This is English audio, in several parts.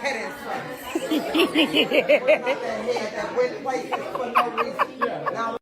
head is first. Not that head that went places for no reason. Now,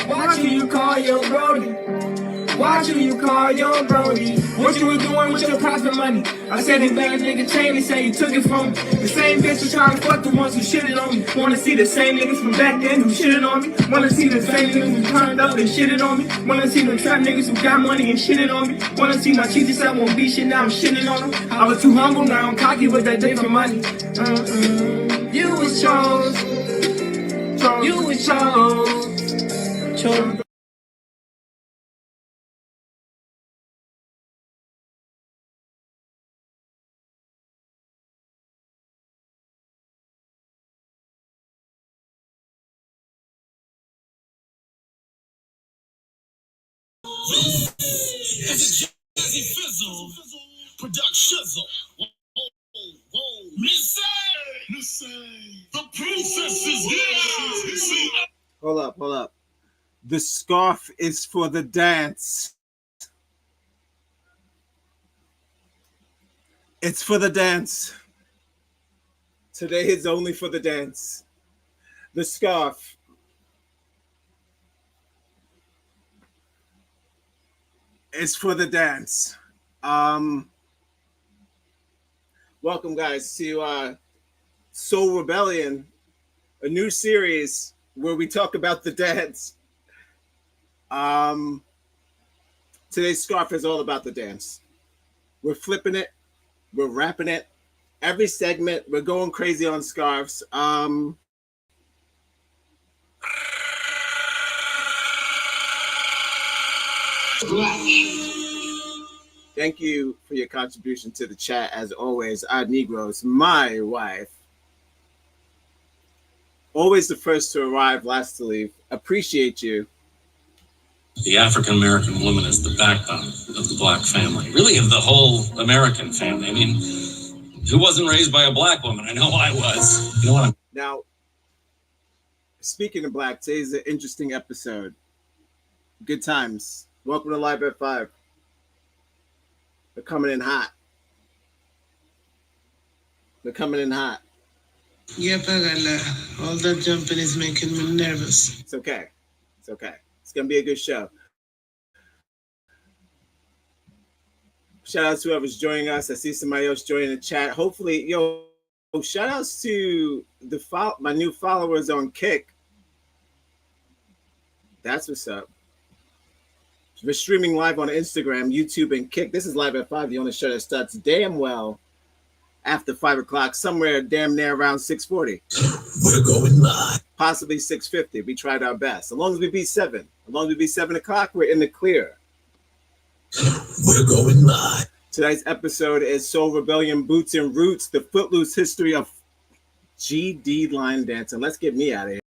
Watch who you call your brody. Watch who you call your brody. What you was doing with your profit money? I said they bad nigga chain, they say you took it from me. The same bitch who trying to fuck the ones who shitted on me. Wanna see the same niggas from back then who shitted on me. Wanna see the same niggas who turned up and shitted on me. Wanna see the trap niggas who got money and shitted on me. Wanna see my teachers that won't be shit, now I'm shitting on them. I was too humble, now I'm cocky with that different money. You was chose. You was chose. Production. The princess is here. Hold up. The scarf is for the dance. It's for the dance. Today is only for the dance. The scarf. Is for the dance. Welcome, guys, to Soul Rebellion, a new series where we talk about the dance. Today's scarf is all about the dance. We're flipping it. We're wrapping it. Every segment, we're going crazy on scarves. Thank you for your contribution to the chat, as always. Our Negroes, my wife, always the first to arrive, last to leave. Appreciate you. The African American woman is the backbone of the black family, really of the whole American family. I mean, who wasn't raised by a black woman? I know I was. You know what I'm. Now, speaking of black, today's an interesting episode. Good times. Welcome to Live at 5. They're coming in hot. They're coming in hot. Yeah, Pagala. All that jumping is making me nervous. It's okay. It's okay. It's going to be a good show. Shout out to whoever's joining us. I see somebody else joining the chat. Hopefully, shout outs to my new followers on Kick. That's what's up. We're streaming live on Instagram, YouTube, and Kick. This is Live at 5, the only show that starts damn well after 5 o'clock, somewhere damn near around 6:40. We're going live. Possibly 6:50. We tried our best. As long as we beat 7. As long as we beat 7 o'clock, we're in the clear. We're going live. Tonight's episode is Soul Rebellion, Boots and Roots, the footloose history of GD line dancing. Let's get me out of here.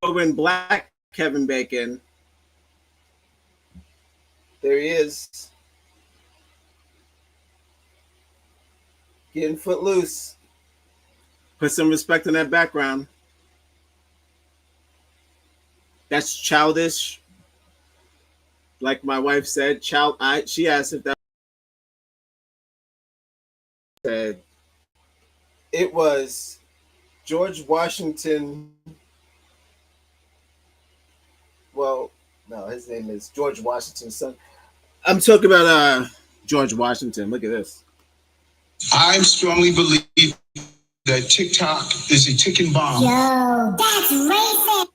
when black Kevin Bacon, there he is, getting footloose. Put some respect on that background. That's childish. Like my wife said, she asked if that said it was George Washington. Well, no, his name is George Washington's son. I'm talking about George Washington. Look at this. I strongly believe that TikTok is a ticking bomb. Yo, that's racist.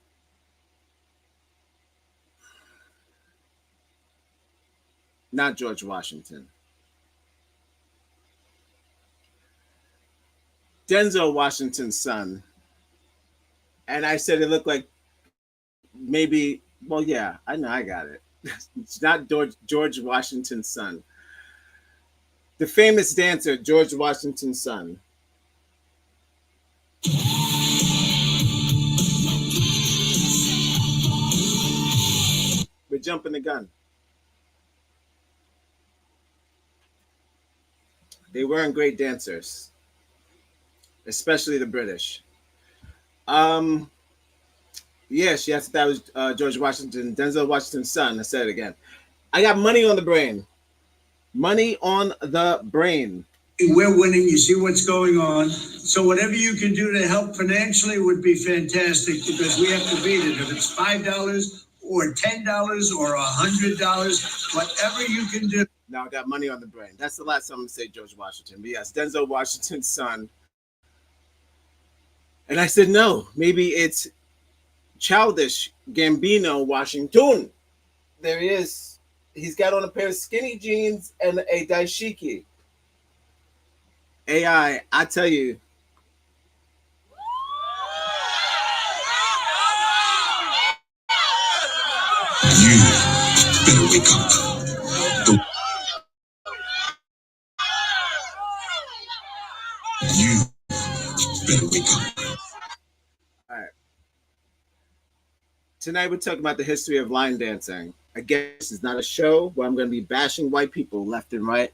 Not George Washington. Denzel Washington's son. And I said it looked like maybe, well, yeah, I know, I got it. It's not George Washington's son. The famous dancer, George Washington's son. We're jumping the gun. They weren't great dancers, especially the British. Yes, yes, that was George Washington, Denzel Washington's son. I said it again. I got money on the brain. Money on the brain. We're winning. You see what's going on. So whatever you can do to help financially would be fantastic, because we have to beat it. If it's $5 or $10 or $100, whatever you can do. Now I got money on the brain. That's the last time I'm going to say George Washington. But yes, Denzel Washington's son. And I said, no, maybe it's childish Gambino Washington. There he is. He's got on a pair of skinny jeans and a dashiki. AI, I tell you. You better wake up. You better wake up. All right. Tonight we're talking about the history of line dancing. Again, this is not a show where I'm going to be bashing white people left and right.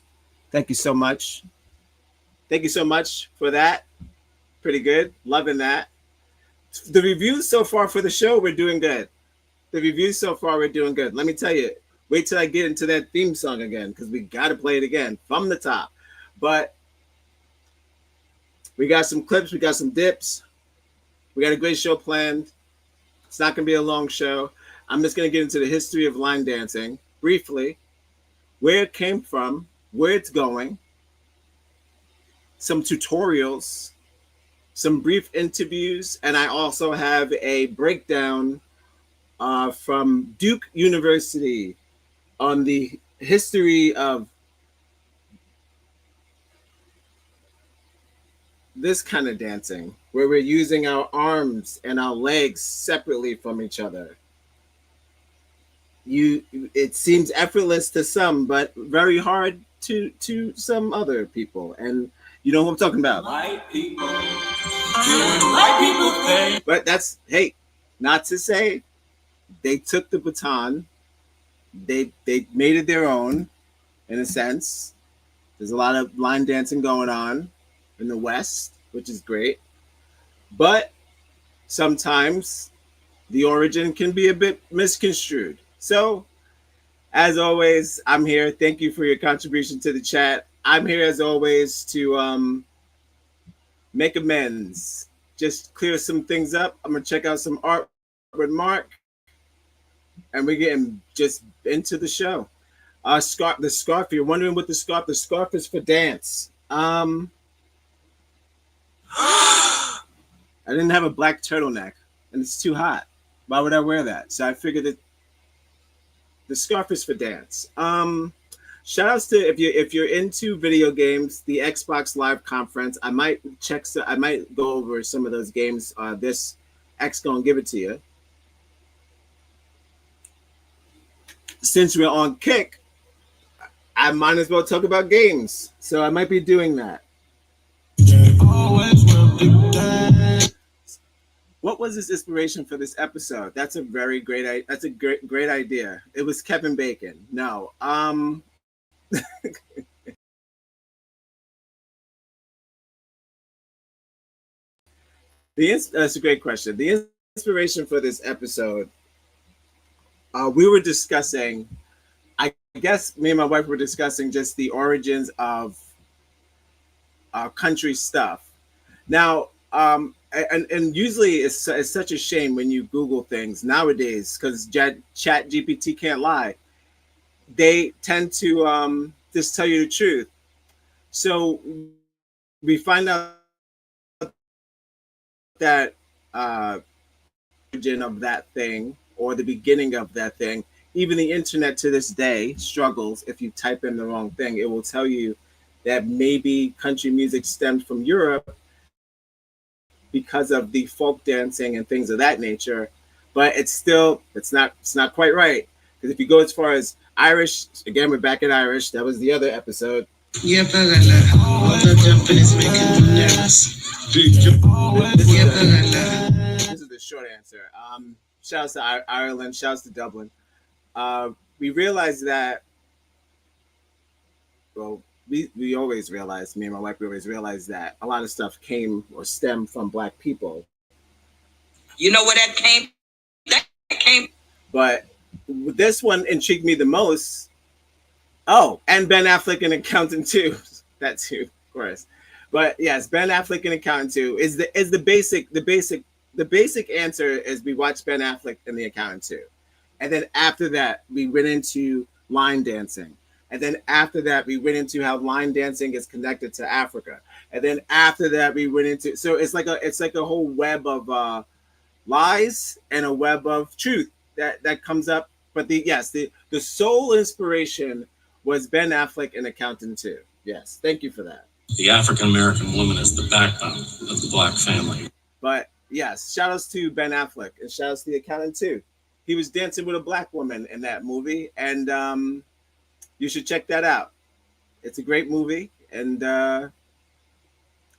Thank you so much. Thank you so much for that. Pretty good. Loving that. The reviews so far for the show, we're doing good. The reviews so far, we're doing good. Let me tell you, wait till I get into that theme song again, because we got to play it again from the top. But we got some clips. We got some dips. We got a great show planned. It's not going to be a long show. I'm just going to get into the history of line dancing briefly, where it came from, where it's going, some tutorials, some brief interviews, and I also have a breakdown from Duke University on the history of this kind of dancing, where we're using our arms and our legs separately from each other. It seems effortless to some, but very hard to some other people. And you know who I'm talking about. White people. White people think. But that's, hey, not to say they took the baton, they made it their own, in a sense. There's a lot of line dancing going on in the West, which is great. But sometimes the origin can be a bit misconstrued. So, as always, I'm here. Thank you for your contribution to the chat. I'm here, as always, to make amends. Just clear some things up. I'm going to check out some art with Mark. And we're getting just into the show. The scarf, if you're wondering what the scarf is for dance. I didn't have a black turtleneck, and it's too hot. Why would I wear that? So I figured that the scarf is for dance. Shout outs to if you're into video games, the Xbox Live Conference. I might go over some of those games. This X gonna give it to you. Since we're on Kick, I might as well talk about games. So I might be doing that. What was his inspiration for this episode? That's a very great. That's a great idea. It was Kevin Bacon. No. That's a great question. The inspiration for this episode, we were discussing. I guess me and my wife were discussing just the origins of country stuff. Now, and usually it's such a shame when you Google things nowadays because Chat GPT can't lie. They tend to just tell you the truth. So we find out that origin of that thing or the beginning of that thing. Even the internet to this day struggles. If you type in the wrong thing, it will tell you that maybe country music stemmed from Europe because of the folk dancing and things of that nature. But it's not quite right. Because if you go as far as Irish, again, we're back at Irish. That was the other episode. Yeah, Pagala. All that jumping is making me nervous. This is the short answer. Shouts to Ireland. Shouts to Dublin. We realized that, well, we always realized, me and my wife, we always realized that a lot of stuff came or stemmed from Black people. You know where that came? That came. But this one intrigued me the most. Oh, and Ben Affleck an accountant too. That too, of course. But yes, Ben Affleck an accountant too is the basic answer is we watched Ben Affleck in The Accountant too. And then after that, we went into line dancing. And then after that, we went into how line dancing is connected to Africa. And then after that, we went into, so it's like a whole web of lies and a web of truth that comes up. But the sole inspiration was Ben Affleck in Accountant too. Yes, thank you for that. The African American woman is the backbone of the Black family. But yes, shout outs to Ben Affleck and shout outs to The Accountant too. He was dancing with a Black woman in that movie, and you should check that out. It's a great movie, and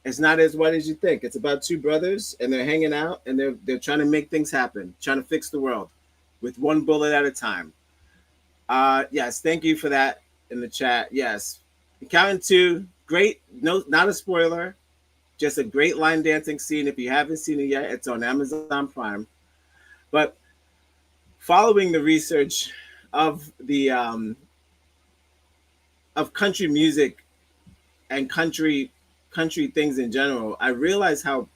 it's not as white as you think. It's about two brothers, and they're hanging out, and they're trying to make things happen, trying to fix the world with one bullet at a time. Yes, thank you for that in the chat. Yes, Accountant 2, great. No, not a spoiler, just a great line dancing scene. If you haven't seen it yet, it's on Amazon Prime. But following the research of the of country music and country things in general, I realized how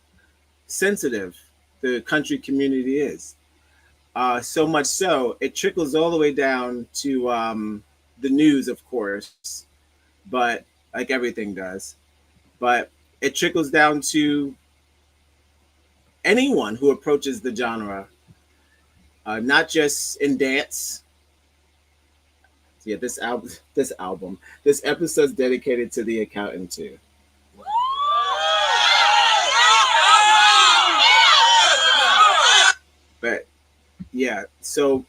sensitive the country community is. So much so, it trickles all the way down to the news, of course, but like everything does. But it trickles down to anyone who approaches the genre, not just in dance. Yeah, this episode is dedicated to The Accountant too. But yeah, so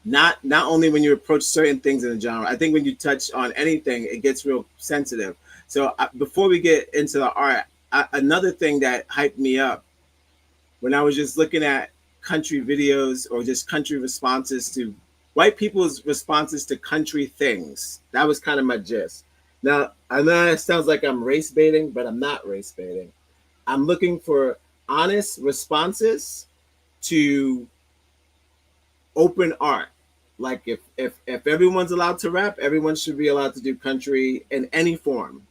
not only when you approach certain things in the genre, I think when you touch on anything, it gets real sensitive. So before we get into the art, another thing that hyped me up when I was just looking at country videos or just country responses to white people's responses to country things. That was kind of my gist. Now, I know it sounds like I'm race baiting, but I'm not race baiting. I'm looking for honest responses to open art. Like if everyone's allowed to rap, everyone should be allowed to do country in any form.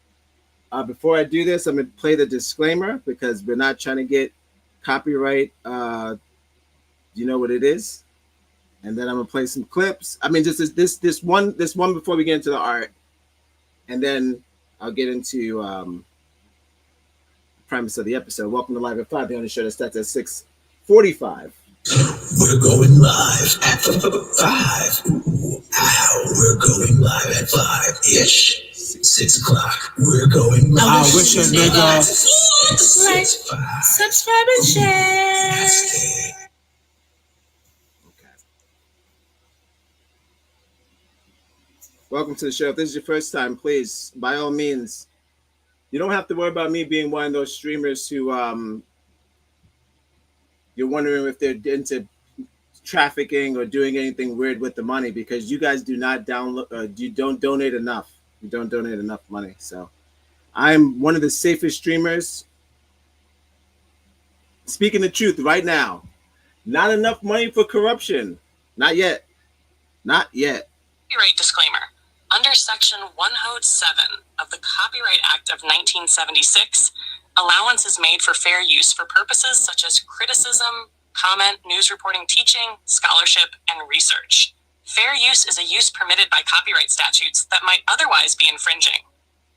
Before I do this, I'm gonna play the disclaimer because we're not trying to get copyright. You know what it is, and then I'm gonna play some clips. I mean, just this one before we get into the art, and then I'll get into the premise of the episode. Welcome to Live at 5, the only show that starts at 6:45. We're going live at 5. We're going live at 5-ish. 6 o'clock. We're going live. I wish a nigga. Like, subscribe and share. Okay. Welcome to the show. If this is your first time, please, by all means, you don't have to worry about me being one of those streamers who you're wondering if they're into trafficking or doing anything weird with the money, because you guys do not download, you don't donate enough. You don't donate enough money. So I'm one of the safest streamers. Speaking the truth right now, not enough money for corruption. Not yet. Not yet. Copyright disclaimer. Under Section 107 of the Copyright Act of 1976, allowance is made for fair use for purposes such as criticism, comment, news reporting, teaching, scholarship, and research. Fair use is a use permitted by copyright statutes that might otherwise be infringing.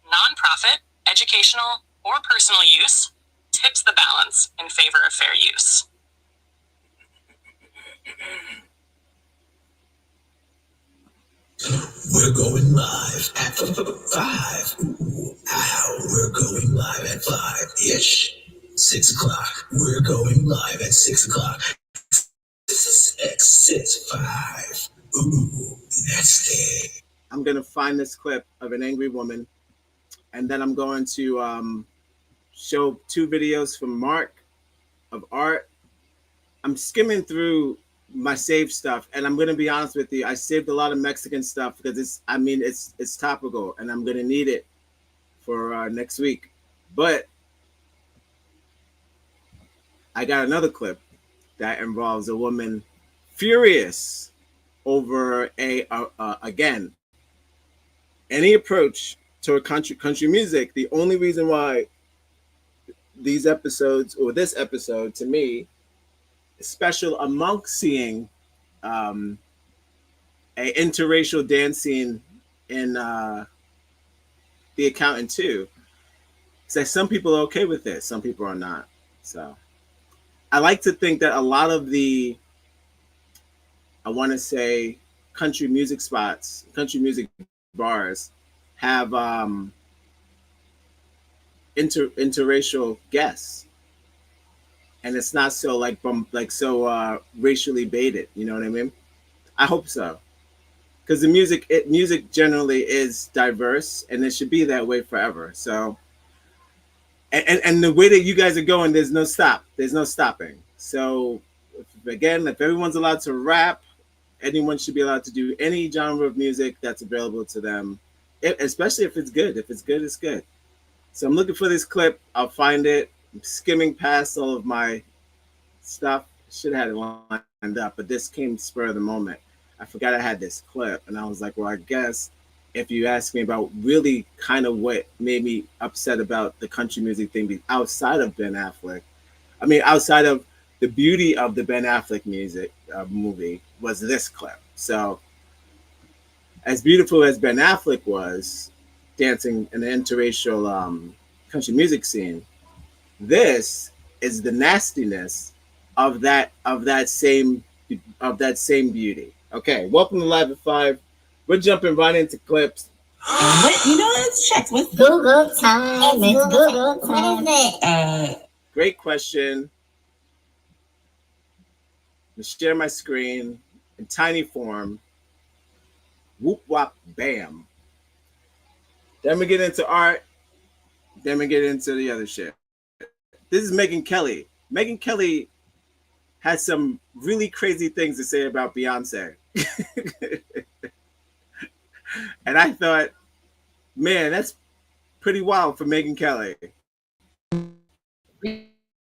Nonprofit, educational, or personal use tips the balance in favor of fair use. We're going live at 5. Ooh, ow, we're going live at 5-ish. 6 o'clock. We're going live at 6 o'clock. 6, 5. Ooh, nasty. I'm going to find this clip of an angry woman, and then I'm going to show 2 videos from Mark of art. I'm skimming through my saved stuff, and I'm going to be honest with you, I saved a lot of Mexican stuff because it's topical, and I'm going to need it for next week. But I got another clip that involves a woman furious over again, any approach to country music. The only reason why these episodes, or this episode to me, is special amongst seeing a interracial dance scene in The Accountant 2. It's like some people are okay with it, some people are not. So I like to think that a lot of the, I want to say, country music spots, country music bars have interracial guests, and it's not so racially baited. You know what I mean? I hope so, because the music generally is diverse, and it should be that way forever. So, and the way that you guys are going, there's no stopping. So, if everyone's allowed to rap, anyone should be allowed to do any genre of music that's available to them, especially if it's good. If it's good, it's good. So I'm looking for this clip. I'll find it. I'm skimming past all of my stuff. Should have had it lined up, but this came spur of the moment. I forgot I had this clip, and I was like, well, I guess if you ask me about really kind of what made me upset about the country music thing outside of Ben Affleck, outside of the beauty of the Ben Affleck music movie, was this clip. So as beautiful as Ben Affleck was dancing in the interracial country music scene, this is the nastiness of that same beauty. Okay, welcome to Live at 5. We're jumping right into clips. Let's check with Google time. It's Google time. What is it? Great question. I'm gonna share my screen in tiny form. Whoop wop bam. Then we get into art. Then we get into the other shit. This is Megyn Kelly. Megyn Kelly has some really crazy things to say about Beyonce. And I thought, man, that's pretty wild for Megyn Kelly.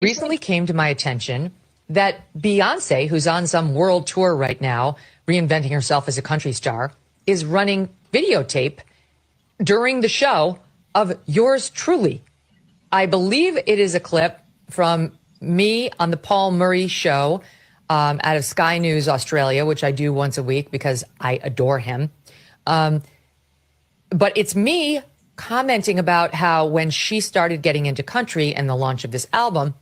Recently came to my attention that Beyonce, who's on some world tour right now, reinventing herself as a country star, is running videotape during the show of yours truly. I believe it is a clip from me on the Paul Murray show out of Sky News Australia, which I do once a week because I adore him. But it's me commenting about how when she started getting into country and the launch of this album,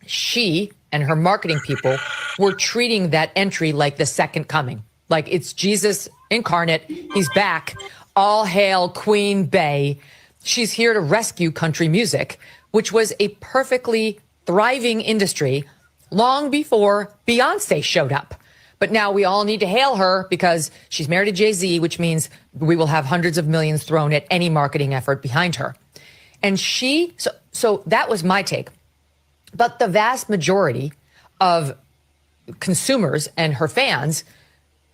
she and her marketing people were treating that entry like the second coming. Like it's Jesus incarnate. He's back. All hail Queen Bey. She's here to rescue country music, which was a perfectly thriving industry long before Beyonce showed up. But now we all need to hail her because she's married to Jay-Z, which means we will have hundreds of millions thrown at any marketing effort behind her. And so that was my take. But the vast majority of consumers and her fans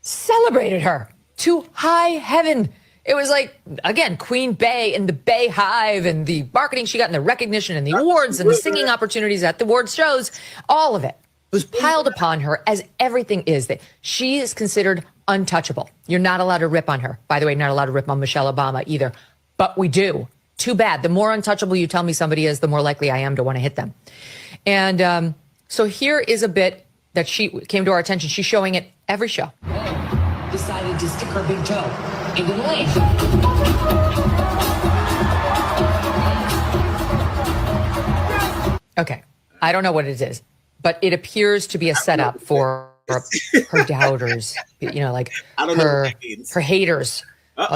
celebrated her to high heaven. It was like, again, Queen Bey and the Bey Hive and the marketing she got and the recognition and the awards and the singing opportunities at the awards shows, all of it was piled upon her, as everything is. That she is considered untouchable. You're not allowed to rip on her. By the way, not allowed to rip on Michelle Obama either. But we do. Too bad. The more untouchable you tell me somebody is, the more likely I am to want to hit them. And so here is a bit that she came to our attention. She's showing it every show. Decided to stick her big toe into the lake. Okay. I don't know what it is, but it appears to be a setup for her doubters, you know, like her haters.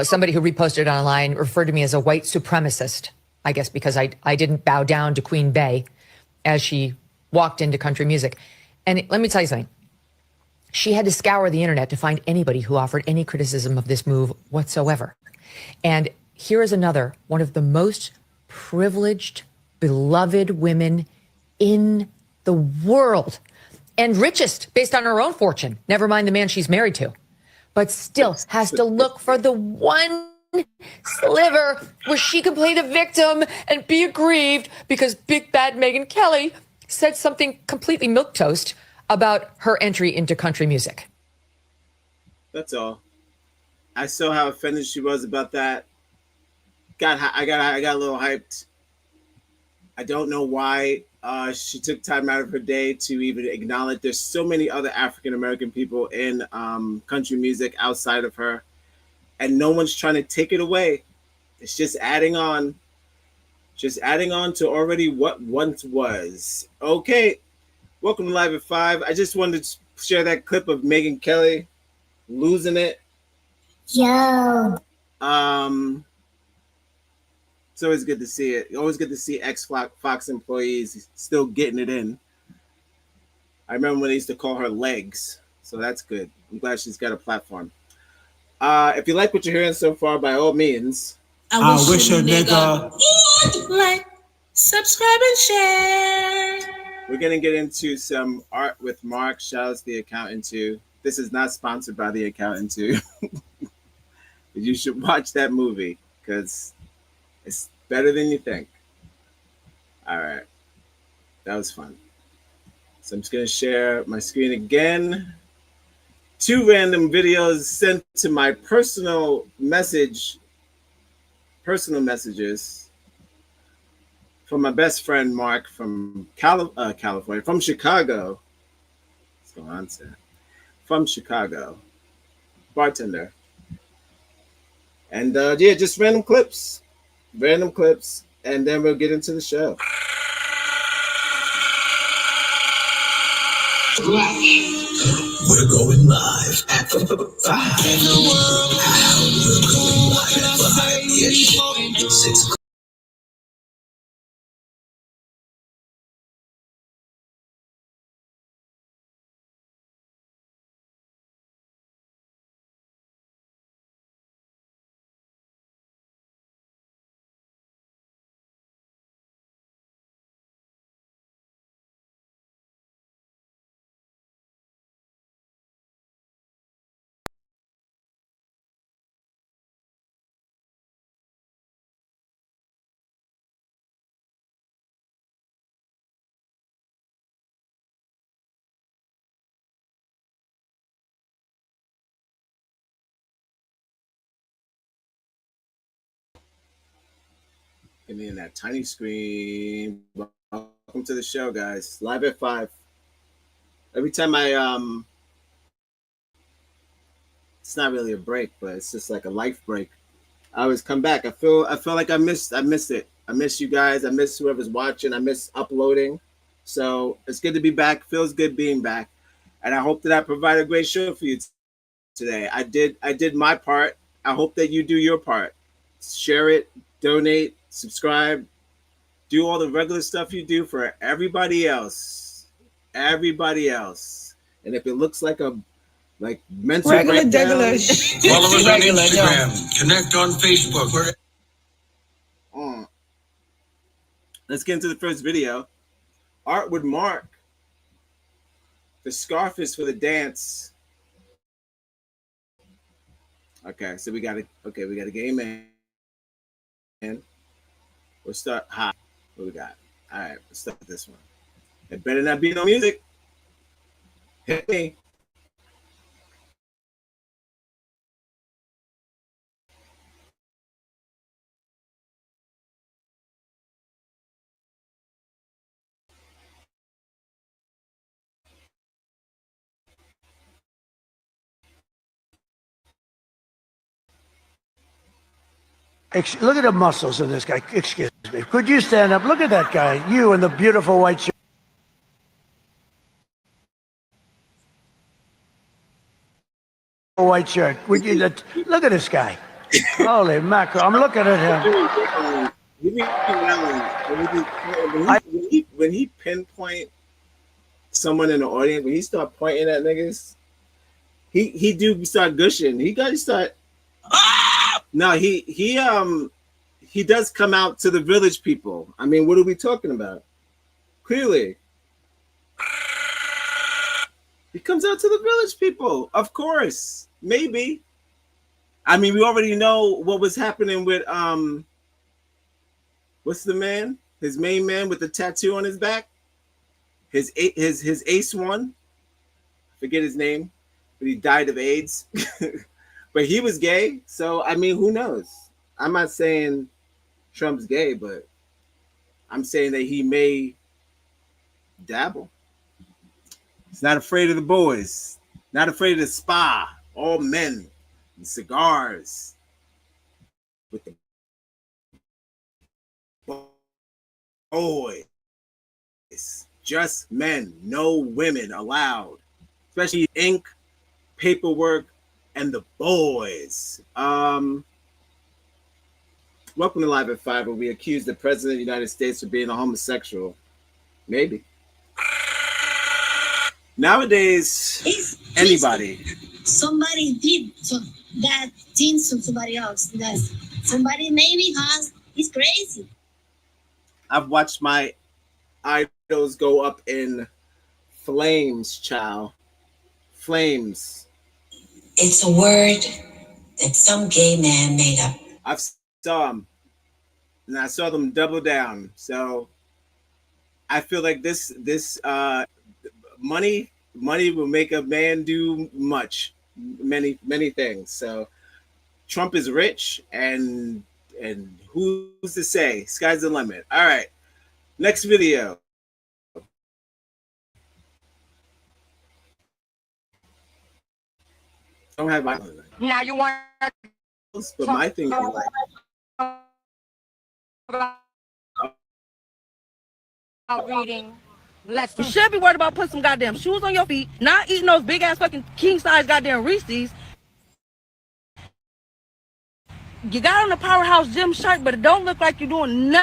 Somebody who reposted it online referred to me as a white supremacist, I guess, because I didn't bow down to Queen Bey as she walked into country music. And let me tell you something. She had to scour the internet to find anybody who offered any criticism of this move whatsoever. And here is another one of the most privileged, beloved women in the world, and richest based on her own fortune, never mind the man she's married to, but still has to look for the one sliver where she can play the victim and be aggrieved because big bad Megyn Kelly said something completely milquetoast about her entry into country music. That's all. I saw how offended she was about that. I got a little hyped. I don't know why she took time out of her day to even acknowledge there's so many other African American people in country music outside of her, and no one's trying to take it away. It's just adding on to already what once was. Okay, welcome to Live at 5. I just wanted to share that clip of Megyn Kelly losing it. Yo. It's always good to see it. Always good to see ex-Fox employees still getting it in. I remember when they used to call her Legs, so that's good. I'm glad she's got a platform. If you like what you're hearing so far, by all means, I wish a nigga like, subscribe, and share. We're gonna get into some art with Mark. Shout out to The Accountant too. This is not sponsored by The Accountant too. But you should watch that movie because it's better than you think. All right. That was fun. So I'm just going to share my screen again. 2 random videos sent to my personal messages from my best friend, Mark, from California, from Chicago. What's going on, sir? From Chicago. Bartender. And yeah, just random clips, and then we'll get into the show. We're going live at 5. We're going live at 5-ish. 6 o'clock. Get me in that tiny screen. Welcome to the show, guys. Live at 5. Every time it's not really a break, but it's just like a life break. I always come back. I feel like I missed it. I miss you guys. I miss whoever's watching. I miss uploading. So it's good to be back. Feels good being back. And I hope that I provide a great show for you today. I did my part. I hope that you do your part. Share it, donate, subscribe, do all the regular stuff you do for everybody else. And if it looks like a mental breakdown, Follow us on Instagram. Connect on Facebook. Let's get into the first video. Art with Mark. The scarf is for the dance. Okay, so we got a gay man. We'll start hot. What we got? All right, let's start with this one. It better not be no music. Hit me. Look at the muscles in this guy. Excuse me. Could you stand up? Look at that guy. You in the beautiful white shirt. White shirt. Would you look at this guy? Holy mackerel! I'm looking at him. When he pinpoint someone in the audience, when he start pointing at niggas, he do start gushing. He got to start. No, he does come out to the village people. I mean, what are we talking about? Clearly, he comes out to the village people. Of course, maybe. I mean, we already know what was happening with what's the man? His main man with the tattoo on his back. His ace one. Forget his name, but he died of AIDS. But he was gay, so I mean, who knows? I'm not saying Trump's gay, but I'm saying that he may dabble. He's not afraid of the boys, not afraid of the spa, all men and cigars with the boys. Just men, no women allowed, especially ink, paperwork, and the boys. Welcome to Live at 5, where we accuse the President of the United States of being a homosexual. Maybe. Nowadays, anybody. Somebody did that thing to somebody else. That somebody maybe he's crazy. I've watched my idols go up in flames, child. Flames. It's a word that some gay man made up. I've saw them, and I saw them double down. So I feel like this money will make a man do many things. So Trump is rich, and who's to say? Sky's the limit. All right, next video. Don't have my now you want, but my thing is like reading. You should be worried about putting some goddamn shoes on your feet, not eating those big ass fucking king size goddamn Reese's. You got on the Powerhouse gym shirt, but it don't look like you're doing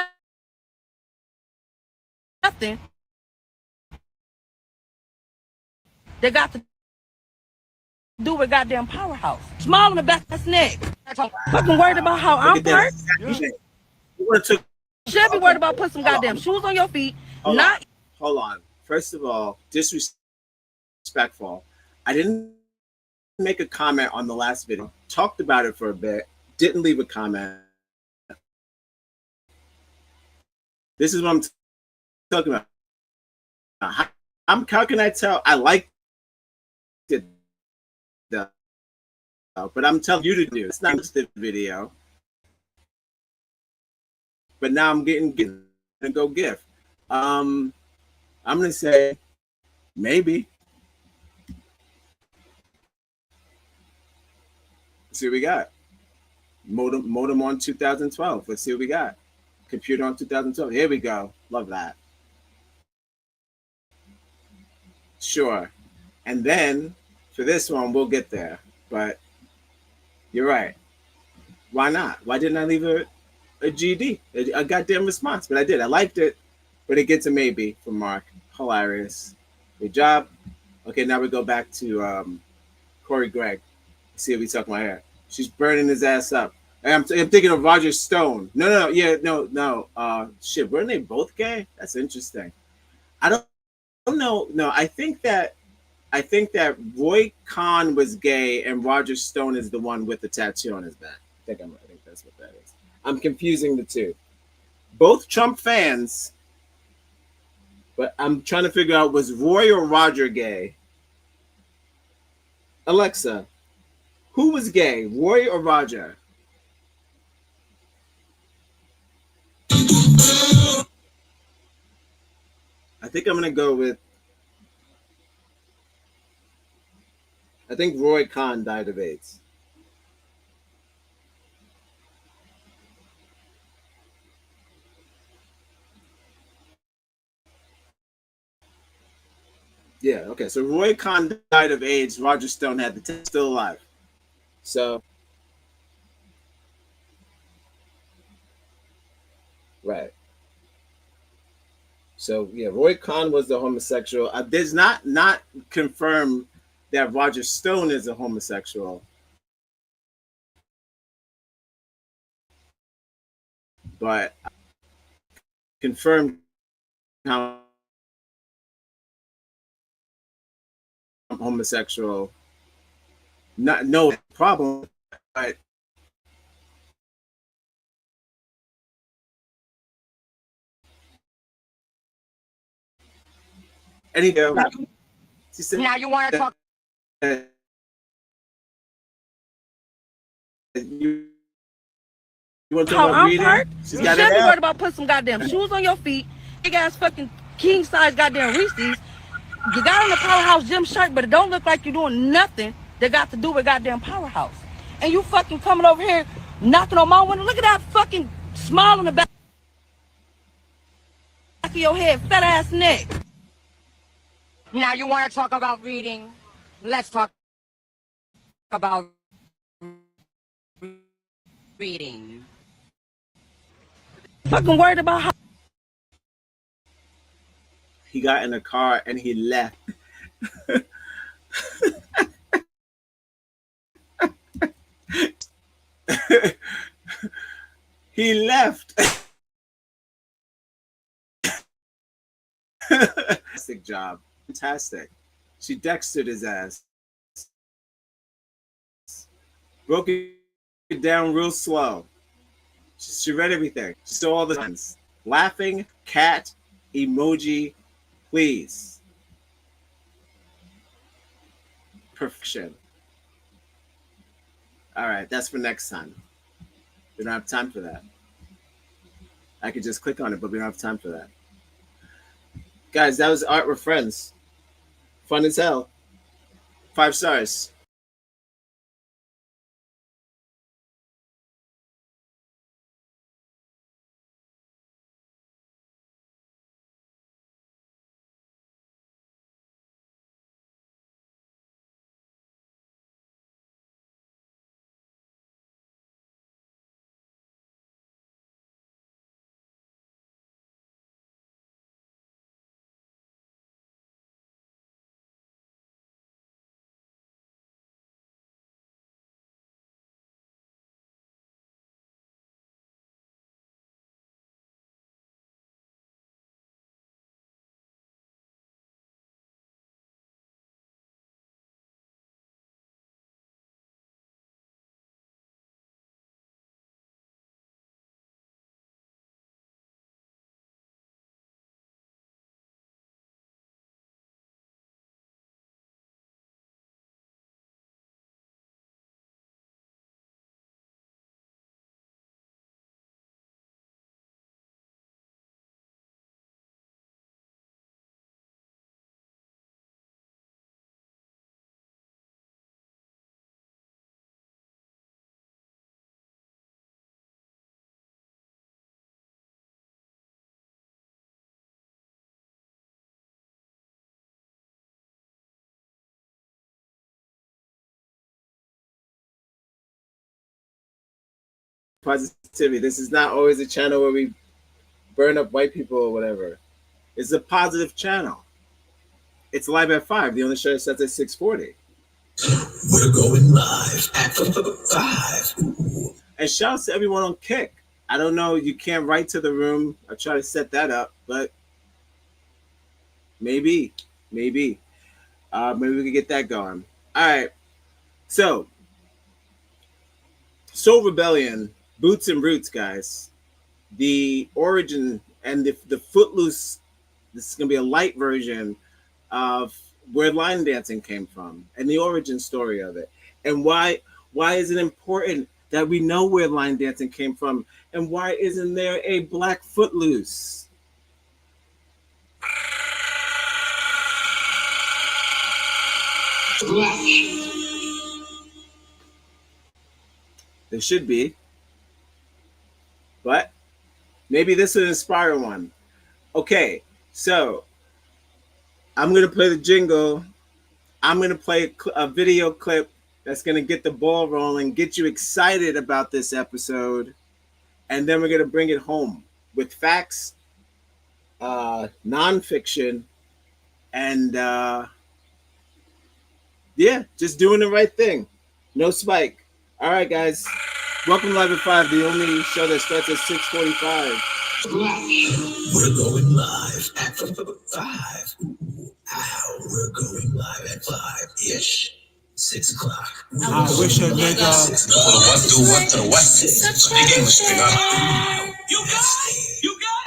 nothing. They got to do with goddamn Powerhouse. Small in the back of his neck. Fucking worried about how I'm hurt. Should be worried about putting some goddamn shoes on your feet. Hold on. First of all, disrespectful. I didn't make a comment on the last video. Talked about it for a bit. Didn't leave a comment. This is what I'm talking about. How can I tell? I like it, but I'm telling you to do. It's not just the video. But now I'm getting to go gift. I'm gonna say maybe. Let's see what we got. Modem on 2012. Let's see what we got. Computer on 2012. Here we go. Love that. Sure. And then for this one, we'll get there. But you're right. Why not? Why didn't I leave a GD? A goddamn response? But I did. I liked it. But it gets a maybe from Mark. Hilarious. Good job. Okay, now we go back to Corey Gregg. See what we talking about here. She's burning his ass up. I'm thinking of Roger Stone. No. Shit, weren't they both gay? That's interesting. I don't know. No, I think that I think that Roy Khan was gay and Roger Stone is the one with the tattoo on his back. I think that's what that is. I'm confusing the two. Both Trump fans, but I'm trying to figure out, was Roy or Roger gay? Alexa, who was gay, Roy or Roger? I think I'm going to go with, I think Roy Khan died of AIDS. Yeah, okay. So Roy Khan died of AIDS. Roger Stone had the still alive. So, right. So yeah, Roy Khan was the homosexual. There's not confirmed that Roger Stone is a homosexual, but confirmed how homosexual. Not no problem, but anyhow, she said Now you want to talk. You want to How talk about I'm reading? hurt? She's You got should it be out. worried about putting some goddamn shoes on your feet. Big ass fucking king size goddamn Reese's. You got on the Powerhouse gym shirt, but it don't look like you're doing nothing that got to do with goddamn Powerhouse. And you fucking coming over here knocking on my window. Look at that fucking smile on the back of your head, fat ass neck. Now you want to talk about reading? Let's talk about reading. Fucking worried about how He got in a car and he left. He left. Fantastic job. Fantastic. She Dextered his ass. Broke it down real slow. She read everything. She saw all the signs. Laughing, cat, emoji, please. Perfection. All right, that's for next time. We don't have time for that. I could just click on it, but we don't have time for that. Guys, that was Art with Friends. Fun as hell. 5 stars. Positivity. This is not always a channel where we burn up white people or whatever. It's a positive channel. It's live at 5. The only show sets at 6:40. We're going live at 5. And shouts to everyone on Kick. I don't know, you can't write to the room. I try to set that up, but maybe. Maybe we can get that going. All right. So, Soul Rebellion, Boots and Roots, guys. The origin and the Footloose. This is gonna be a light version of where line dancing came from and the origin story of it, and why is it important that we know where line dancing came from, and why isn't there a black Footloose? There should be, but maybe this will inspire one. Okay, so I'm gonna play the jingle. I'm gonna play a video clip that's gonna get the ball rolling, get you excited about this episode, and then we're gonna bring it home with facts, nonfiction, and yeah, just doing the right thing. No spike. All right, guys. Welcome Live at 5, the only show that starts at 6:45. We're going live at 5. How? We're going live at 5-ish. 6 o'clock. I wish a nigga. To the what? To the west. Speak English, nigga. You got it. You got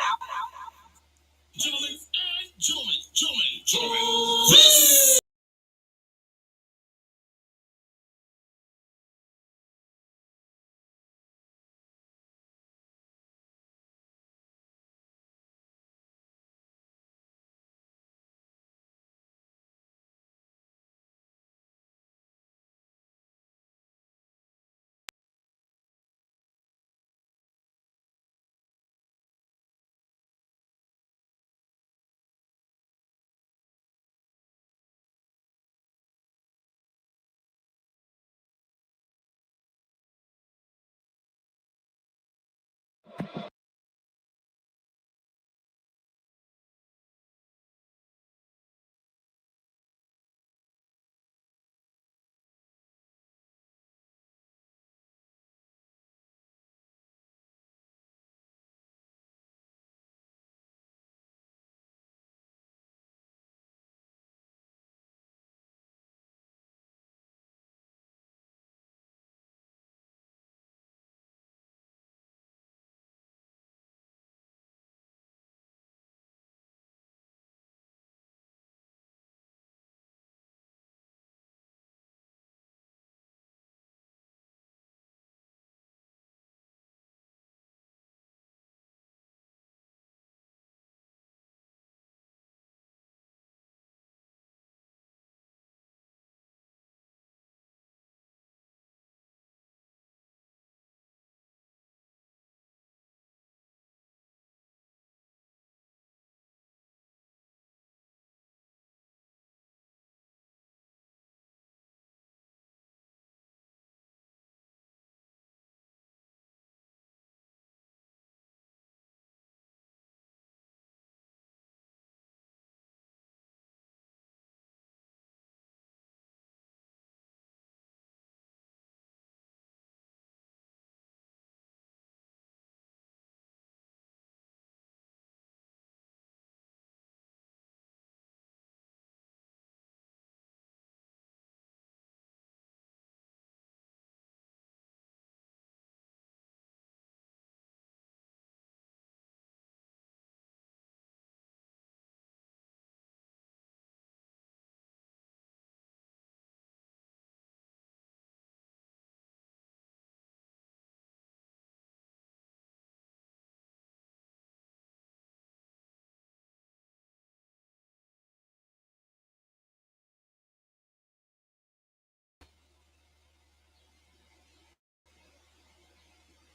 it. Gentlemen. This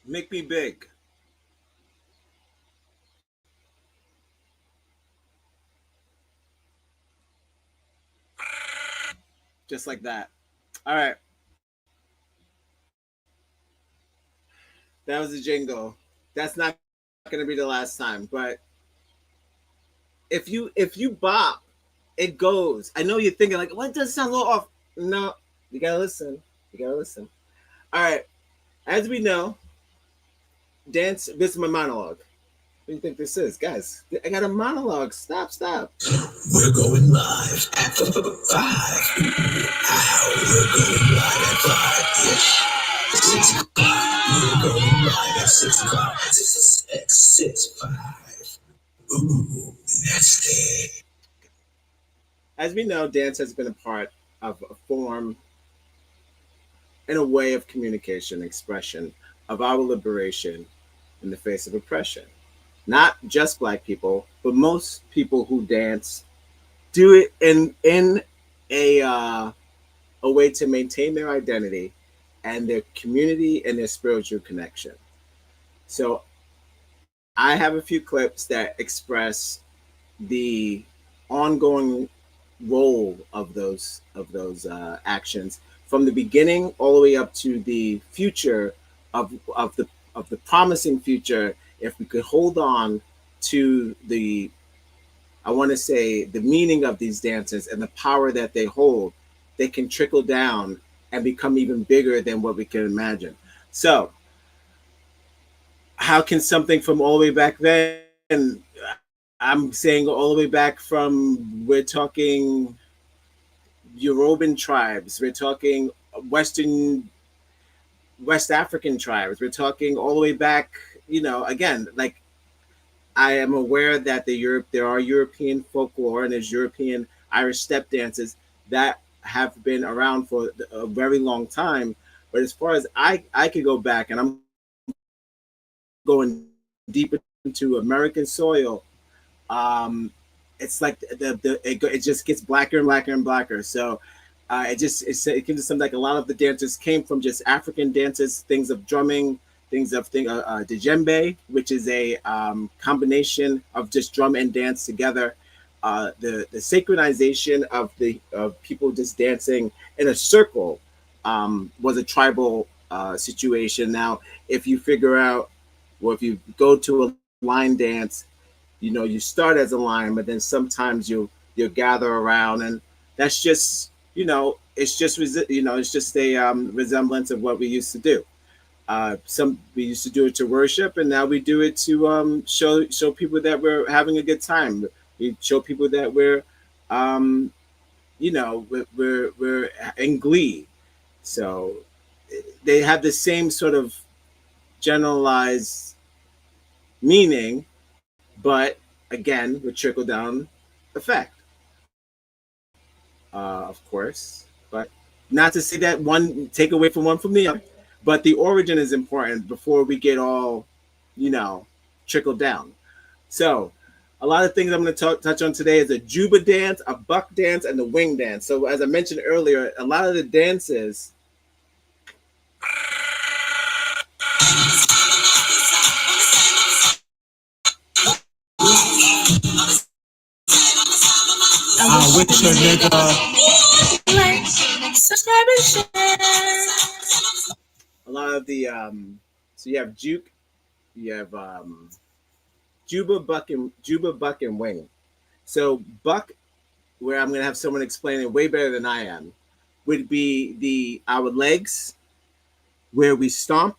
Make me big. Just like that. All right. That was a jingle. That's not going to be the last time, but if you bop, it goes. I know you're thinking like, "What does it sound a little off?" No, you gotta listen. You gotta listen. All right. As we know, dance. This is my monologue. What do you think this is, guys? I got a monologue. Stop. We're going live at 5. We're going live at 5-ish. 6 o'clock. We're going live at 6 o'clock. 6, 5. Ooh, that's it. As we know, dance has been a part of a form and a way of communication, expression of our liberation in the face of oppression. Not just Black people, but most people who dance do it in a way to maintain their identity and their community and their spiritual connection. So I have a few clips that express the ongoing role of those actions from the beginning all the way up to the future of the promising future. If we could hold on to the, I want to say, the meaning of these dances and the power that they hold, they can trickle down and become even bigger than what we can imagine. So how can something from all the way back then, I'm saying all the way back from, we're talking Yoruban tribes, we're talking West African tribes, we're talking all the way back, again, like, I am aware that there are European folklore and there's European Irish step dances that have been around for a very long time. But as far as I could go back, and I'm going deep into American soil, it's like it just gets blacker and blacker and blacker. So it can just seem like a lot of the dances came from just African dances, things of drumming, things of djembe, which is a combination of just drum and dance together. The synchronization of people just dancing in a circle was a tribal situation. Now, if you figure out, or if you go to a line dance, you start as a line, but then sometimes you'll gather around, and that's just it's just a resemblance of what we used to do. We used to do it to worship, and now we do it to show people that we're having a good time. We show people that we're we're in glee. So they have the same sort of generalized meaning, but again, with trickle down effect, of course. But not to say that one take away from one from the other, but the origin is important before we get all, trickle down. So a lot of things I'm going to touch on today is a juba dance, a buck dance, and the wing dance. So as I mentioned earlier, a lot of the dances with your nigga. a lot of the so you have juke, you have juba, buck, and wing. So buck, where I'm gonna have someone explain it way better than I am, would be our legs, where we stomp,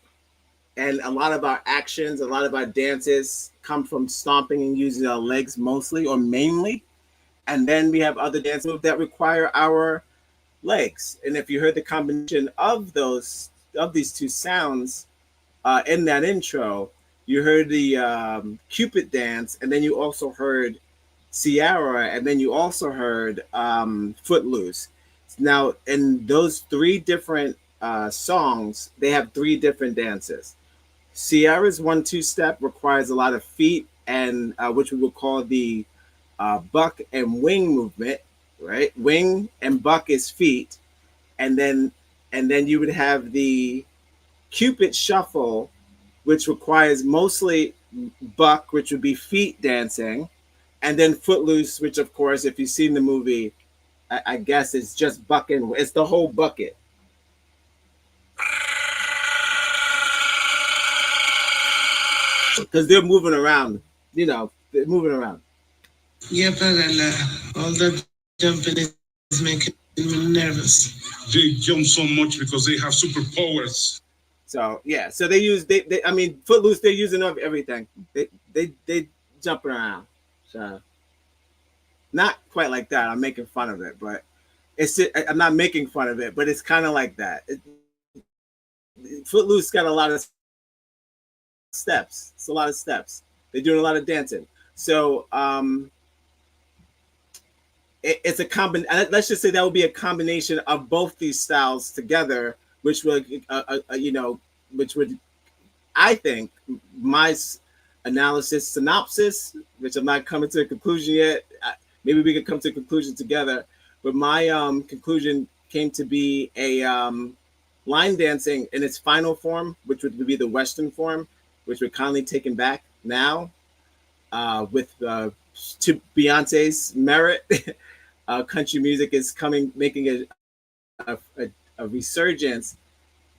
and a lot of our actions, a lot of our dances come from stomping and using our legs mostly or mainly. And then we have other dance moves that require our legs. And if you heard the combination of these two sounds in that intro, you heard the Cupid dance, and then you also heard Ciara, and then you also heard Footloose. Now, in those three different songs, they have three different dances. Ciara's 1-2 step requires a lot of feet, and which we will call the buck and wing movement, right? Wing and buck is feet, and then you would have the Cupid shuffle, which requires mostly buck, which would be feet dancing, and then Footloose, which of course, if you've seen the movie, I guess it's just buck and it's the whole bucket. Because they're moving around, they're moving around. Yeah, Pagala, all that jumping is making me nervous. They jump so much because they have superpowers. So yeah, so they use I mean, Footloose, they're using everything. they jumping around. So not quite like that. I'm making fun of it, but I'm not making fun of it, but it's kind of like that. Footloose got a lot of steps. It's a lot of steps. They're doing a lot of dancing. So it's a combination. Let's just say that would be a combination of both these styles together, which would which would, I think, my analysis synopsis, which I'm not coming to a conclusion yet. Maybe we could come to a conclusion together. But my conclusion came to be a line dancing in its final form, which would be the Western form, which we're kindly taken back now with to Beyonce's merit. Country music is making a resurgence.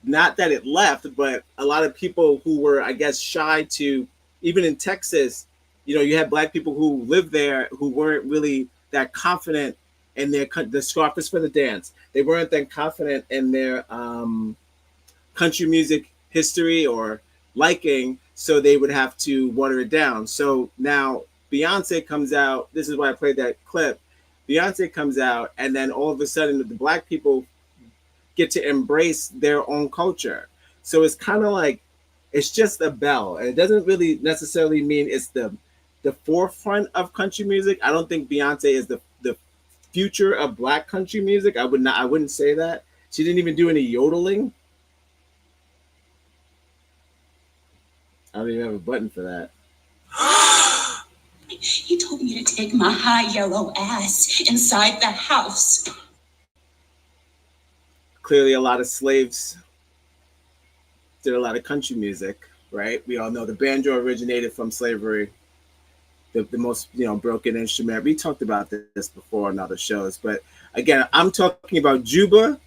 Not that it left, but a lot of people who were, I guess, shy to, even in Texas, you had Black people who lived there who weren't really that confident in the scarf is for the dance. They weren't that confident in their country music history or liking, so they would have to water it down. So now Beyonce comes out. This is why I played that clip. Beyonce comes out, and then all of a sudden the Black people get to embrace their own culture. So it's kind of like, it's just a bell. And it doesn't really necessarily mean it's the forefront of country music. I don't think Beyonce is the future of Black country music. I wouldn't say that. She didn't even do any yodeling. I don't even have a button for that. He told me to take my high yellow ass inside the house. Clearly a lot of slaves did a lot of country music, right? We all know the banjo originated from slavery. The most broken instrument. We talked about this before on other shows, but again, I'm talking about Juba,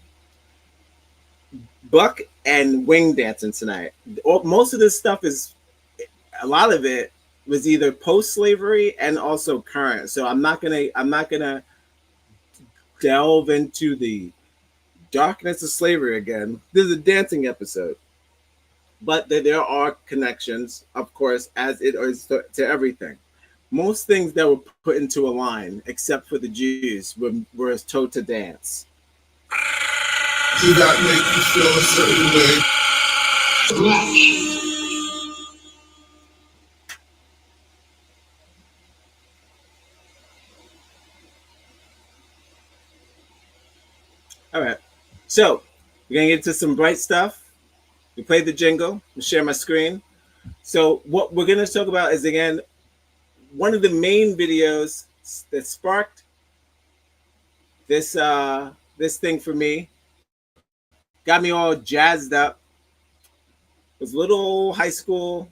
buck, and wing dancing tonight. Most of this stuff a lot of it was either post-slavery and also current. So I'm not gonna delve into the darkness of slavery again. This is a dancing episode, but there are connections, of course, as it is to everything. Most things that were put into a line, except for the Jews, were told to dance. Do that make you feel a certain way? Black. All right, so we're gonna get to some bright stuff. We played the jingle. I'll share my screen. So what we're gonna talk about is, again, one of the main videos that sparked this thing for me, got me all jazzed up, was little old high school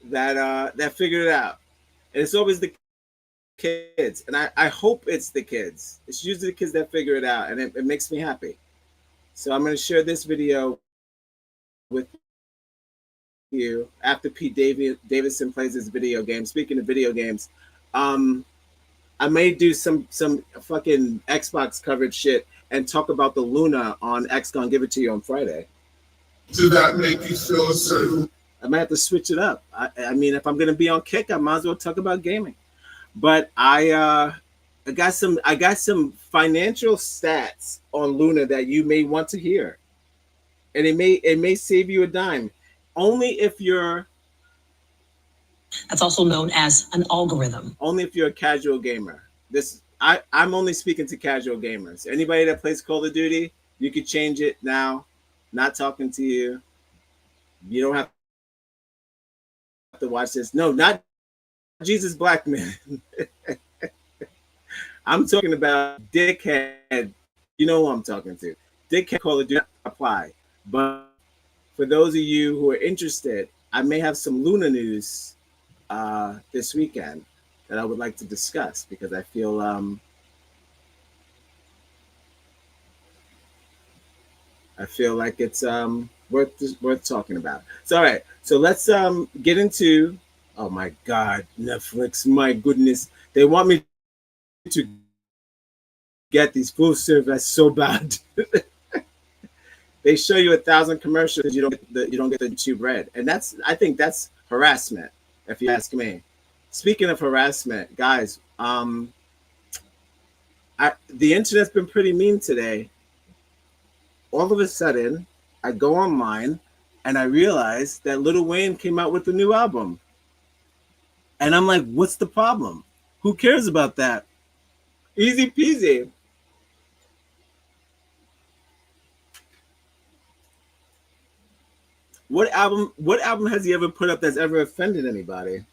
that figured it out. And it's always the kids, and I hope it's the kids. It's usually the kids that figure it out, and it makes me happy. So I'm going to share this video with you after Pete Davidson plays his video game. Speaking of video games, I may do some fucking Xbox coverage shit and talk about the Luna on X Gonna Give It To You on Friday. Did that make you feel a certain? I might have to switch it up. I mean, if I'm gonna be on Kick, I might as well talk about gaming. But I got some financial stats on Luna that you may want to hear, and it may save you a dime. Only if you're. That's also known as an algorithm. Only if you're a casual gamer. I'm only speaking to casual gamers. Anybody that plays Call of Duty, you could change it now. Not talking to you. You don't have to watch this. No, not Jesus Blackman. I'm talking about dickhead. You know who I'm talking to. Dickhead Call of Duty apply. But for those of you who are interested, I may have some Luna news this weekend that I would like to discuss, because I feel like it's worth talking about. So all right, so let's get into. Oh my God, Netflix! My goodness, they want me to get these full service so bad. They show you 1,000 commercials, you don't get the YouTube red, and I think that's harassment, if you ask me. Speaking of harassment, guys, the internet's been pretty mean today. All of a sudden, I go online and I realize that Lil Wayne came out with a new album. And I'm like, what's the problem? Who cares about that? Easy peasy. What album has he ever put up that's ever offended anybody?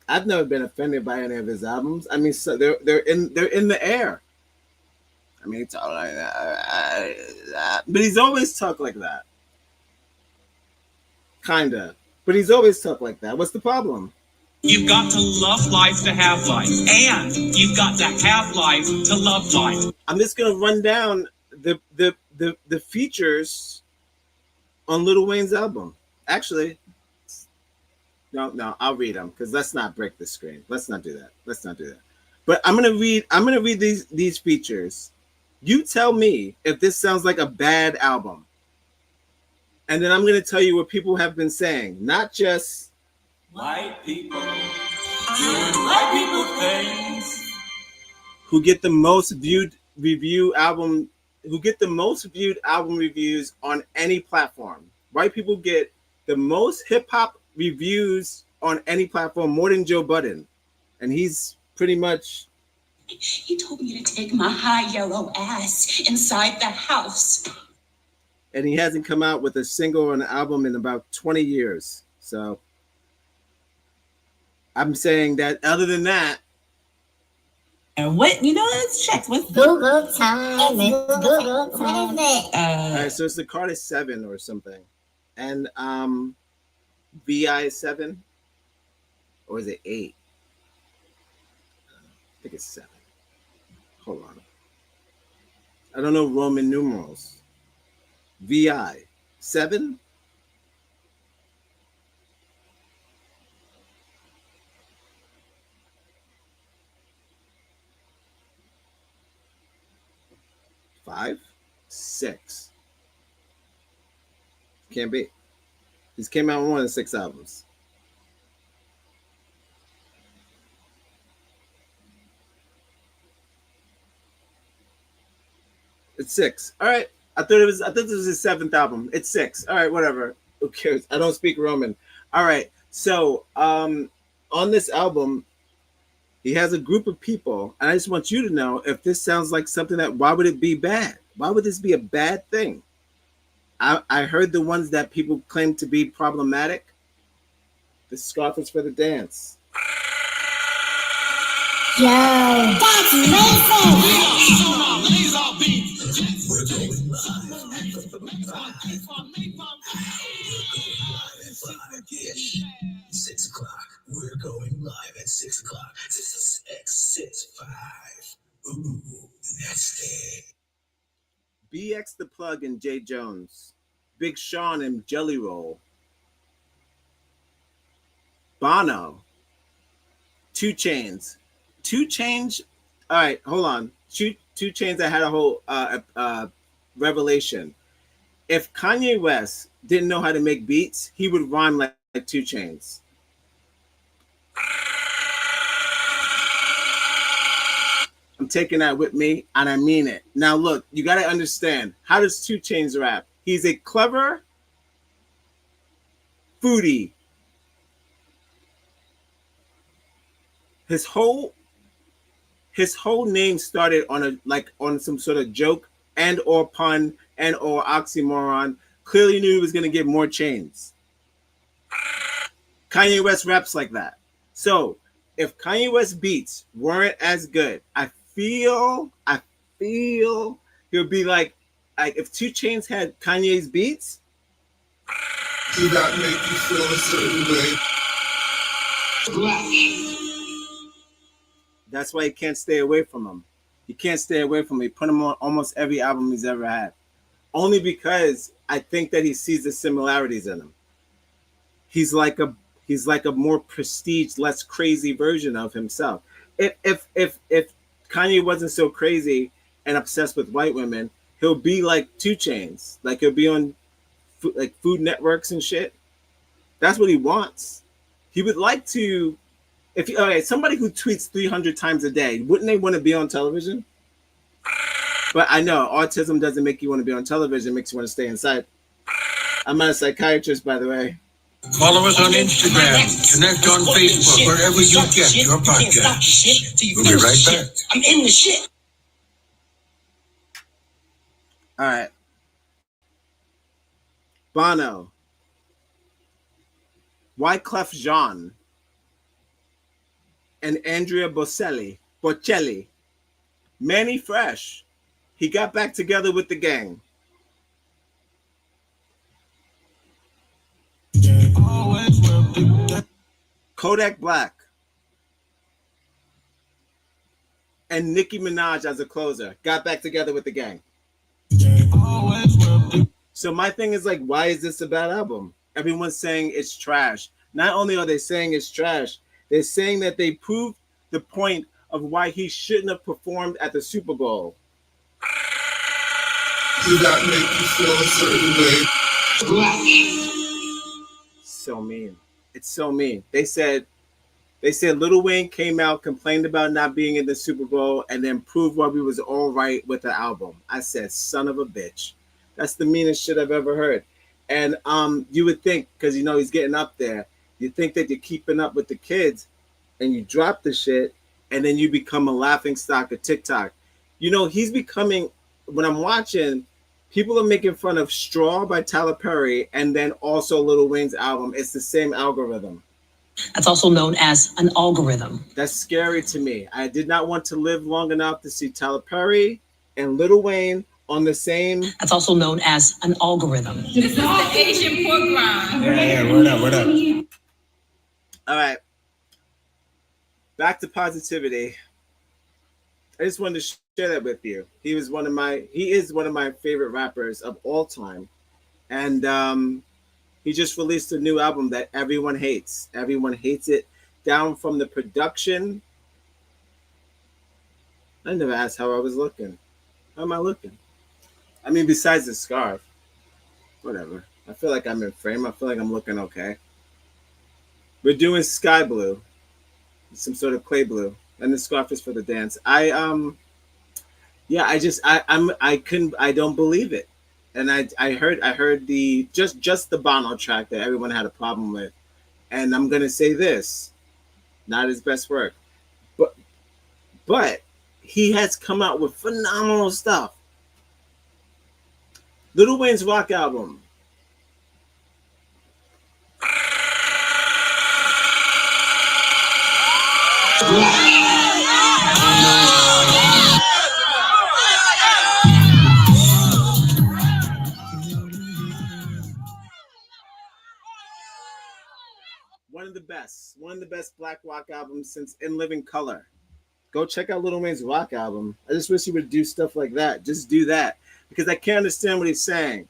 I've never been offended by any of his albums. I mean, so they're in the air. I mean, it's all like that, but he's always talked like that. Kinda. But he's always talked like that. What's the problem? You've got to love life to have life, and you've got to have life to love life. I'm just gonna run down the features on Lil Wayne's album. Actually, no, I'll read them because let's not break the screen. Let's not do that. But I'm gonna read these features. You tell me if this sounds like a bad album. And then I'm gonna tell you what people have been saying, not just White people doing white people things. who get the most viewed album reviews on any platform. White people get the most hip hop reviews on any platform, more than Joe Budden. And he's pretty much. He told me to take my high yellow ass inside the house. And he hasn't come out with a single or an album in about 20 years. So I'm saying that other than that. And what, let's check. What's Google time? Google time. All right, so it's the card is 7 or something. And VI is 7. Or is it 8? I think it's 7. Hold on. I don't know Roman numerals. VI 7. Five, 6. Can't be. He's came out with more than 6 albums. It's 6. All right. I thought this was his 7th album. It's 6. All right, whatever. Who cares? I don't speak Roman. All right. So on this album, he has a group of people, and I just want you to know if this sounds like something why would it be bad? Why would this be a bad thing? I heard the ones that people claim to be problematic. The scarf is for the dance. Yo, that's racist. We're going live at 5-ish. 6 o'clock. We're going live at 6 o'clock. 6, 5. Ooh, that's it. BX the Plug and Jay Jones. Big Sean and Jelly Roll. Bono. 2 Chainz. 2 Chainz. All right, hold on. 2 Chainz. I had a whole revelation. If Kanye West didn't know how to make beats, he would rhyme like 2 Chainz. I'm taking that with me, and I mean it. Now, look, you got to understand. How does 2 Chainz rap? He's a clever foodie. His whole name started on some sort of joke and or pun and or oxymoron. Clearly knew he was going to get more chains. Kanye West raps like that. So if Kanye West beats weren't as good, I feel he'll be like if 2 Chainz had Kanye's beats. Do that make you feel a certain way? That's why he can't stay away from him. He can't stay away from him. He put him on almost every album he's ever had. Only because I think that he sees the similarities in him. He's like a more prestige, less crazy version of himself. If Kanye wasn't so crazy and obsessed with white women, he'll be like 2 Chainz. Like he'll be on Food Networks and shit. That's what he wants. He would like to If somebody who tweets 300 times a day, wouldn't they want to be on television? But I know autism doesn't make you want to be on television; it makes you want to stay inside. I'm not a psychiatrist, by the way. Follow us on Instagram. Connect on Facebook. Wherever you get your podcast. We'll be right back. I'm in the shit. All right. Bono. Wyclef Jean. And Andrea Bocelli. Manny Fresh. He got back together with the gang. Kodak Black. And Nicki Minaj as a closer got back together with the gang. So my thing is like, why is this a bad album? Everyone's saying it's trash. Not only are they saying it's trash, they're saying that they proved the point of why he shouldn't have performed at the Super Bowl. Did that make you feel a certain way? So mean. It's so mean. They said Lil Wayne came out, complained about not being in the Super Bowl, and then proved why we was all right with the album. I said, son of a bitch. That's the meanest shit I've ever heard. And you would think, because you know he's getting up there, you think that you're keeping up with the kids, and you drop the shit, and then you become a laughing stock of TikTok. You know, he's becoming, when I'm watching, people are making fun of Straw by Tyler Perry, and then also Lil Wayne's album. It's the same algorithm. That's also known as an algorithm. That's scary to me. I did not want to live long enough to see Tyler Perry and Lil Wayne on the same. That's also known as an algorithm. This is the Asian program. Yeah, what up? All right. Back to positivity. I just wanted to share that with you. He is one of my favorite rappers of all time. And he just released a new album that everyone hates. Everyone hates it. Down from the production. I never asked how I was looking. How am I looking? I mean, besides the scarf. Whatever. I feel like I'm in frame. I feel like I'm looking okay. We're doing sky blue. Some sort of clay blue. And the scarf is for the dance. I don't believe it. And I heard the just the Bono track that everyone had a problem with. And I'm gonna say this, not his best work. But he has come out with phenomenal stuff. Lil Wayne's rock album. One of the best black rock albums since In Living Color. Go check out Lil Wayne's rock album. I just wish he would do stuff like that. Just do that. Because I can't understand what he's saying.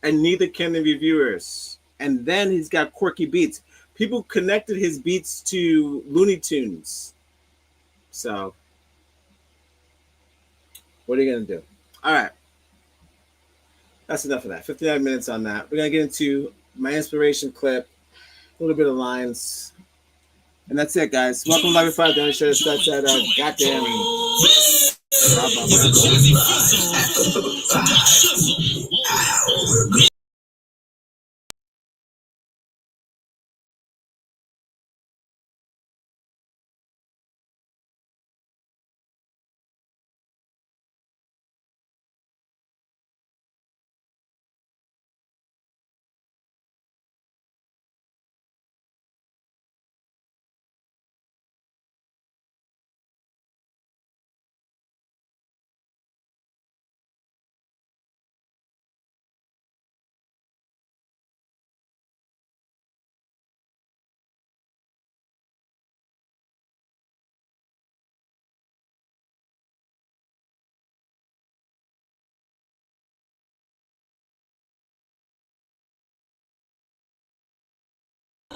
And neither can the reviewers. And then he's got quirky beats. People connected his beats to Looney Tunes. So, what are you going to do? All right. That's enough of that. 59 minutes on that. We're going to get into my inspiration clip. A little bit of lines. And that's it, guys. Welcome to Live 5. Don't show us that's that goddamn.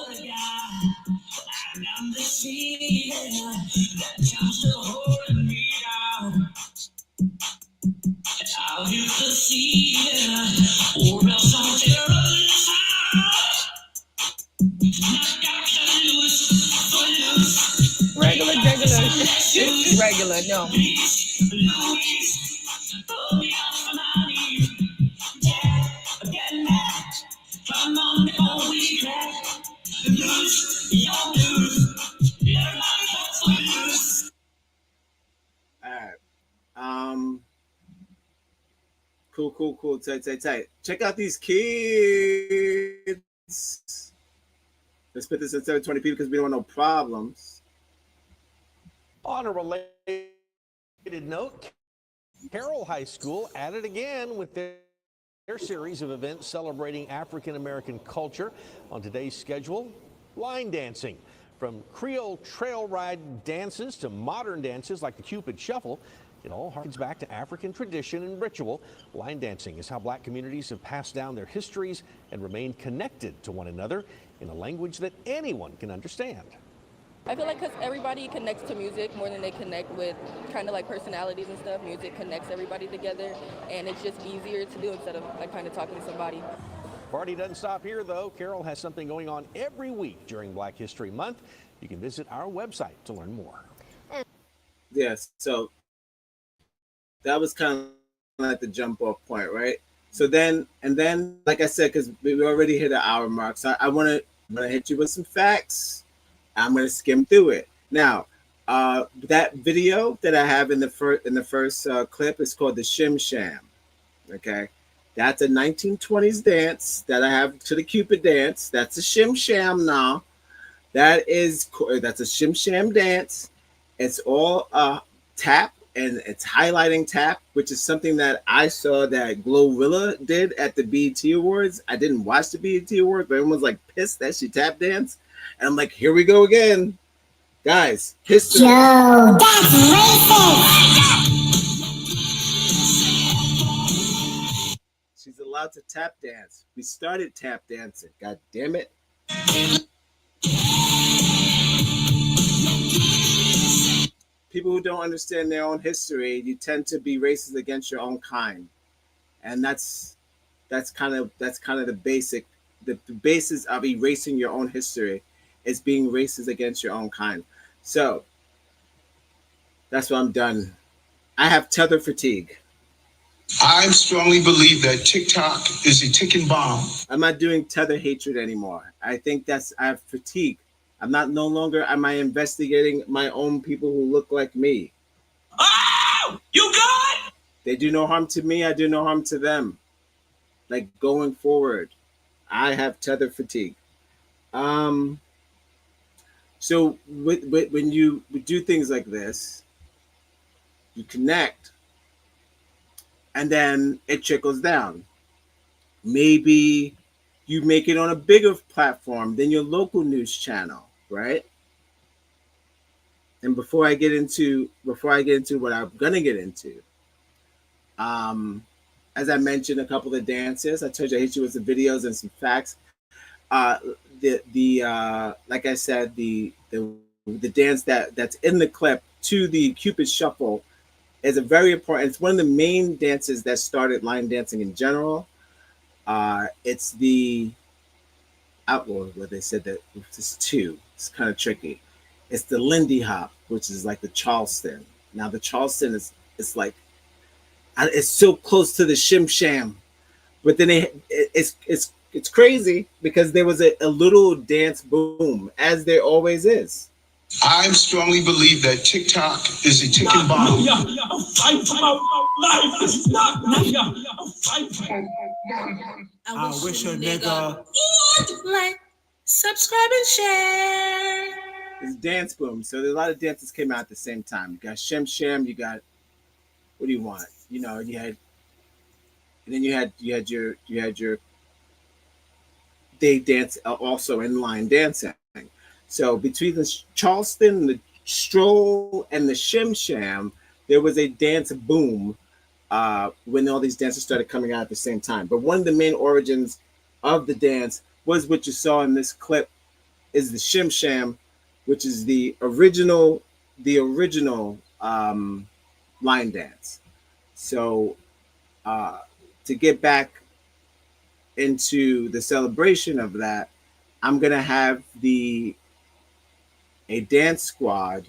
I'm the sea, that you're still holding me down. I'll use the sea, or else I'll tear us out. Regular, regular, no. All right. Cool. Tight. Check out these kids. Let's put this at 720p because we don't want no problems. On a related note, Carroll High School at it again with their series of events celebrating African American culture. On today's schedule, line dancing. From Creole trail ride dances to modern dances like the Cupid Shuffle, it all harkens back to African tradition and ritual. Line dancing is how black communities have passed down their histories and remained connected to one another in a language that anyone can understand. I feel like because everybody connects to music more than they connect with kind of like personalities and stuff. Music connects everybody together, and it's just easier to do instead of like kind of talking to somebody. Party doesn't stop here, though. Carroll has something going on every week during Black History Month. You can visit our website to learn more. Yes, so that was kind of like the jump off point, right? So then, like I said, because we already hit the hour mark, so I want to hit you with some facts. I'm going to skim through it. Now, that video that I have in the first clip is called the Shim Sham. Okay, that's a 1920s dance that I have to the Cupid dance. That's a Shim Sham now. That's a Shim Sham dance. It's all tap, and it's highlighting tap, which is something that I saw that Glorilla did at the BET Awards. I didn't watch the BET Awards, but everyone's like pissed that she tap danced. And I'm like, here we go again. Guys, history. Yo, that's racist. She's allowed to tap dance. We started tap dancing. God damn it. People who don't understand their own history, you tend to be racist against your own kind. And that's kind of the basis of erasing your own history is being racist against your own kind. So that's why I'm done. I have tether fatigue. I strongly believe that TikTok is a ticking bomb. I'm not doing tether hatred anymore. I think I have fatigue. No longer am I investigating my own people who look like me. Oh, you good? They do no harm to me. I do no harm to them. Like going forward, I have tether fatigue. So when you do things like this, you connect, and then it trickles down. Maybe you make it on a bigger platform than your local news channel, right? And before I get into what I'm gonna get into, as I mentioned, a couple of dances. I told you I hit you with some videos and some facts. Like I said, the dance that's in the clip to the Cupid Shuffle is a very important. It's one of the main dances that started line dancing in general. It's the where they said that it's two. It's kind of tricky. It's the Lindy Hop, which is like the Charleston. Now the Charleston it's like it's so close to the Shim Sham, but then it's crazy because there was a little dance boom, as there always is. I strongly believe that TikTok is a ticking bomb. I wish a nigga would like, subscribe, and share. It's dance boom. So there's a lot of dances came out at the same time. You got Shim Sham. You got, what do you want? You know, you had your they dance also in line dancing. So between the Charleston, the Stroll, and the Shim Sham, there was a dance boom when all these dances started coming out at the same time. But one of the main origins of the dance was what you saw in this clip is the Shim Sham, which is the original line dance. So to get back into the celebration of that, I'm gonna have the a dance squad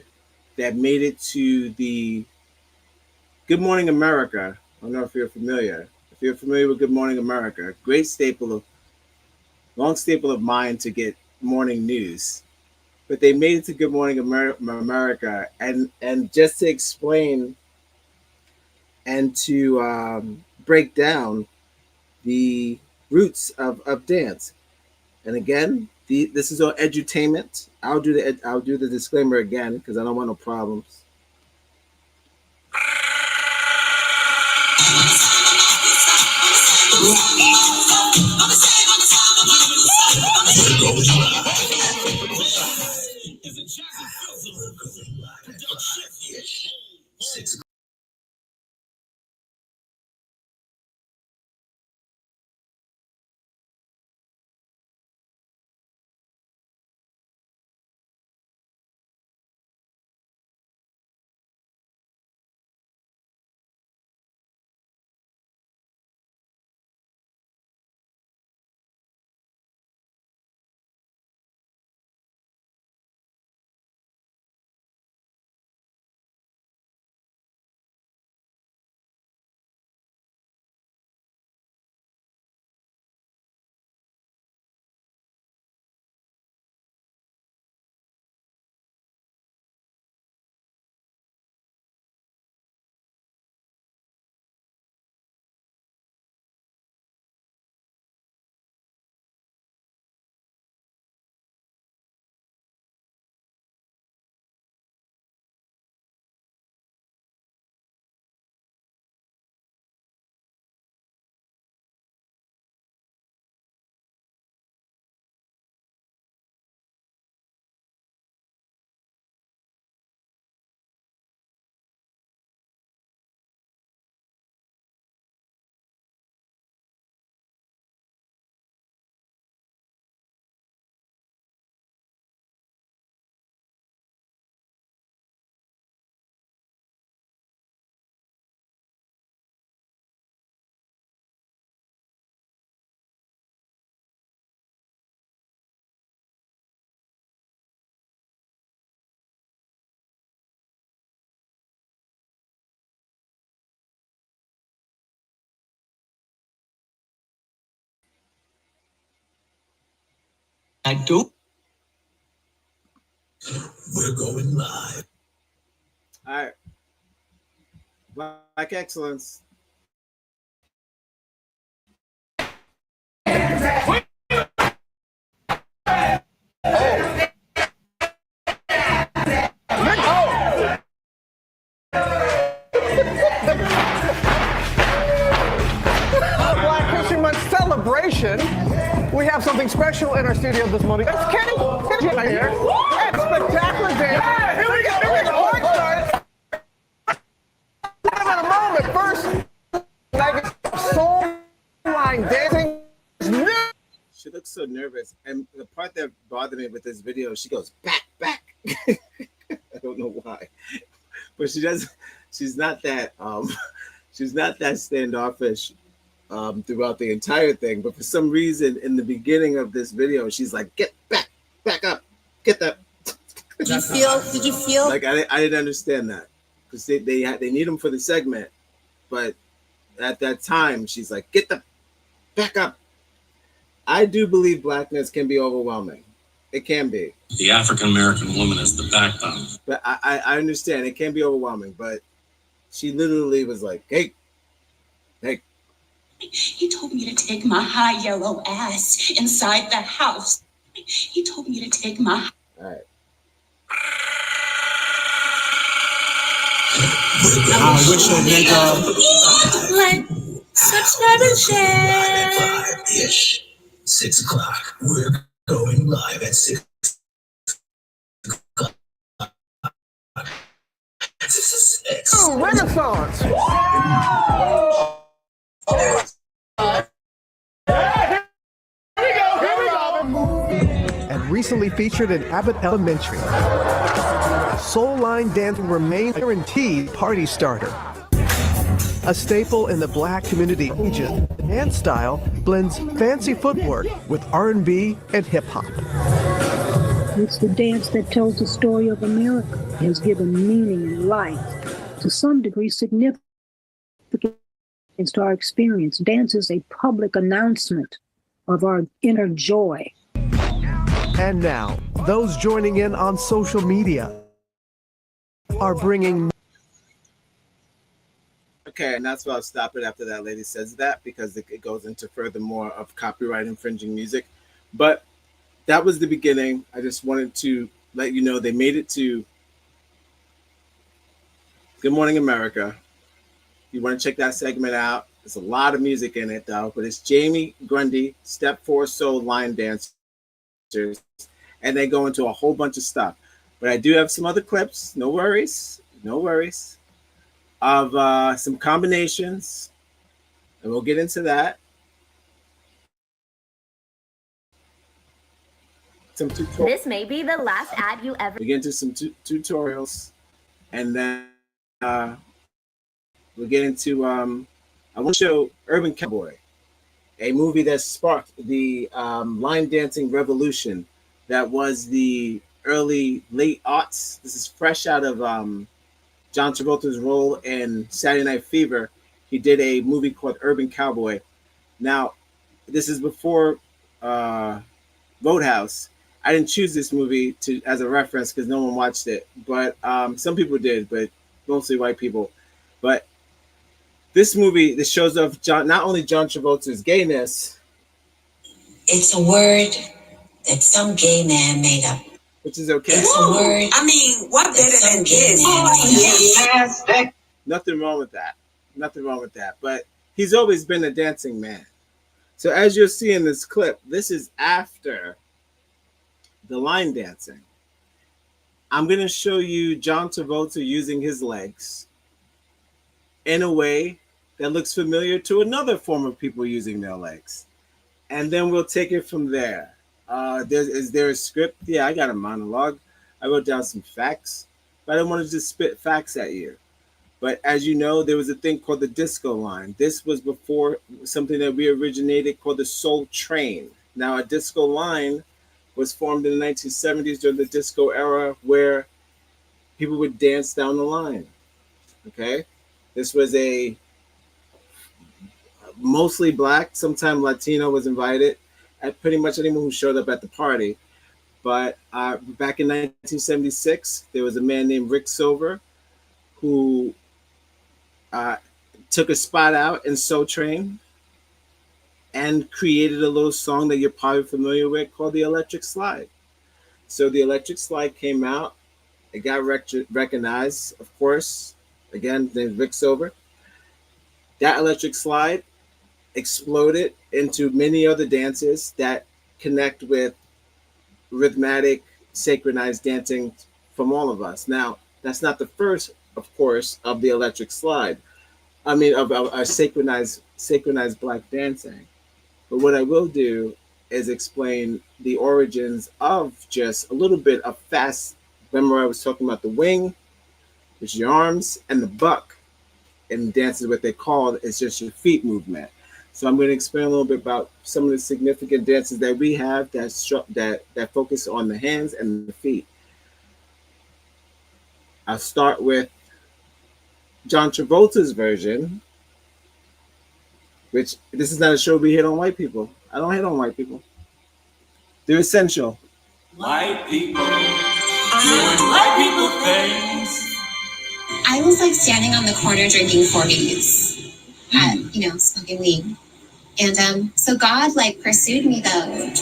that made it to the Good Morning America. I don't know if you're familiar. If you're familiar with Good Morning America, great long staple of mine to get morning news. But they made it to Good Morning America, and just to explain and to break down the roots of dance. And again, this is all edutainment. I'll do the disclaimer again because I don't want no problems. I don't. We're going live. All right. Black excellence. Black History Month celebration. We have something special in our studio this morning. It's Kenny right here. And spectacular dance. Yeah, here we go. Party starts. In a moment. First, like soul line dancing. She looks so nervous, and the part that bothered me with this video, she goes back. I don't know why, but she does. She's not that. She's not that standoffish throughout the entire thing. But for some reason, in the beginning of this video, she's like, "Get back up, get that." Did you feel? Like I didn't understand that because they need them for the segment, but at that time, she's like, "Get the back up." I do believe blackness can be overwhelming. It can be. The African American woman is the backbone. But I understand it can be overwhelming, but she literally was like, hey. He told me to take my high yellow ass inside the house. He told me to take my... All right. I wish a nigga... Like such love and share. 5-ish. 6 o'clock. We're going live at 6 o'clock. Oh, Renaissance! And recently featured in Abbott Elementary. Soul line dancing remains a guaranteed party starter. A staple in the black community region, the dance style blends fancy footwork with R&B and hip-hop. It's the dance that tells the story of America, has given meaning and life, to some degree significance to our experience. Dance is a public announcement of our inner joy. And now, those joining in on social media are bringing... Okay, and that's why I'll stop it after that lady says that, because it goes into further more of copyright infringing music. But that was the beginning. I just wanted to let you know they made it to Good Morning America. You want to check that segment out. There's a lot of music in it, though, but it's Jamie Grundy, Step 4 Soul line dancers, and they go into a whole bunch of stuff. But I do have some other clips, no worries, of some combinations, and we'll get into that. This may be the last ad you ever. We get into some tutorials, and then we'll get into I want to show Urban Cowboy, a movie that sparked the line dancing revolution that was the late aughts. This is fresh out of John Travolta's role in Saturday Night Fever. He did a movie called Urban Cowboy. Now, this is before Roadhouse. I didn't choose this movie as a reference because no one watched it, but some people did, but mostly white people. But this movie, this shows off not only John Travolta's gayness. It's a word that some gay man made up. Which is okay. It's a word. I mean, what better than this? Nothing wrong with that. Nothing wrong with that. But he's always been a dancing man. So as you'll see in this clip, this is after the line dancing. I'm going to show you John Travolta using his legs in a way that looks familiar to another form of people using their legs. And then we'll take it from there. Is there a script? Yeah, I got a monologue. I wrote down some facts, but I don't want to just spit facts at you. But as you know, there was a thing called the disco line. This was before something that we originated called the Soul Train. Now, a disco line was formed in the 1970s during the disco era where people would dance down the line. Okay? This was a mostly black, sometimes Latino was invited, at pretty much anyone who showed up at the party. But back in 1976, there was a man named Rick Silver who took a spot out in Soul Train and created a little song that you're probably familiar with called the Electric Slide. So the Electric Slide came out. It got recognized, of course. Again, named Rick Silver. That Electric Slide exploded into many other dances that connect with rhythmic, synchronized dancing from all of us. Now, that's not the first, of course, of the Electric Slide. I mean, of a synchronized black dancing. But what I will do is explain the origins of just a little bit of fast. Remember, I was talking about the wing, which is your arms, and the buck. And dances, what they call is just your feet movement. So I'm going to explain a little bit about some of the significant dances that we have that focus on the hands and the feet. I'll start with John Travolta's version, which this is not a show we hit on white people. I don't hit on white people. They're essential. White people doing white people things. I was like standing on the corner drinking 40s, smoking weed. And so God like pursued me though.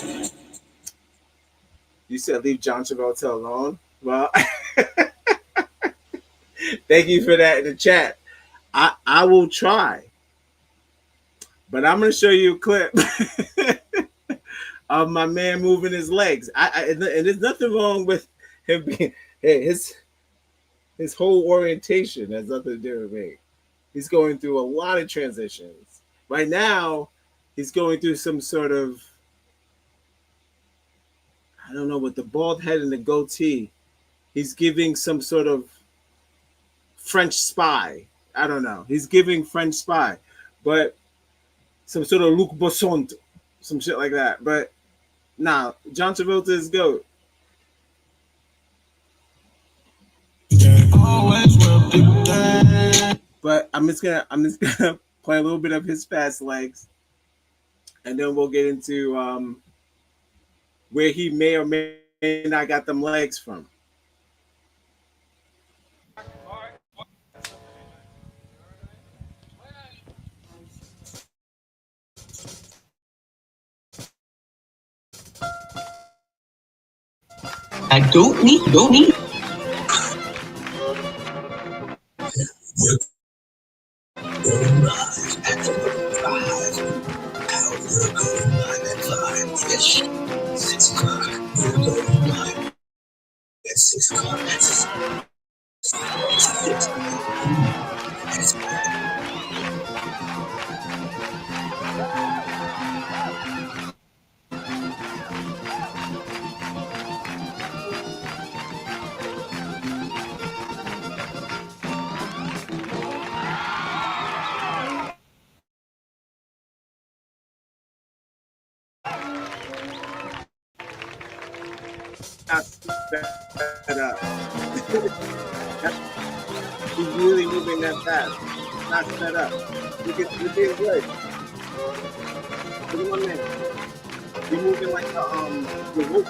You said leave John Travolta alone? Well, thank you for that in the chat. I will try. But I'm going to show you a clip of my man moving his legs. And there's nothing wrong with him being, his whole orientation has nothing to do with me. He's going through a lot of transitions. Right now, he's going through some sort of, I don't know, with the bald head and the goatee. He's giving some sort of French spy. I don't know. He's giving French spy. But some sort of Luc Besson, some shit like that. But nah, John Travolta is GOAT. But I'm just gonna play a little bit of his fast legs, and then we'll get into where he may or may not got them legs from. I don't need. We're going live at 5. We're going live at 5 ish. 6 o'clock. We're going live at 6 o'clock. 6 Not sped up. He's really moving that fast. Not sped up. You're being good. Look at my man. You're moving like the wolf.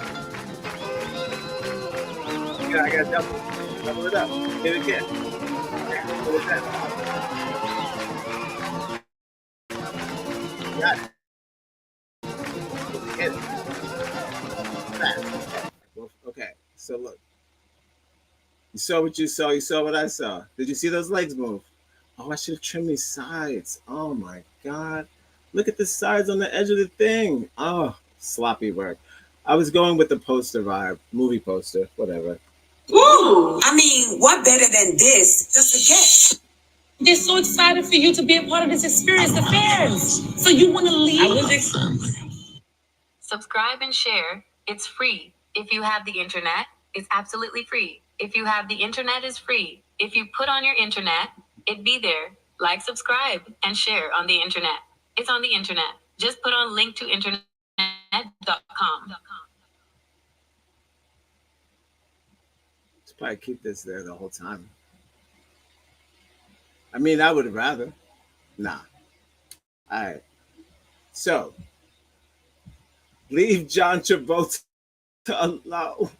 Yeah, I got double it up. Hit it again. Hit it again. Got it. Hit it. Fast. Okay, so look. You saw what you saw. You saw what I saw. Did you see those legs move? Oh, I should have trimmed these sides. Oh my God. Look at the sides on the edge of the thing. Oh, sloppy work. I was going with the poster vibe, movie poster, whatever. Ooh, I mean, what better than this? Just a guess. They're so excited for you to be a part of this experience, the fans. So you want to leave? Subscribe and share. It's free. If you have the internet, it's absolutely free. If you have the internet, it's free. If you put on your internet, it'd be there. Like, subscribe, and share on the internet. It's on the internet. Just put on link to internet.com. Should probably keep this there the whole time. I mean, I would rather. Nah. All right. So, leave John Travolta alone.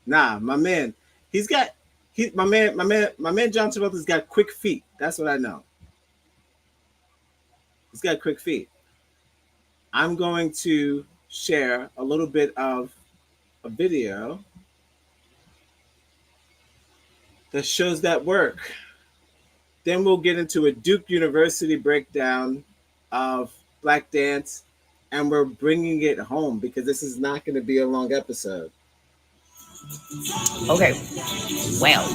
Nah, my man. My man John Travolta's got quick feet. That's what I know. He's got quick feet. I'm going to share a little bit of a video that shows that work. Then we'll get into a Duke University breakdown of Black Dance, and we're bringing it home because this is not going to be a long episode. Okay. Well.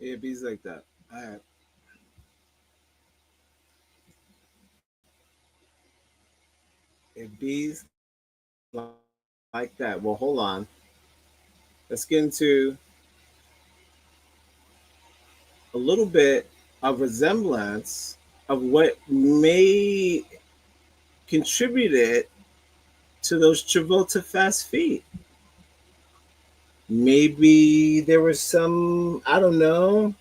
It bees like that. All right. It bees like that. Well, hold on. Let's get into a little bit of resemblance of what may contributed to those Travolta fast feet. Maybe there was some, I don't know.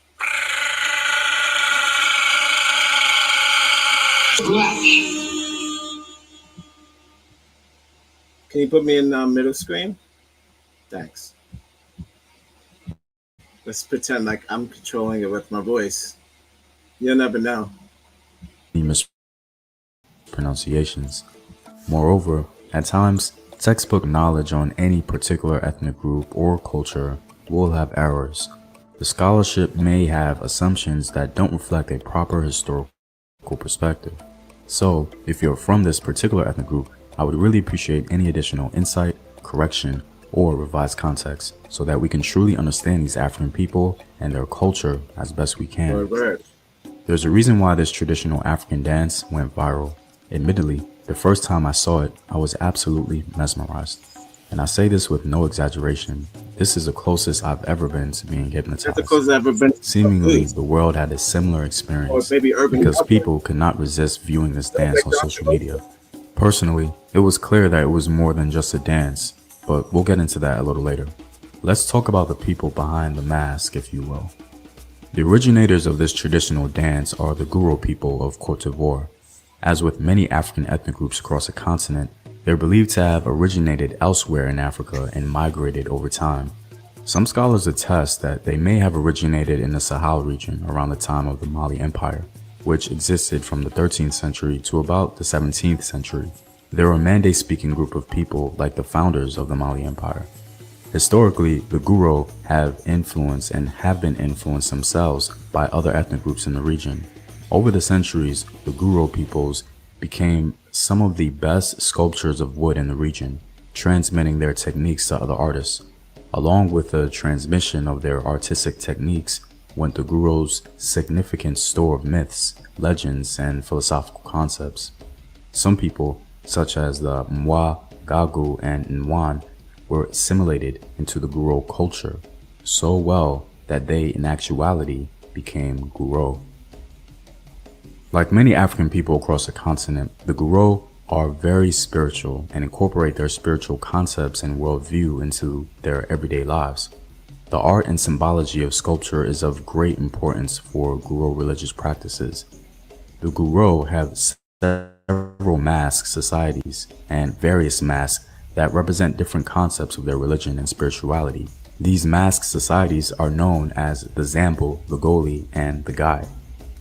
Can you put me in middle screen? Thanks. Let's pretend like I'm controlling it with my voice. You'll never know. Mispronunciations. Moreover, at times, textbook knowledge on any particular ethnic group or culture will have errors. The scholarship may have assumptions that don't reflect a proper historical perspective. So, if you're from this particular ethnic group, I would really appreciate any additional insight, correction, or revised context so that we can truly understand these African people and their culture as best we can. There's a reason why this traditional African dance went viral. Admittedly, the first time I saw it, I was absolutely mesmerized. And I say this with no exaggeration. This is the closest I've ever been to being hypnotized. That's the closest I've ever been. Seemingly, the world had a similar experience because people could not resist viewing this dance on social media. Personally, it was clear that it was more than just a dance, but we'll get into that a little later. Let's talk about the people behind the mask, if you will. The originators of this traditional dance are the Guro people of Cote d'Ivoire. As with many African ethnic groups across the continent, they're believed to have originated elsewhere in Africa and migrated over time. Some scholars attest that they may have originated in the Sahel region around the time of the Mali Empire, which existed from the 13th century to about the 17th century. They're a Mande-speaking group of people like the founders of the Mali Empire. Historically, the Guro have influenced and have been influenced themselves by other ethnic groups in the region. Over the centuries, the Guro peoples became some of the best sculptors of wood in the region, transmitting their techniques to other artists. Along with the transmission of their artistic techniques went the Guro's significant store of myths, legends, and philosophical concepts. Some people, such as the Mwa, Gagu, and Nwan, were assimilated into the Guro culture so well that they, in actuality, became Guro. Like many African people across the continent, the Guro are very spiritual and incorporate their spiritual concepts and worldview into their everyday lives. The art and symbology of sculpture is of great importance for Guro religious practices. The Guro have several mask societies and various masks that represent different concepts of their religion and spirituality. These mask societies are known as the Zambo, the Goli, and the Gai,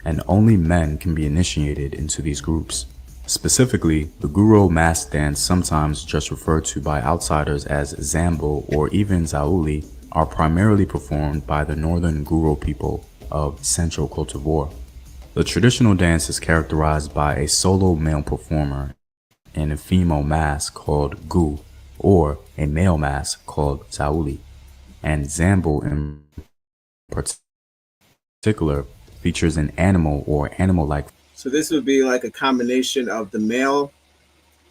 and only men can be initiated into these groups. Specifically, the Guro mask dance, sometimes just referred to by outsiders as Zambo or even Zauli, are primarily performed by the northern Guro people of central Cote d'Ivoire. The traditional dance is characterized by a solo male performer and a female mask called Gu, or a male mask called Zauli, and Zambo in particular features an animal or animal-like. So this would be like a combination of the male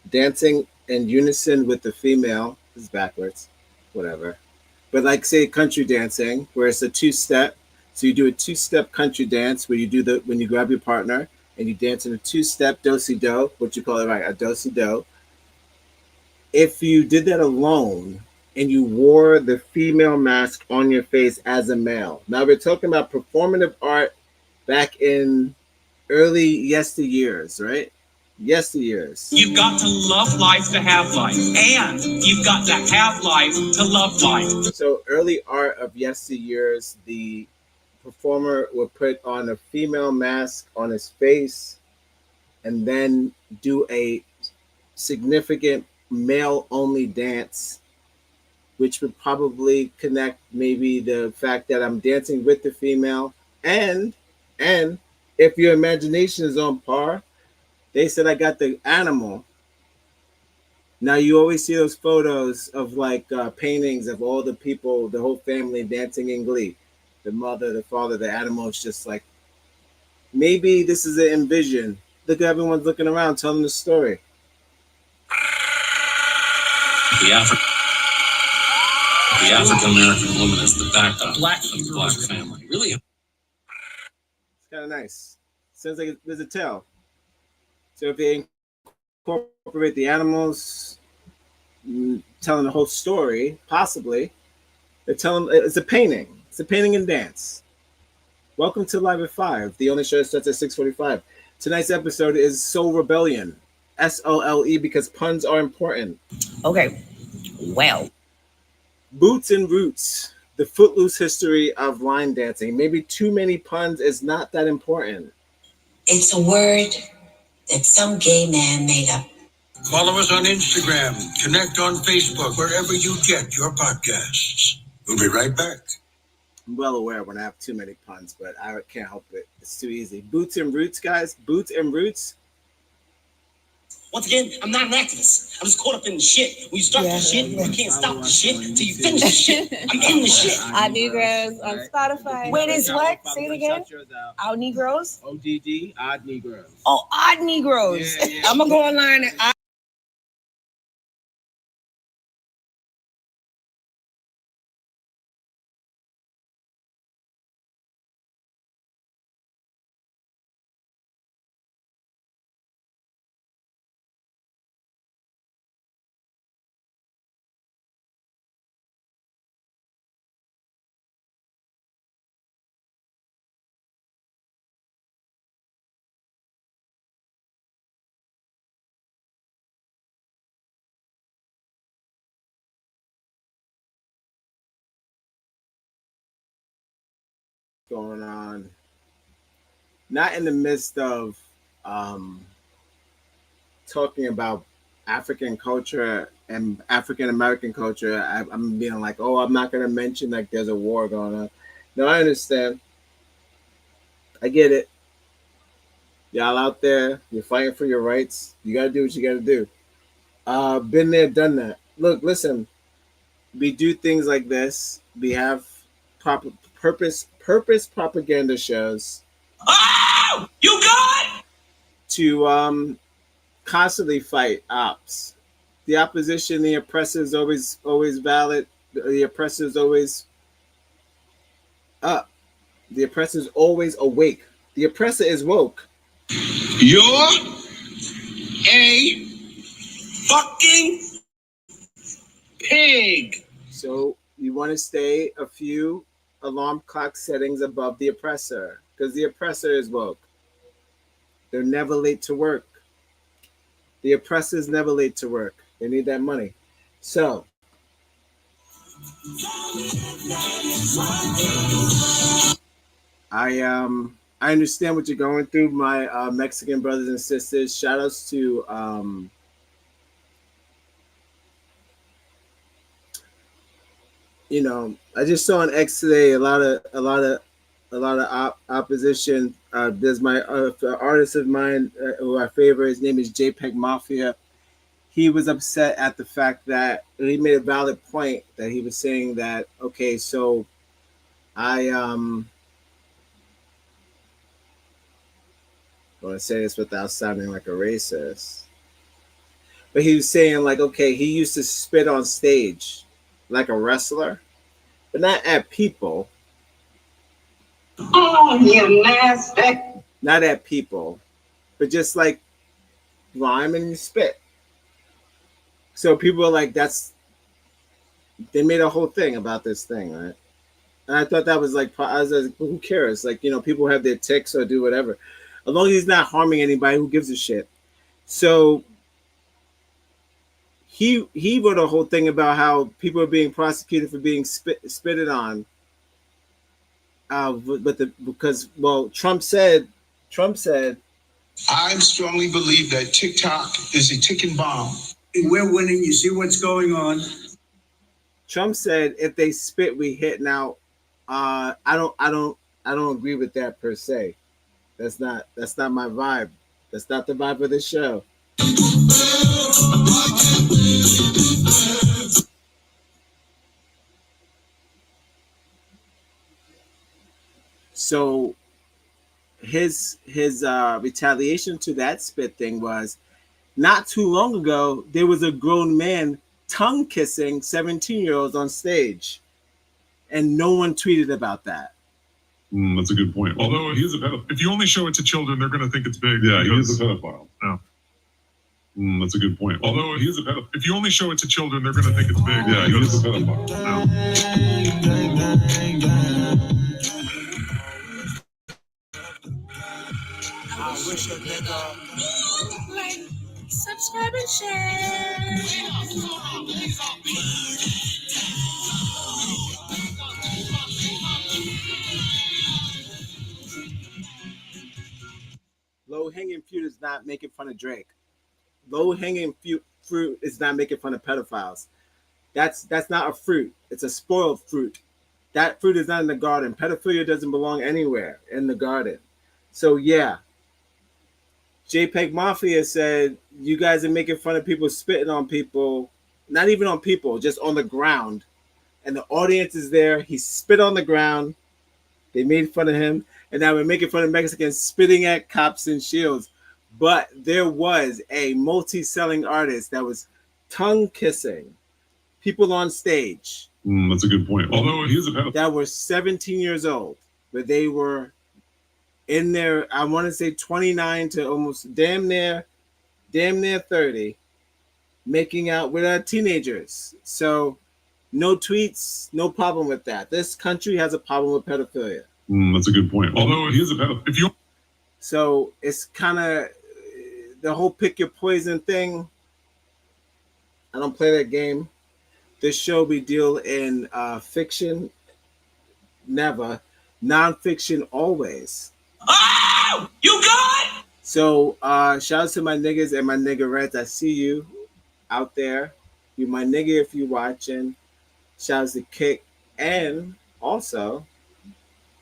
dancing in unison with the female. This is backwards, whatever. But like say country dancing, where it's a two-step. So you do a two-step country dance where you do when you grab your partner and you dance in a two-step do-si-do, what you call it, right? A do-si-do. If you did that alone and you wore the female mask on your face as a male. Now we're talking about performative art back in early yesteryears, right? Yesteryears. You've got to love life to have life, and you've got to have life to love life. So early art of yesteryears, the performer would put on a female mask on his face and then do a significant male-only dance, which would probably connect maybe the fact that I'm dancing with the female, and if your imagination is on par, they said I got the animal. Now you always see those photos of like paintings of all the people, the whole family dancing in glee. the mother, the father, the animal. It's just like maybe this is an envision. Look, everyone's looking around, telling the story. The African American woman is the backbone of the black family. Really, it's kind of nice. Sounds like there's a tale. So if they incorporate the animals, telling the whole story, possibly, they're telling it's a painting. It's a painting and dance. Welcome to Live at 5. The only show starts at 6:45. Tonight's episode is Soul Rebellion. SOLE, because puns are important. Okay. Well. Boots and Roots. The footloose history of line dancing. Maybe too many puns is not that important. It's a word that some gay man made up. Follow us on Instagram. Connect on Facebook, wherever you get your podcasts. We'll be right back. I'm well aware when I have too many puns, but I can't help it. It's too easy. Boots and Roots, guys. Boots and Roots. Once again, I'm not an activist. I'm just caught up in the shit. When you start the shit, you can't stop the shit until you finish the shit. I'm in the shit. Odd Negroes on Spotify. Wait, is what? Say it again. Odd Negroes? ODD, Odd Negroes. Oh, Odd Negroes. Yeah. I'm going to go online and Going on. Not in the midst of talking about African culture and African American culture. I'm being like, oh, I'm not going to mention like there's a war going on. No, I understand. I get it. Y'all out there, you're fighting for your rights. You got to do what you got to do. Been there, done that. Look, listen, we do things like this. We have purpose propaganda shows. Oh, you got to constantly fight ops. The opposition, the oppressor is always valid. The oppressor is always up. The oppressor is always awake. The oppressor is woke. You're a fucking pig. So you want to stay a few alarm clock settings above the oppressor, because the oppressor is woke. They're never late to work. The oppressor is never late to work. They need that money. So I understand what you're going through, my Mexican brothers and sisters. Shout outs to I just saw on X today a lot of opposition. There's my artist of mine who I favor. His name is JPEG Mafia. He was upset at the fact that he made a valid point that he was saying that, okay, so I want to say this without sounding like a racist, but he was saying like, okay, he used to spit on stage like a wrestler, but not at people. Oh, you nasty. Not at people, but just like rhyme and spit. So people are like, they made a whole thing about this thing, right? And I thought that was like, I was like, who cares? Like, people have their tics or do whatever. As long as he's not harming anybody, who gives a shit? So he wrote a whole thing about how people are being prosecuted for being spitted on. Because Trump said, I strongly believe that TikTok is a ticking bomb. We're winning. You see what's going on. Trump said, if they spit, we hit. Now, I don't agree with that per se. That's not my vibe. That's not the vibe of this show. So his retaliation to that spit thing was, not too long ago there was a grown man tongue kissing 17-year-olds on stage, and no one tweeted about that. That's a good point. Although he is a pedophile. If you only show it to children, they're going to think it's big. Yeah, he is a pedophile. No. That's a good point. Although he is a pedophile. If you only show it to children, they're going to think it's big. Yeah, he is a pedophile. No. I wish a nigga. Like, subscribe and share. Low hanging fruit is not making fun of Drake. Low hanging fruit is not making fun of pedophiles. That's not a fruit. It's a spoiled fruit. That fruit is not in the garden. Pedophilia doesn't belong anywhere in the garden. So yeah, JPEG Mafia said, you guys are making fun of people spitting on people, not even on people, just on the ground. And the audience is there. He spit on the ground. They made fun of him. And now we're making fun of Mexicans spitting at cops and shields. But there was a multi-selling artist that was tongue kissing people on stage. That's a good point. Although he is a pedophile. That were 17 years old, but they were in their, I want to say 29 to almost damn near 30, making out with teenagers. So no tweets, no problem with that. This country has a problem with pedophilia. That's a good point. Although he is a pedophile. So it's kind of the whole pick your poison thing. I don't play that game. This show we deal in fiction, never. Nonfiction, always. Oh, you good? So shout out to my niggas and my niggerettes. I see you out there. You my nigga if you watching. Shout out to Kick. And also,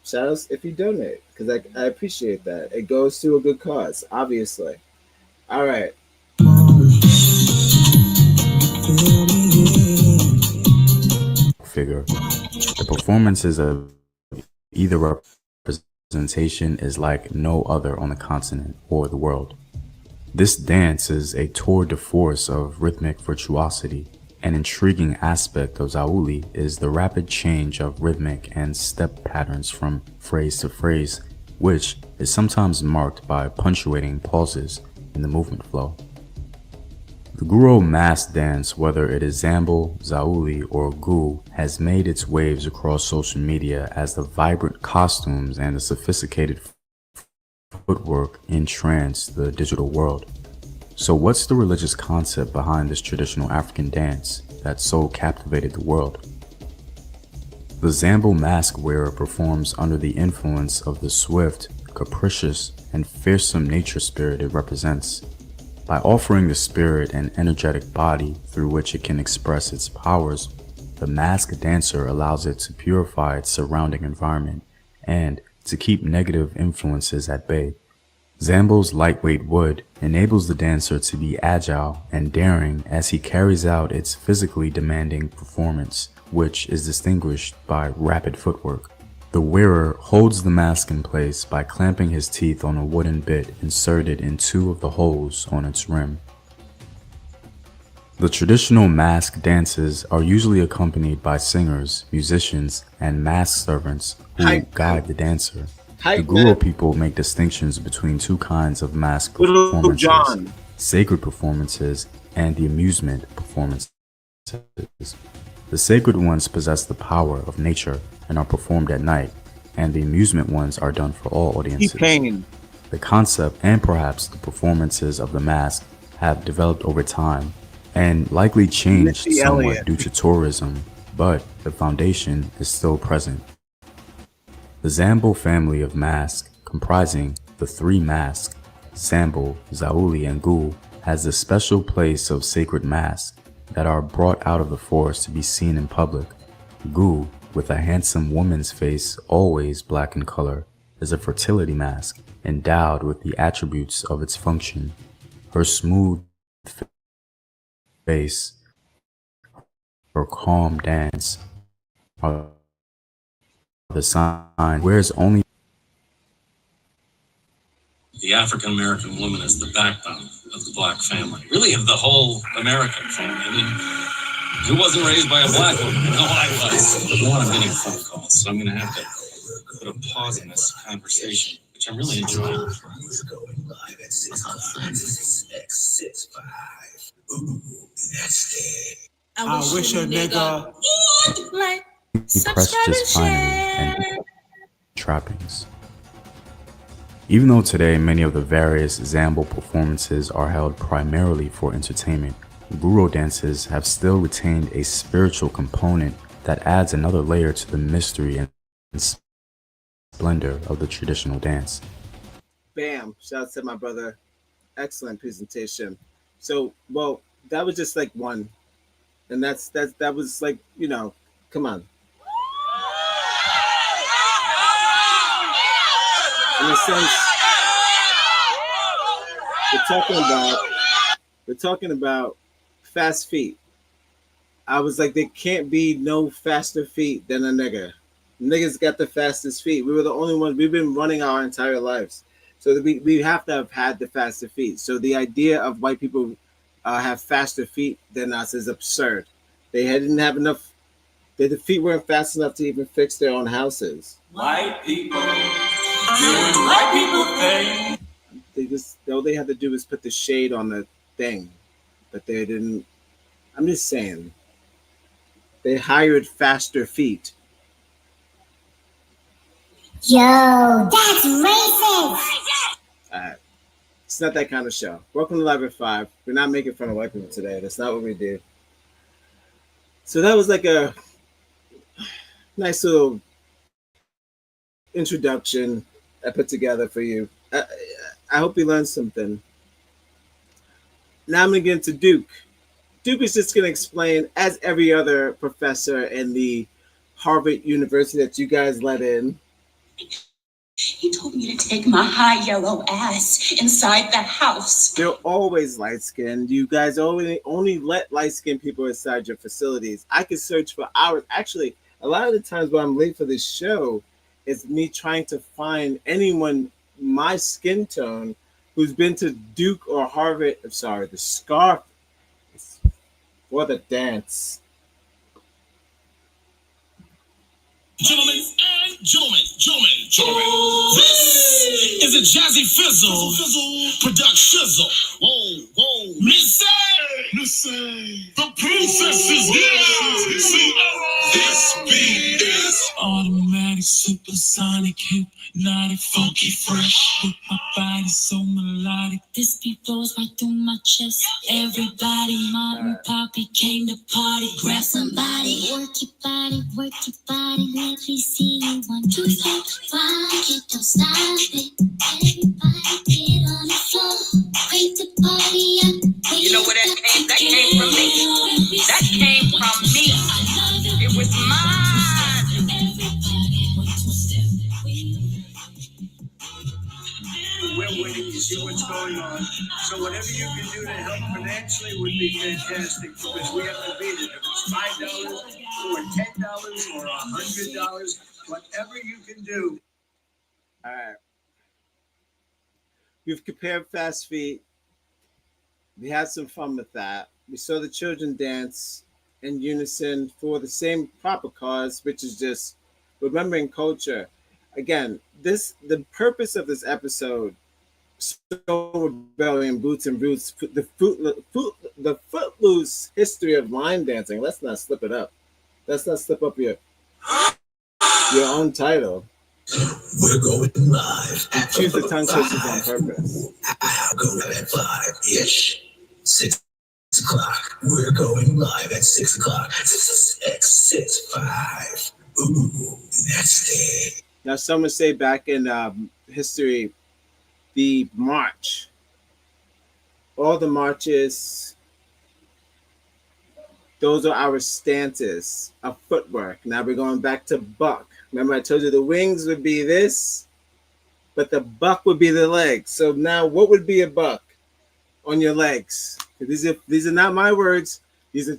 shout out if you donate, because I appreciate that. It goes to a good cause, obviously. All right. Figure. The performances of either representation is like no other on the continent or the world. This dance is a tour de force of rhythmic virtuosity. An intriguing aspect of Zauli is the rapid change of rhythmic and step patterns from phrase to phrase, which is sometimes marked by punctuating pauses in the movement flow. The Guro mask dance, whether it is Zambo, Zauli, or Gu, has made its waves across social media as the vibrant costumes and the sophisticated footwork entrance the digital world. So what's the religious concept behind this traditional African dance that so captivated the world? The Zambo mask wearer performs under the influence of the swift, capricious, and fearsome nature spirit it represents. By offering the spirit an energetic body through which it can express its powers, the masked dancer allows it to purify its surrounding environment and to keep negative influences at bay. Zambo's lightweight wood enables the dancer to be agile and daring as he carries out its physically demanding performance, which is distinguished by rapid footwork. The wearer holds the mask in place by clamping his teeth on a wooden bit inserted in two of the holes on its rim. The traditional mask dances are usually accompanied by singers, musicians, and mask servants who guide the dancer. The Guro people make distinctions between two kinds of mask performances, sacred performances and the amusement performances. The sacred ones possess the power of nature and are performed at night, and the amusement ones are done for all audiences. The concept and perhaps the performances of the mask have developed over time and likely changed somewhat due to tourism, but the foundation is still present. The Zambo family of masks, comprising the three masks, Zambo, Zauli, and Gu, has a special place of sacred masks that are brought out of the forest to be seen in public. Gu, with a handsome woman's face always black in color, is a fertility mask endowed with the attributes of its function. Her smooth face, her calm dance are the sign wears only The African American woman is the backbone of the black family, really of the whole American family. I mean, who wasn't raised by a black woman? I know I was. But now I'm getting phone calls, so I'm going to have to put a pause in this conversation, which I'm really enjoying. I wish a nigga He pressed just finally and trappings. Even though today many of the various Zambo performances are held primarily for entertainment, Guru dances have still retained a spiritual component that adds another layer to the mystery and splendor of the traditional dance. Bam! Shout out to my brother. Excellent presentation. So, well, that was just like one, and that was like, you know, come on. In a sense, we're talking about fast feet. I was like, there can't be no faster feet than a nigga. Niggas got the fastest feet. We were the only ones. We've been running our entire lives, so we have to have had the faster feet. So the idea of white people have faster feet than us is absurd. They didn't have enough. The feet weren't fast enough to even fix their own houses. white people doing white people thing. All they had to do was put the shade on the thing, but they didn't. I'm just saying, they hired faster feet. Yo, that's racist! It's not that kind of show. Welcome to Live at 5. We're not making fun of white people today. That's not what we do. So that was like a nice little introduction I put together for you. I hope you learned something. Now I'm going to get into Duke. Duke is just going to explain, as every other professor in the Harvard University that you guys let in. He told me to take my high yellow ass inside the house. They're always light-skinned. You guys only let light-skinned people inside your facilities. I could search for hours. Actually, a lot of the times when I'm late for this show, it's me trying to find anyone my skin tone who's been to Duke or Harvard. I'm sorry, the scarf is for the dance. Gentlemen and gentlemen. This is a Jazzy Fizzle production. Whoa, Missy, the princess is here. See, this beat is automatic, supersonic, hypnotic, funky, fresh. With my body so melodic, this beat flows right through my chest. Everybody, mom and poppy came to party. Grab somebody, work your body, let me see you 1, 2, 3, rock it, don't stop it. Everybody get on the floor, break the party up. You know where that came? That came from me. That came from me. It was mine. We're waiting to see what's going on. So whatever you can do to help financially would be fantastic, because we have to beat it. If it's $5 or $10 or $100, whatever you can do. All right. We've compared fast feet. We had some fun with that. We saw the children dance in unison for the same proper cause, which is just remembering culture. Again, the purpose of this episode, Soul Rebellion, Boots and Roots, the footloose history of line dancing. Let's not slip it up. Let's not slip up your own title. We're going live. Choose the tongue twisters on purpose. I'll go at 5-ish. 6 o'clock. We're going live at 6 o'clock. 6, 5. Ooh, that's it. Now, some would say back in history, the march, all the marches, those are our stances of footwork. Now we're going back to buck. Remember, I told you the wings would be this, but the buck would be the legs. So now what would be a buck on your legs? These are not my words. These are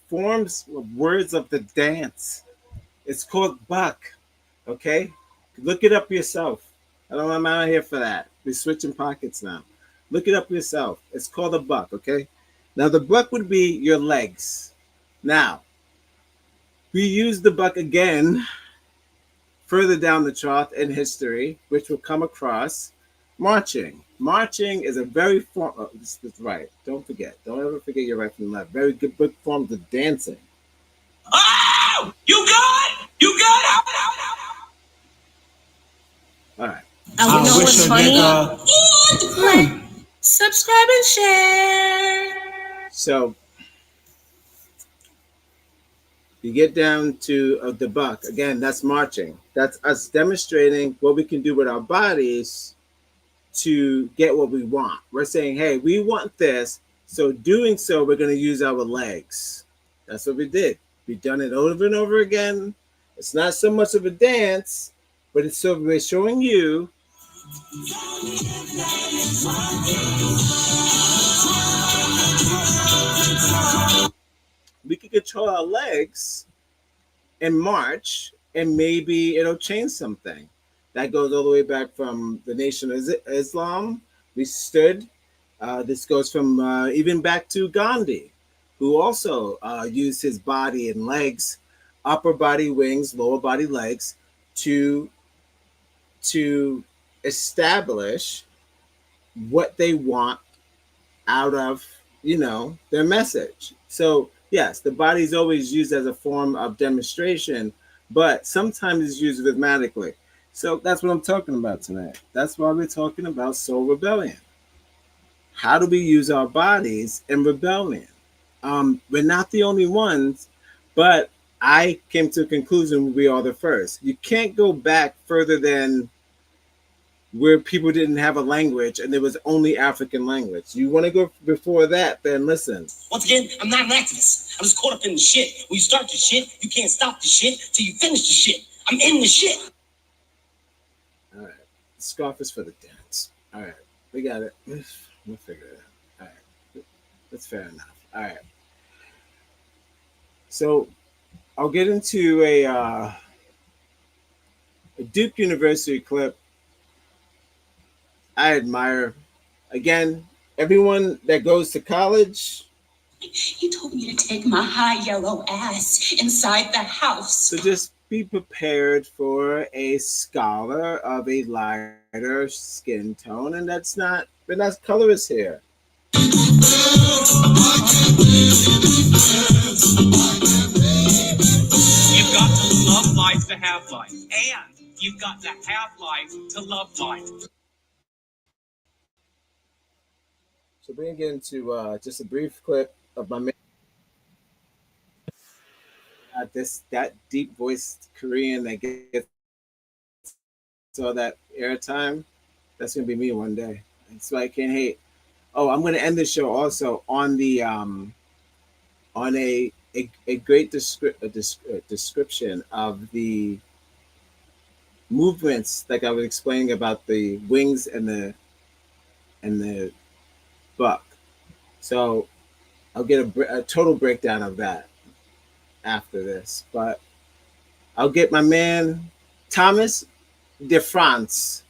forms of words of the dance. It's called buck, okay? Look it up yourself. I'm not here for that. We're switching pockets now. Look it up yourself. It's called a buck, okay? Now, the buck would be your legs. Now, we use the buck again further down the chart in history, which will come across marching. Marching is a very form. Oh, this is right. Don't forget. Don't ever forget your right from left. Very good forms of dancing. Oh! You good? You good? All right. I know what's funny? Subscribe and share. So you get down to the buck. Again, that's marching. That's us demonstrating what we can do with our bodies to get what we want. We're saying, hey, we want this. So doing so, we're going to use our legs. That's what we did. We've done it over and over again. It's not so much of a dance, but it's so we're showing you. We can control our legs and march, and maybe it'll change something. That goes all the way back from the Nation of Islam. We stood. This goes from even back to Gandhi, who also used his body and legs, upper body wings, lower body legs, to establish what they want out of, their message. So yes, the body is always used as a form of demonstration, but sometimes it's used rhythmically. So that's what I'm talking about tonight. That's why we're talking about soul rebellion. How do we use our bodies in rebellion? We're not the only ones, but I came to a conclusion we are the first. You can't go back further than where people didn't have a language and there was only African language. You want to go before that, then listen. Once again, I'm not an activist. I'm just caught up in the shit. When you start the shit, you can't stop the shit till you finish the shit. I'm in the shit. All right. The scarf is for the dance. All right. We got it. We'll figure it out. All right. That's fair enough. All right. So I'll get into a Duke University clip. I admire, again, everyone that goes to college. He told me to take my high yellow ass inside the house. So just be prepared for a scholar of a lighter skin tone, and that's colorist here. You've got to love life to have life, and you've got to have life to love life. So we're going to get into just a brief clip of my man. That deep voiced Korean that gets all that airtime. That's going to be me one day. That's why I can't hate. Oh, I'm going to end the show also on the on a great description of the movements, like I was explaining about the wings and the buck. So I'll get a total breakdown of that after this. But I'll get my man Thomas de France.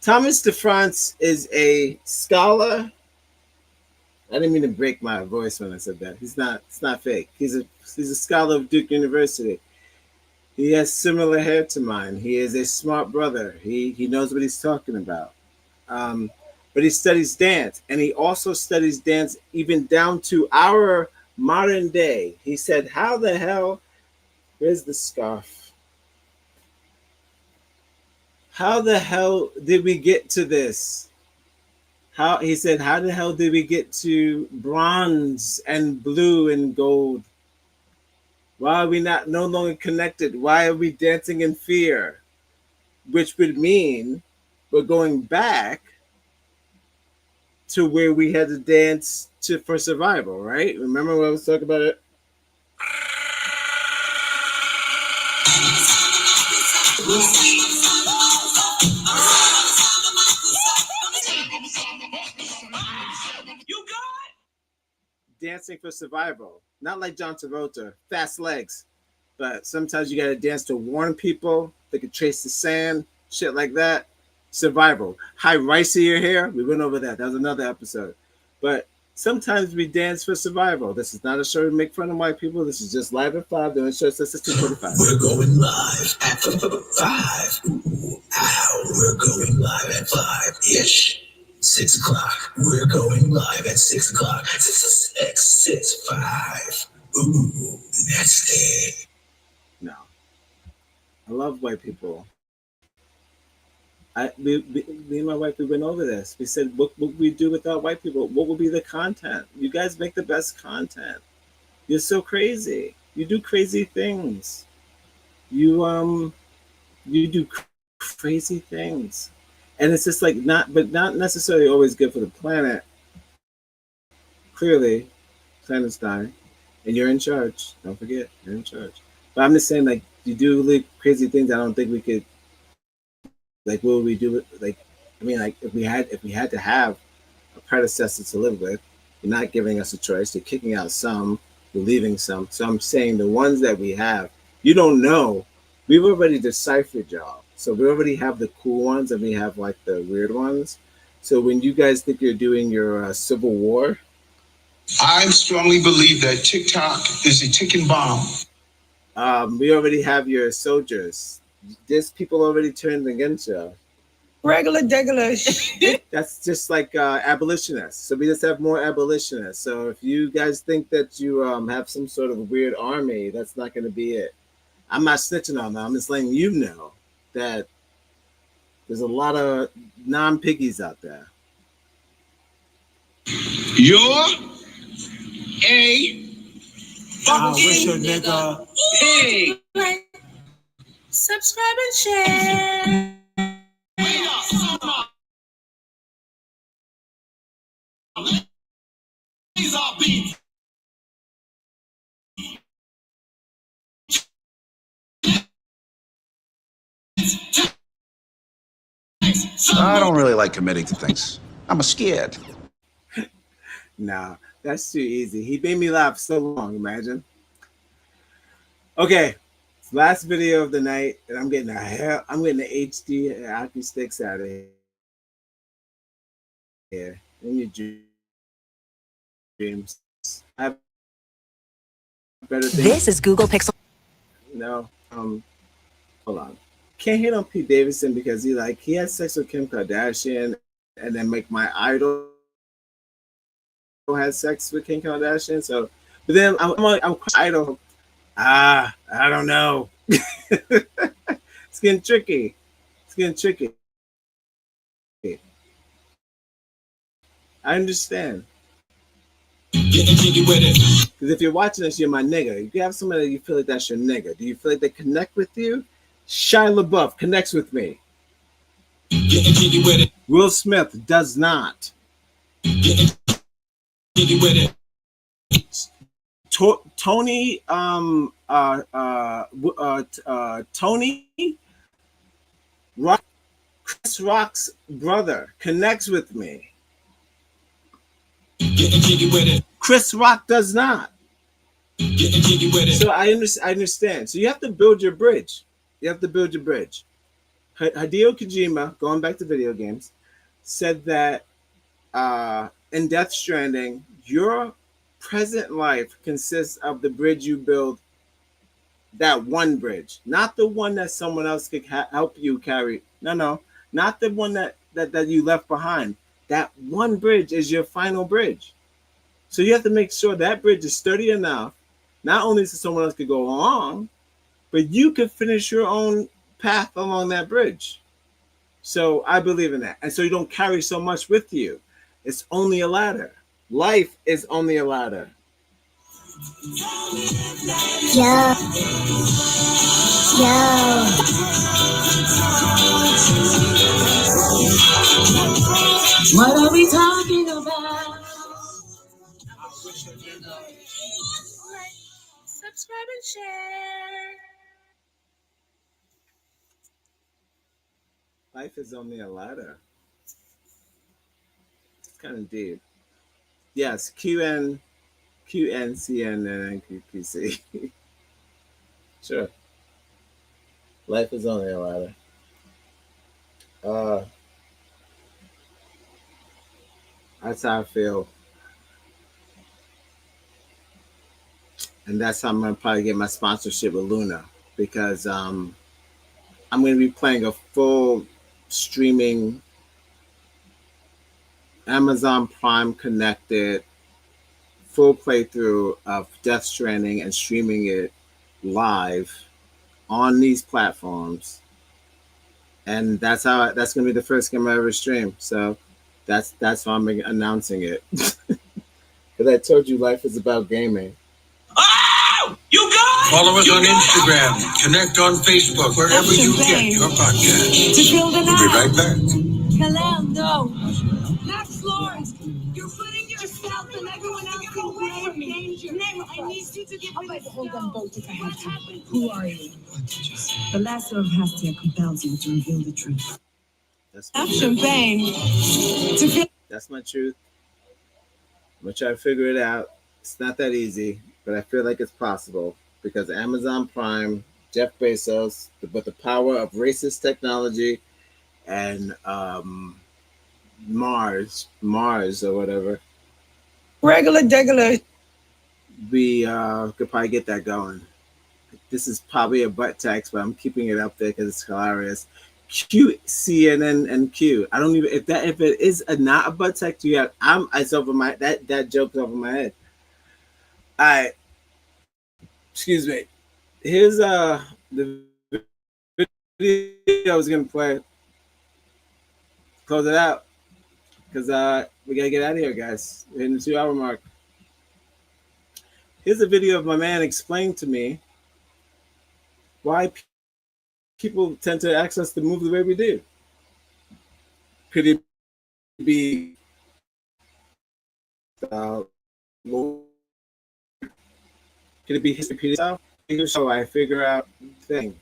Thomas de France is a scholar. I didn't mean to break my voice when I said that. It's not fake. He's a scholar of Duke University. He has similar hair to mine. He is a smart brother. He knows what he's talking about. But he studies dance, and he also studies dance even down to our modern day. He said, how the hell, where's the scarf? How the hell did we get to this? He said, how the hell did we get to bronze and blue and gold? Why are we no longer connected? Why are we dancing in fear? Which would mean we're going back to where we had to dance for survival, right? Remember when I was talking about it? You good? Dancing for survival. Not like John Travolta, fast legs. But sometimes you got to dance to warn people. They can trace the sand, shit like that. Survival. How ricey your hair? We went over that. That was another episode. But sometimes we dance for survival. This is not a show to make fun of white people. This is just live at 5 doing show since 2:45. We're going live at 5. Ooh, ow, we're going live at 5-ish. 6 o'clock. We're going live at 6 o'clock. 6, 5. Ooh, that's it. No. I love white people. Me and my wife, we went over this. We said, what would we do without white people? What would be the content? You guys make the best content. You're so crazy. You do crazy things. You do crazy things. And it's just like not necessarily always good for the planet. Clearly, planet's dying. And you're in charge. Don't forget, you're in charge. But I'm just saying, like, you do really crazy things. I don't think we could. Like, what would we do? Like, I mean, like, if we had to have a predecessor to live with, you're not giving us a choice. You're kicking out some, you're leaving some. So I'm saying the ones that we have, you don't know. We've already deciphered y'all. So we already have the cool ones and we have like the weird ones. So when you guys think you're doing your civil war, I strongly believe that TikTok is a ticking bomb. we already have your soldiers. There's people already turned against you. Regular degular. That's just like abolitionists. So we just have more abolitionists. So if you guys think that you have some sort of weird army, that's not going to be it. I'm not snitching on them. I'm just letting you know that there's a lot of non-piggies out there. You're a I wish a nigga pig. Subscribe and share. I don't really like committing to things. I'm scared. Nah, that's too easy. He made me laugh so long, imagine. Okay, last video of the night, and I'm getting the HD hockey sticks out of here. In your dreams. I have better things. This is Google Pixel. No, hold on. Can't hate on Pete Davidson because he had sex with Kim Kardashian, and then my idol had sex with Kim Kardashian. So, but then I'm idol. I don't know. It's getting tricky. I understand. Because if you're watching this, you're my nigga. If you have somebody that you feel like that's your nigga, do you feel like they connect with you? Shia LaBeouf connects with me. Will Smith does not. Tony Rock, Chris Rock's brother connects with me. Chris Rock does not. So I understand. So you have to build your bridge. Hideo Kojima, going back to video games, said that in Death Stranding, your present life consists of the bridge you build. That one bridge, not the one that someone else could help you carry. No, not the one that you left behind. That one bridge is your final bridge. So you have to make sure that bridge is sturdy enough, not only so someone else could go along, but you could finish your own path along that bridge. So I believe in that. And so you don't carry so much with you. It's only a ladder. Life is only a ladder. Yo. What are we talking about? Subscribe and share. Life is only a ladder. It's kind of deep. Yes, QNCN and QPC. Sure. Life is only a ladder. That's how I feel. And that's how I'm going to probably get my sponsorship with Luna, because I'm going to be playing a full streaming Amazon Prime connected full playthrough of Death Stranding and streaming it live on these platforms. And that's going to be the first game I ever stream. So that's why I'm announcing it. Because I told you life is about gaming. Oh, you guys! Follow us on Instagram, connect on Facebook, wherever you get your podcast. To build an We'll be right back. Calando. Max Lawrence, you're putting yourself and everyone else in grave danger. I need you to give me the hold on both if I have to. Who are you? The lesser of Hestia compels you to reveal the truth. That's my Champagne. That's my truth. I'm going to try to figure it out. It's not that easy, but I feel like it's possible because Amazon Prime, Jeff Bezos, but the power of racist technology and Mars or whatever. Regular. We could probably get that going. This is probably a butt text, but I'm keeping it up there because it's hilarious. Q, CNN, and Q. I don't even if it is not a butt text. It's over my that joke's over my head. All right. Excuse me. Here's the video I was gonna play. Close it out because we gotta get out of here, guys. We're hitting the 2-hour mark. Here's a video of my man explain to me why people tend to access the move the way we do. Could it be could it be history repeating itself? So I figure out the thing.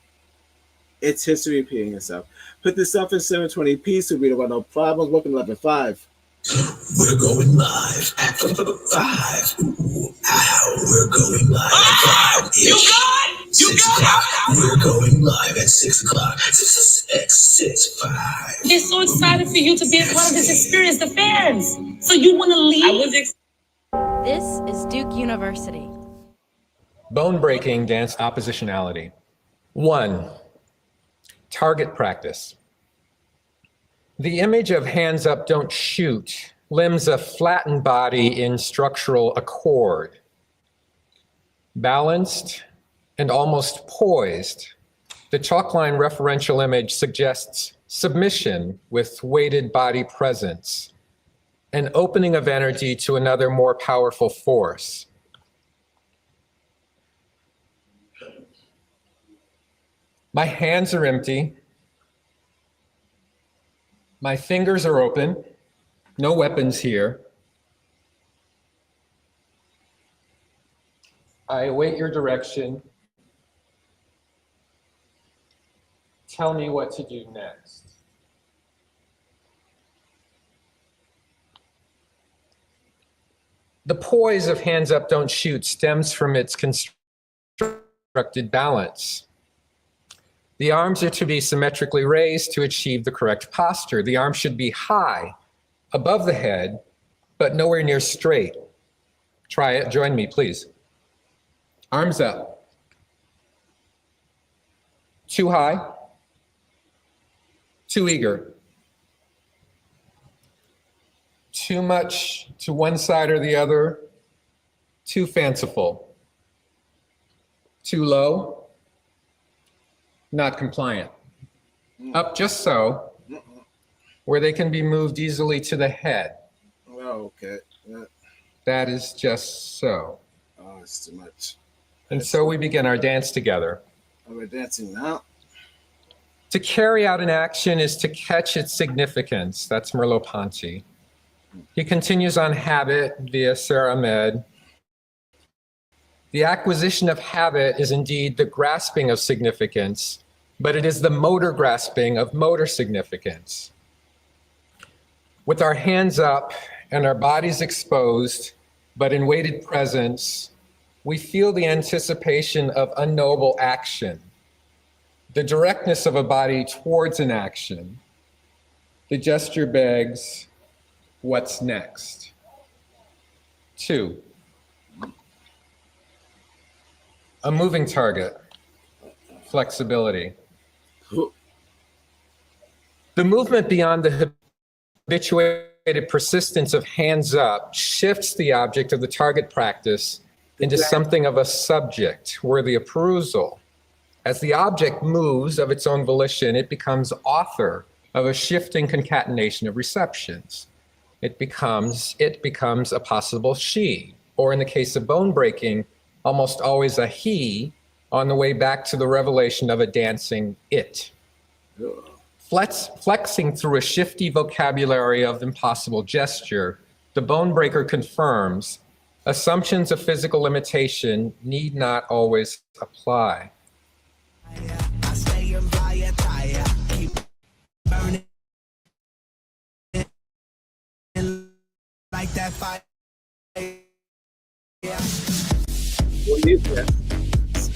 It's history repeating itself. Put this up in 720p so we don't want no problems. Welcome to 11.5. We're going live at 5. Ooh, ow, we're going live at 5. You got it! 6 o'clock. We're going live at 6 o'clock. 5. They're so excited for you to be a part of this experience, the fans. So you want to leave? This is Duke University. Bone-breaking dance oppositionality. 1. Target practice. The image of hands up, don't shoot limbs a flattened body in structural accord. Balanced and almost poised, the chalkline referential image suggests submission with weighted body presence, an opening of energy to another more powerful force. My hands are empty. My fingers are open. No weapons here. I await your direction. Tell me what to do next. The poise of hands up, don't shoot stems from its constructed balance. The arms are to be symmetrically raised to achieve the correct posture. The arms should be high, above the head, but nowhere near straight. Try it, join me, please. Arms up. Too high, too eager. Too much to one side or the other, too fanciful. Too low, not compliant. Up just so, where they can be moved easily to the head. Oh, okay. Yeah. That is just so. Oh, it's too much. And so we begin our dance together. Oh, we're dancing now. To carry out an action is to catch its significance. That's Merleau-Ponty. He continues on habit via Sarah Med. The acquisition of habit is indeed the grasping of significance, but it is the motor grasping of motor significance. With our hands up and our bodies exposed, but in weighted presence, we feel the anticipation of unknowable action, the directness of a body towards an action. The gesture begs, What's next? 2. A moving target. Flexibility. The movement beyond the habituated persistence of hands up shifts the object of the target practice into something of a subject worthy of perusal. As the object moves of its own volition, it becomes author of a shifting concatenation of receptions. It becomes a possible she, or in the case of bone breaking, almost always a he on the way back to the revelation of a dancing it. Flexing through a shifty vocabulary of impossible gesture, the bone breaker confirms assumptions of physical limitation need not always apply. I stay in fire tire, keep burning like that fire.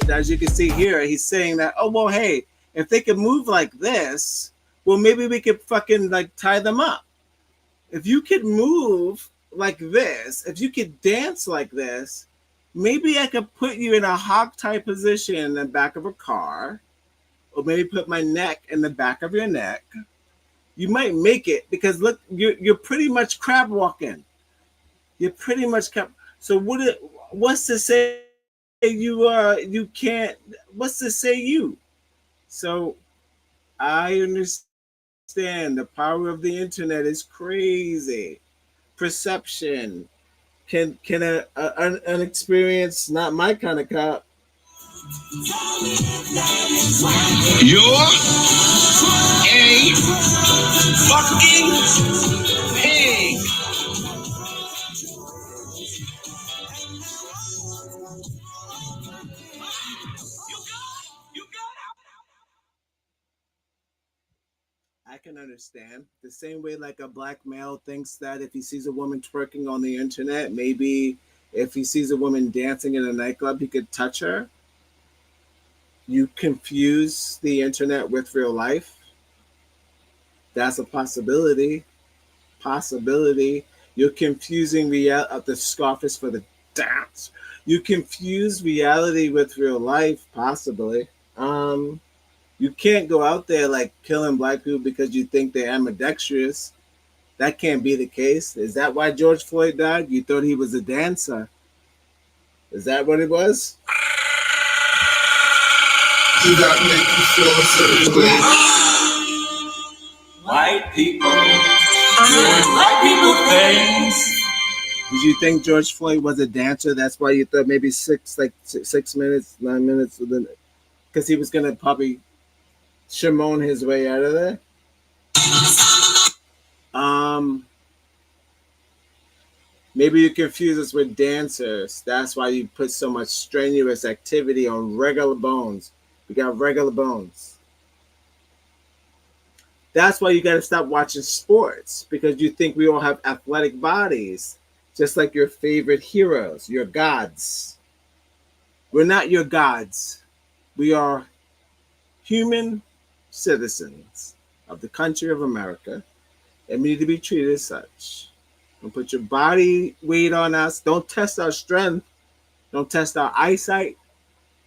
As you can see here, he's saying that, oh, well, hey, if they could move like this, well, maybe we could fucking like tie them up. If you could move like this, if you could dance like this, maybe I could put you in a hog-tie position in the back of a car, or maybe put my neck in the back of your neck. You might make it because look, you're pretty much crab walking. You're pretty much crab. So what's to say you can't? What's to say you? So I understand the power of the internet is crazy. Perception can an experience, not my kind of cop. You're a fucking pig. I can understand the same way like a black male thinks that if he sees a woman twerking on the internet, maybe if he sees a woman dancing in a nightclub, he could touch her. You confuse the internet with real life. That's a possibility. You're confusing the scarf is for the dance. You confuse reality with real life, possibly. You can't go out there like killing black people because you think they're ambidextrous. That can't be the case. Is that why George Floyd died? You thought he was a dancer. Is that what it was? Does that make you feel a certain way? White people doing white people things. Did you think George Floyd was a dancer? That's why you thought maybe 6 minutes, 9 minutes, because he was gonna probably Shimon his way out of there. Maybe you confuse us with dancers. That's why you put so much strenuous activity on regular bones. We got regular bones. That's why you got to stop watching sports, because you think we all have athletic bodies, just like your favorite heroes, your gods. We're not your gods. We are human citizens of the country of America, and we need to be treated as such. Don't put your body weight on us. Don't test our strength. Don't test our eyesight.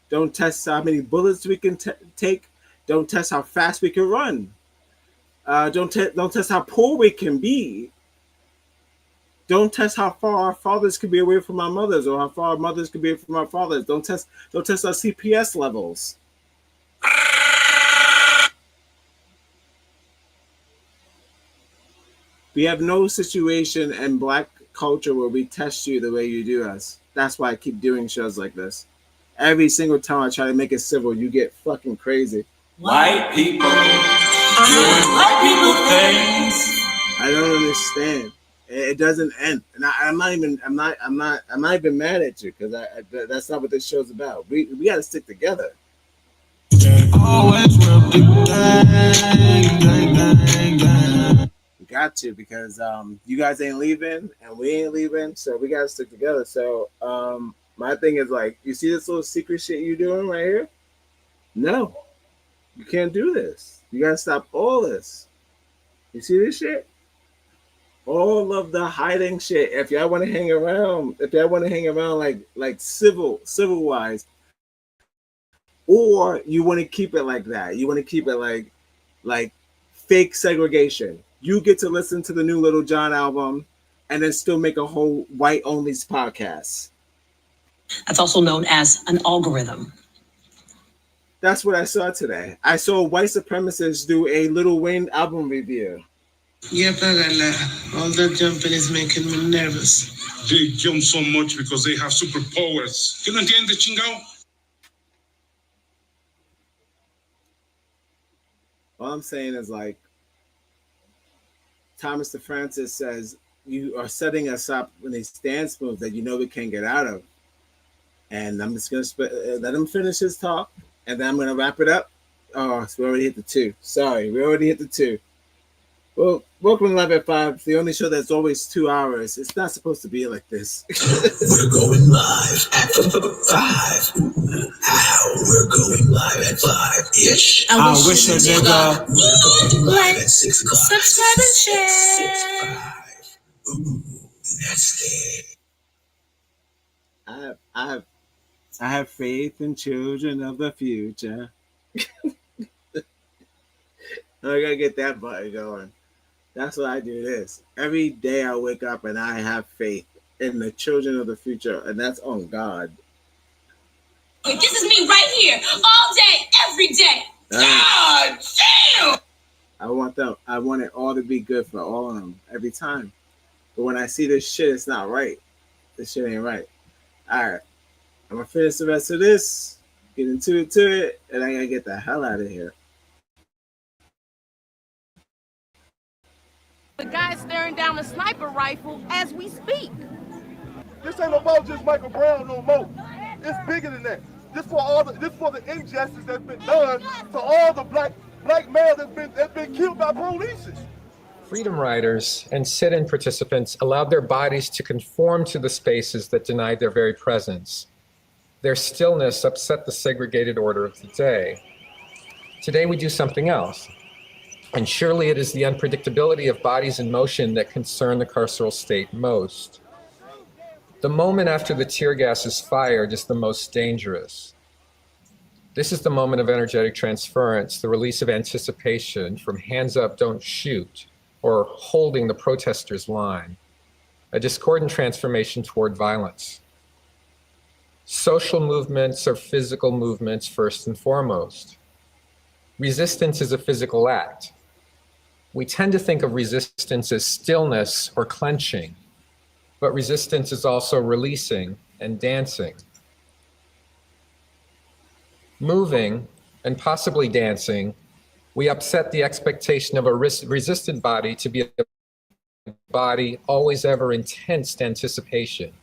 Don't test how many bullets we can take. Don't test how fast we can run. Don't test how poor we can be. Don't test how far our fathers can be away from our mothers, or how far our mothers can be away from our fathers. Don't test our CPS levels. We have no situation in black culture where we test you the way you do us. That's why I keep doing shows like this. Every single time I try to make it civil, you get fucking crazy. White people doing white people things. I don't understand. It doesn't end, and I'm not even mad at you, because that's not what this show's about. We got to stick together. Always will be We got to, because you guys ain't leaving and we ain't leaving, so we got to stick together. So my thing is, like, you see this little secret shit you doing right here? No, you can't do this. You got to stop all this. You see this shit? all of the hiding shit. If y'all want to hang around, like civil wise, or you want to keep it like that, you want to keep it like fake segregation. You get to listen to the new Little John album and then still make a whole white only podcast. That's also known as an algorithm. That's what I saw today. I saw white supremacists do a Lil Wayne album review. Yeah, all that jumping is making me nervous. They jump so much because they have superpowers. ¿Qué no entiendes, chingao? All I'm saying is, like, Thomas DeFrancis says, you are setting us up in these dance moves that you know we can't get out of. And I'm just going to let him finish his talk, and then I'm going to wrap it up. Oh, so we already hit the 2. Sorry, we already hit the 2. Well, welcome to Live at 5, the only show that's always 2 hours. It's not supposed to be like this. We're going live at 5. We're going live at 5-ish. I wish a nigga. We're going live at 6 o'clock. Subscribe and share. 6, 5. Ooh, that's it. I have faith in children of the future. I gotta get that button going. That's why I do this. Every day I wake up and I have faith in the children of the future, and that's on God. This is me right here, all day, every day. God damn! I want it all to be good for all of them every time. But when I see this shit, it's not right. This shit ain't right. All right. I'm gonna finish the rest of this, get into it, and I gotta get the hell out of here. The guy staring down a sniper rifle as we speak. This ain't about just Michael Brown no more. It's bigger than that. This for the injustice that's been done to all the black males that's been killed by police. Freedom riders and sit-in participants allowed their bodies to conform to the spaces that denied their very presence. Their stillness upset the segregated order of the day. Today we do something else. And surely it is the unpredictability of bodies in motion that concern the carceral state most. The moment after the tear gas is fired is the most dangerous. This is the moment of energetic transference, the release of anticipation from hands up, don't shoot, or holding the protester's line, a discordant transformation toward violence. Social movements are physical movements first and foremost. Resistance is a physical act. We tend to think of resistance as stillness or clenching, but resistance is also releasing and dancing. Moving, and possibly dancing, we upset the expectation of a resisted body to be a body always ever in tense anticipation.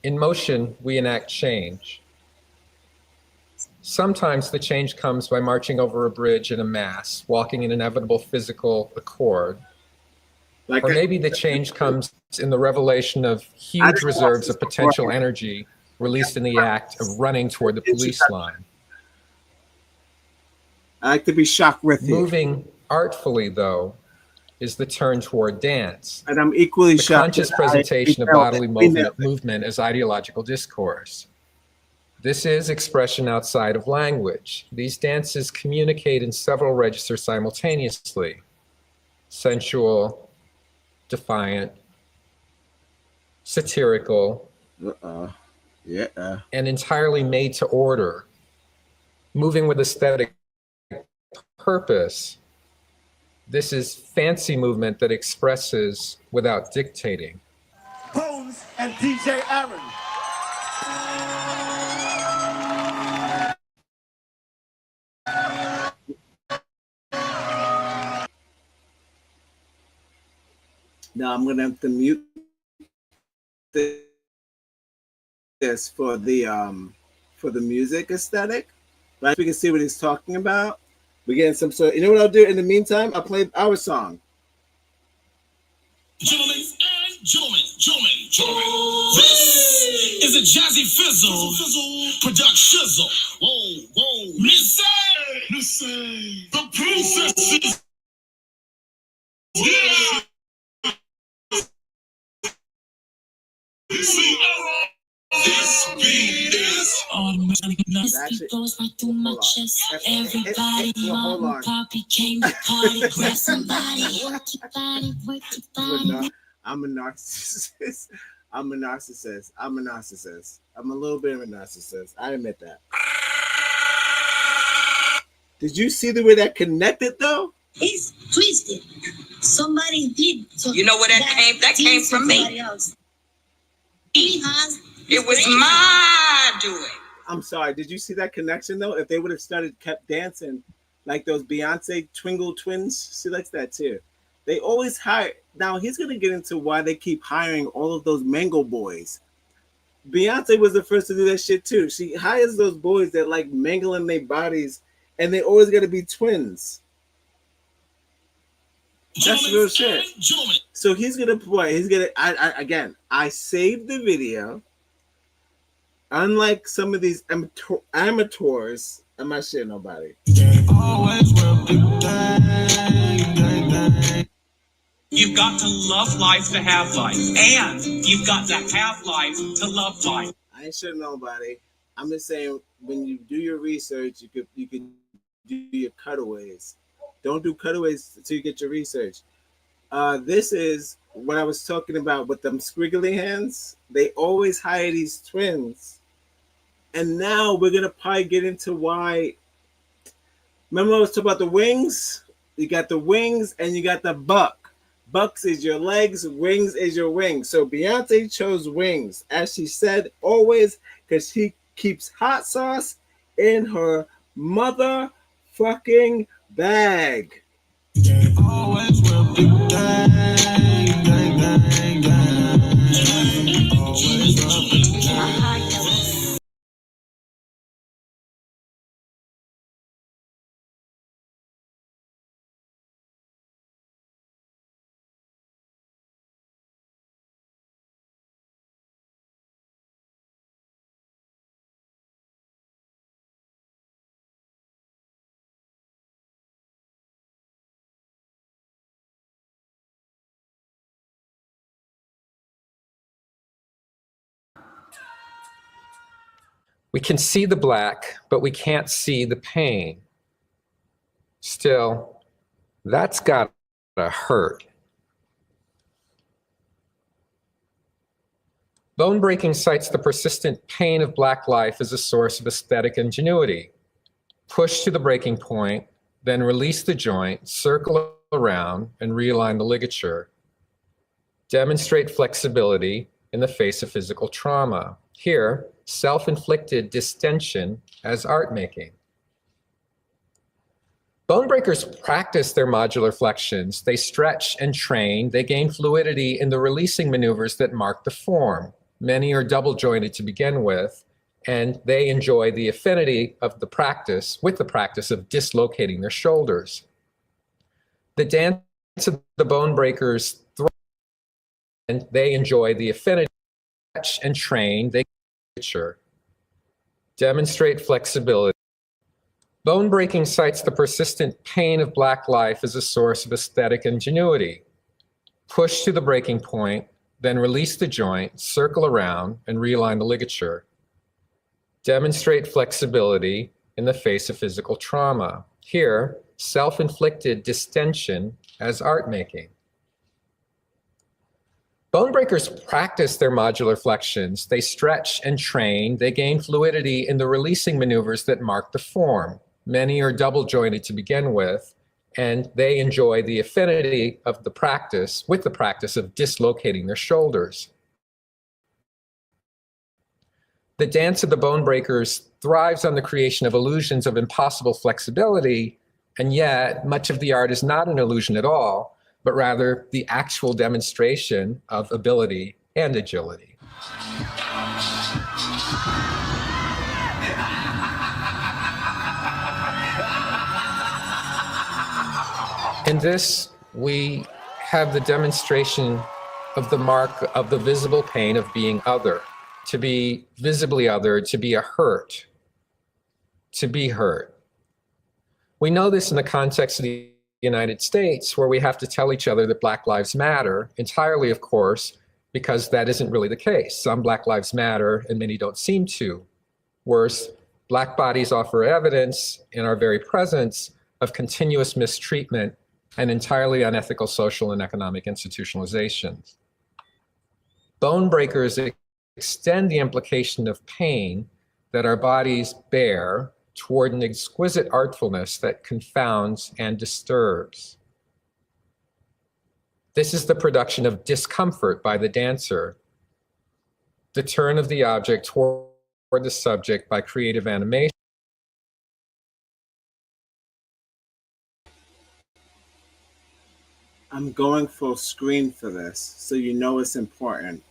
In motion, we enact change. Sometimes the change comes by marching over a bridge in a mass, walking in inevitable physical accord. Or maybe the change comes in the revelation of huge reserves of potential energy released in the act of running toward the police line. I like to be shocked with you. Moving artfully, though, is the turn toward dance. And I'm equally the shocked. Conscious presentation of bodily movement as ideological discourse. This is expression outside of language. These dances communicate in several registers simultaneously: sensual, defiant, satirical, and entirely made to order, moving with aesthetic purpose. This is fancy movement that expresses without dictating. Bones and DJ Aaron. Now I'm gonna have to mute this for the music aesthetic, but we can see what he's talking about. We're getting some sort. You know what I'll do in the meantime? I'll play our song. Gentlemen and gentlemen. This is a Jazzy Fizzle production. Whoa. Listen. The princesses. Yeah. Actually, goes right through my chest. Everybody, hold mom on. and poppy came to party. Grab somebody, work your body, work your body. I'm a narcissist. I'm a narcissist. I'm a narcissist. I'm a little bit of a narcissist. I admit that. Did you see the way that connected though? He's twisted. Somebody did. So You know where that came? That came from me. Else. It was my doing. I'm sorry. Did you see that connection though? If they would have kept dancing like those Beyonce Twingle twins, she likes that too. They always hire. Now he's gonna get into why they keep hiring all of those mango boys. Beyonce was the first to do that shit too. She hires those boys that like mangling their bodies, and they always gotta be twins. That's real shit. So he's gonna play. He's gonna. I saved the video. Unlike some of these amateurs, I'm not shitting nobody. You've got to love life to have life, and you've got to have life to love life. I ain't shitting nobody. I'm just saying when you do your research, you can do your cutaways. Don't do cutaways until you get your research. This is what I was talking about with them squiggly hands. They always hire these twins. And now we're going to probably get into why. Remember I was talking about the wings? You got the wings and you got the buck. Bucks is your legs, wings is your wings. So Beyonce chose wings, as she said, always, because she keeps hot sauce in her motherfucking bag. Always will be We can see the black, but we can't see the pain. Still, that's gotta hurt. Bone breaking cites the persistent pain of Black life as a source of aesthetic ingenuity. Push to the breaking point, then release the joint, circle around, and realign the ligature. Demonstrate flexibility in the face of physical trauma. Here, self-inflicted distension as art making. Bone breakers practice their modular flexions. They stretch and train. They gain fluidity in the releasing maneuvers that mark the form. Many are double jointed to begin with, and they enjoy the affinity of the practice with the practice of dislocating their shoulders. The dance of the bone breakers thrive, and they enjoy the affinity, stretch and train. They demonstrate flexibility. Bone breaking cites the persistent pain of Black life as a source of aesthetic ingenuity. Push to the breaking point, then release the joint, circle around, and realign the ligature. Demonstrate flexibility in the face of physical trauma. Here, self-inflicted distension as art making. Bone breakers practice their modular flexions. They stretch and train. They gain fluidity in the releasing maneuvers that mark the form. Many are double jointed to begin with, and they enjoy the affinity of the practice with the practice of dislocating their shoulders. The dance of the bone breakers thrives on the creation of illusions of impossible flexibility, and yet much of the art is not an illusion at all, but rather the actual demonstration of ability and agility. In this, we have the demonstration of the mark of the visible pain of being other, to be visibly other, to be a hurt, to be hurt. We know this in the context of the United States, where we have to tell each other that Black Lives Matter, entirely, of course, because that isn't really the case. Some Black Lives Matter and many don't seem to. Worse, Black bodies offer evidence in our very presence of continuous mistreatment and entirely unethical social and economic institutionalizations. Bone breakers extend the implication of pain that our bodies bear toward an exquisite artfulness that confounds and disturbs. This is the production of discomfort by the dancer, the turn of the object toward the subject by creative animation. I'm going full screen for this, so you know it's important.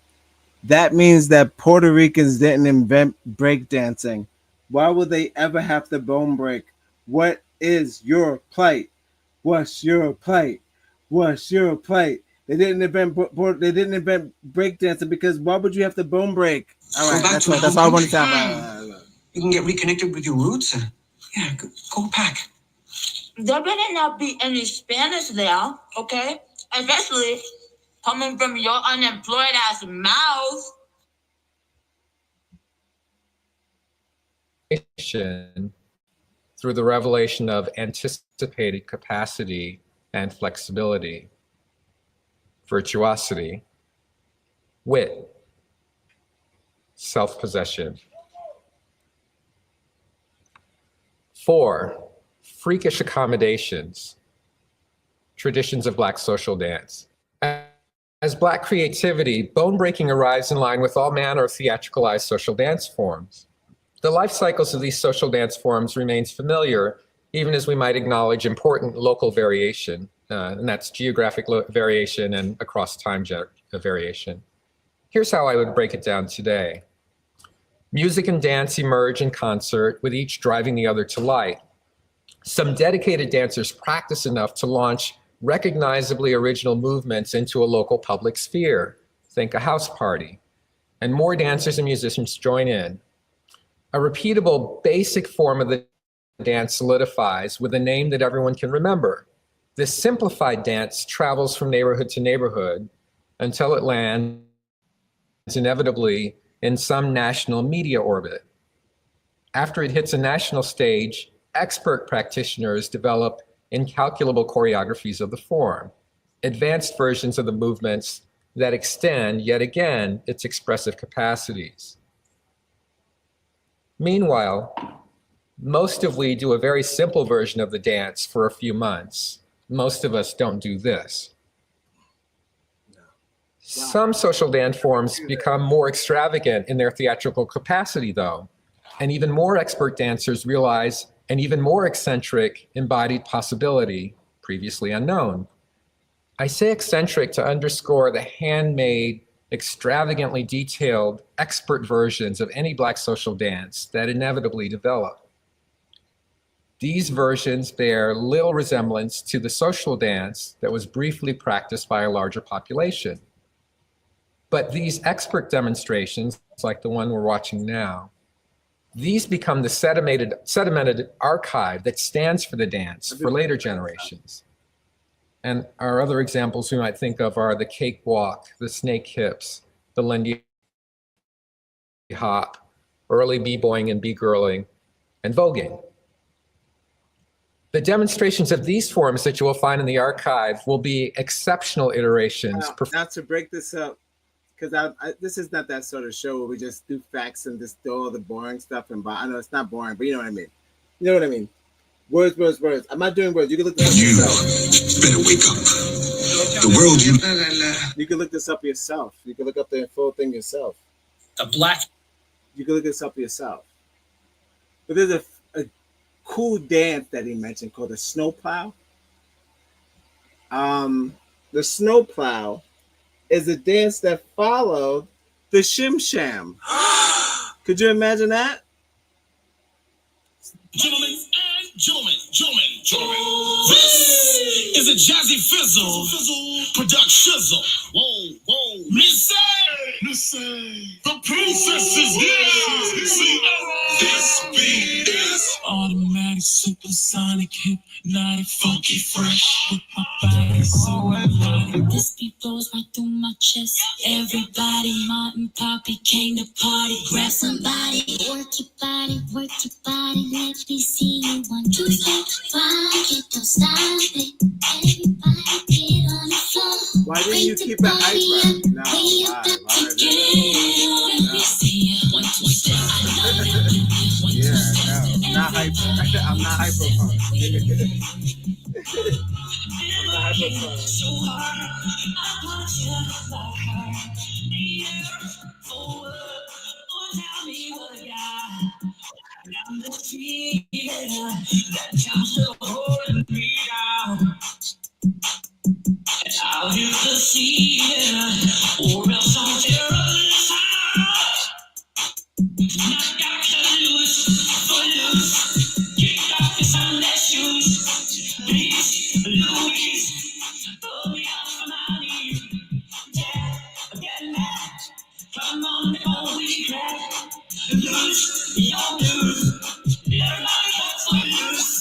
That means that Puerto Ricans didn't invent breakdancing. Why would they ever have to bone break? What is your plight? What's your plight? What's your plight? They didn't invent breakdancing because why would you have to bone break? All right, that's all I want to talk about. You can get reconnected with your roots. Yeah, go back. There better not be any Spanish there, okay? Especially coming from your unemployed ass mouth. Through the revelation of anticipated capacity and flexibility, virtuosity, wit, self-possession. 4, freakish accommodations, traditions of Black social dance. As Black creativity, bone breaking arrives in line with all manner of theatricalized social dance forms. The life cycles of these social dance forms remains familiar, even as we might acknowledge important local variation, and that's geographic variation and across time variation. Here's how I would break it down today. Music and dance emerge in concert, with each driving the other to light. Some dedicated dancers practice enough to launch recognizably original movements into a local public sphere. Think a house party. And more dancers and musicians join in. A repeatable, basic form of the dance solidifies with a name that everyone can remember. This simplified dance travels from neighborhood to neighborhood until it lands inevitably in some national media orbit. After it hits a national stage, expert practitioners develop incalculable choreographies of the form, advanced versions of the movements that extend, yet again, its expressive capacities. Meanwhile, most of we do a very simple version of the dance for a few months. Most of us don't do this. Some social dance forms become more extravagant in their theatrical capacity, though, and even more expert dancers realize an even more eccentric embodied possibility previously unknown. I say eccentric to underscore the handmade, extravagantly detailed, expert versions of any Black social dance that inevitably develop. These versions bear little resemblance to the social dance that was briefly practiced by a larger population. But these expert demonstrations, like the one we're watching now, these become the sedimented archive that stands for the dance for later generations. And our other examples we might think of are the cakewalk, the snake hips, the Lindy hop, early b-boying and b-girling, and voguing. The demonstrations of these forms that you will find in the archive will be exceptional iterations. Now to break this up, because this is not that sort of show where we just do facts and just do all the boring stuff. And I know it's not boring, but you know what I mean. You know what I mean? Words, words, words. I'm not doing words. You can look this up yourself. Better wake up. The world you can look this up yourself. You can look up the full thing yourself. The Black. You can look this up yourself. But there's a cool dance that he mentioned called the snowplow. The snowplow is a dance that followed the shim sham. Could you imagine that? Gentlemen, this is a Jazzy Fizzle production. Whoa, whoa, Missy, the princess is here. See, this beat is automatic, super sonic, hypnotic, funky, fresh. With my body so erotic. This beat goes right through my chest. Everybody, Martin Poppy came to party. Grab somebody, work your body, let me see you 1, 2, 3, rock it, don't stop it. Everybody get on the floor. Why didn't you keep it hyper? No, yeah, no, not hyper. I'm not hyper punk. I'm not hyper punk. Out here to see it, or else I'll tear up this house. Now got to lose for loose. Kick off your Sunday shoes. Please, Louise, pull me out from my knees. Yeah, I'm getting mad. Come on, before we crash. Lose your blues. Everybody gets so loose.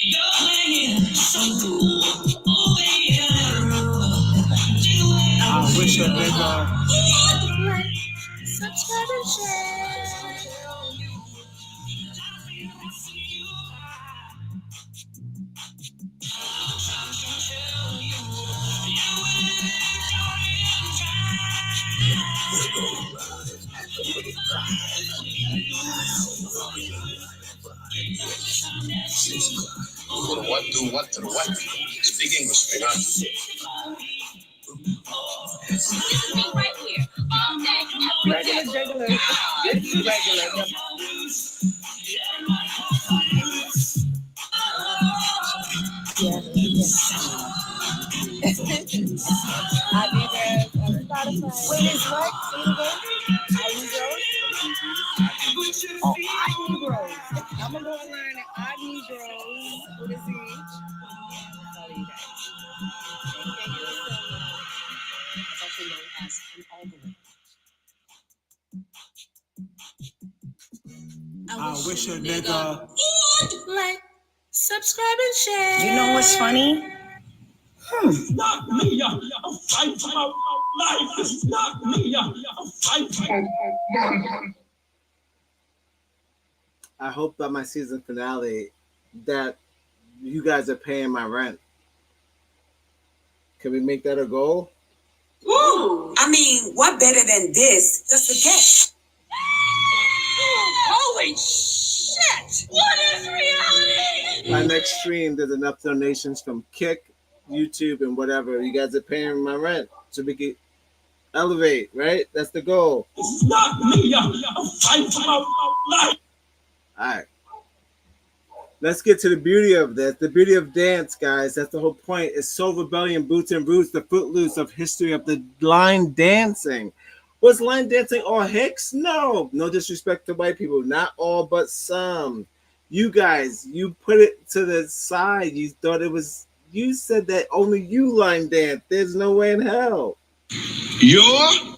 You're playing so cool. Oh, baby, I wish a nigga. Subscribe and share. Do what to the what? Speak English, sweetheart. Right here. All day, every day. Regular. I need that on Spotify. Wait, it's what? Say it again. Oh, I Negroes. I'm gonna go and learn it. I Negroes. What is it? Tell you guys. Thank you so much. It's also known as an algorithm. I wish a nigga. Like, subscribe and share. You know what's funny? Knock me up. I'm fighting for my life. Knock me up. I'm fighting. I hope by my season finale that you guys are paying my rent. Can we make that a goal? Woo! I mean, what better than this? Just a guess. Holy shit! What is reality? My next stream, there's enough donations from Kick, YouTube, and whatever. You guys are paying my rent so we can elevate, right? That's the goal. Knock me up. I'm fighting for my life. All right. Let's get to the beauty of this. The beauty of dance, guys. That's the whole point. It's soul rebellion, boots and roots, the footloose of history of the line dancing. Was line dancing all Hicks? No. No disrespect to white people. Not all, but some. You guys, you put it to the side. You thought it was, you said that only you line dance. There's no way in hell. You're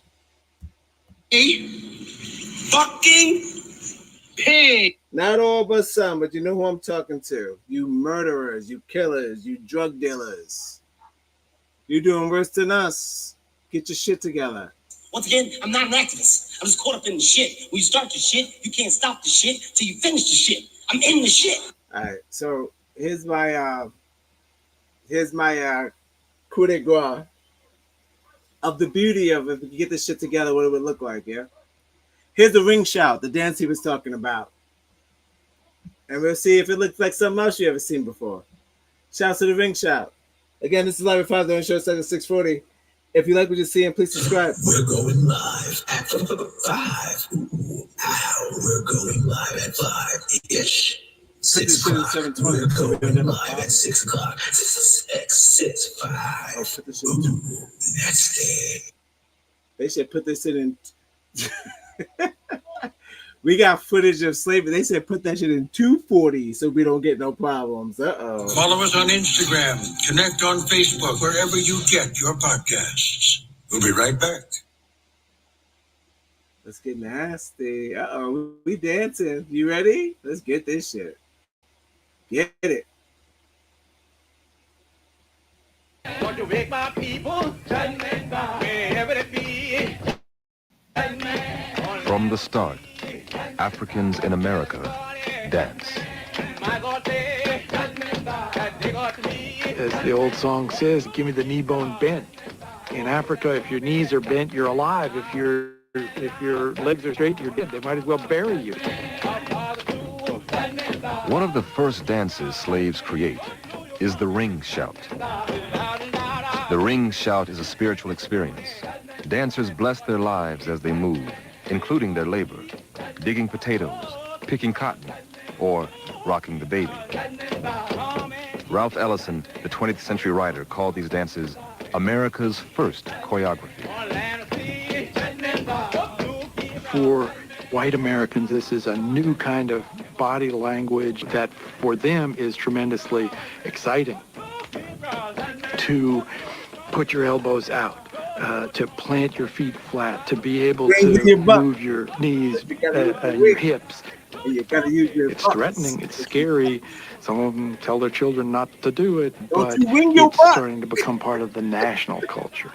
a fucking pig. Not all but some, but you know who I'm talking to. You murderers, you killers, you drug dealers. You're doing worse than us. Get your shit together. Once again, I'm not an activist. I'm just caught up in the shit. When you start the shit, you can't stop the shit till you finish the shit. I'm in the shit. All right, so here's my coup de grace of the beauty of if you get this shit together, what it would look like, yeah? Here's the ring shout, the dance he was talking about. And we'll see if it looks like something else you ever seen before. Shouts to the ring shout. Again, this is Live at 5, the show, 640. If you like what you're seeing, please subscribe. We're going live at 5. Ooh, ow, we're going live at 5-ish. 6 o'clock. We're going live at 6 o'clock. 6, 5. Oh, put this in. Ooh, that's it. They should put this in. We got footage of slavery. They said put that shit in 240 so we don't get no problems. Uh-oh. Follow us on Instagram. Connect on Facebook, wherever you get your podcasts. We'll be right back. Let's get nasty. Uh-oh. We dancing. You ready? Let's get this shit. Get it. Want to make my people judgment by wherever it be. From the start, Africans in America dance. As the old song says, give me the knee bone bent. In Africa, if your knees are bent, you're alive. If your legs are straight, you're dead. They might as well bury you. One of the first dances slaves create is the ring shout. The ring shout is a spiritual experience. Dancers bless their lives as they move, including their labor, digging potatoes, picking cotton, or rocking the baby. Ralph Ellison, the 20th century writer, called these dances America's first choreography. For white Americans, this is a new kind of body language that for them is tremendously exciting. To put your elbows out, to plant your feet flat, to be able to move your knees and your hips. It's threatening, it's scary. Some of them tell their children not to do it, but it's starting to become part of the national culture.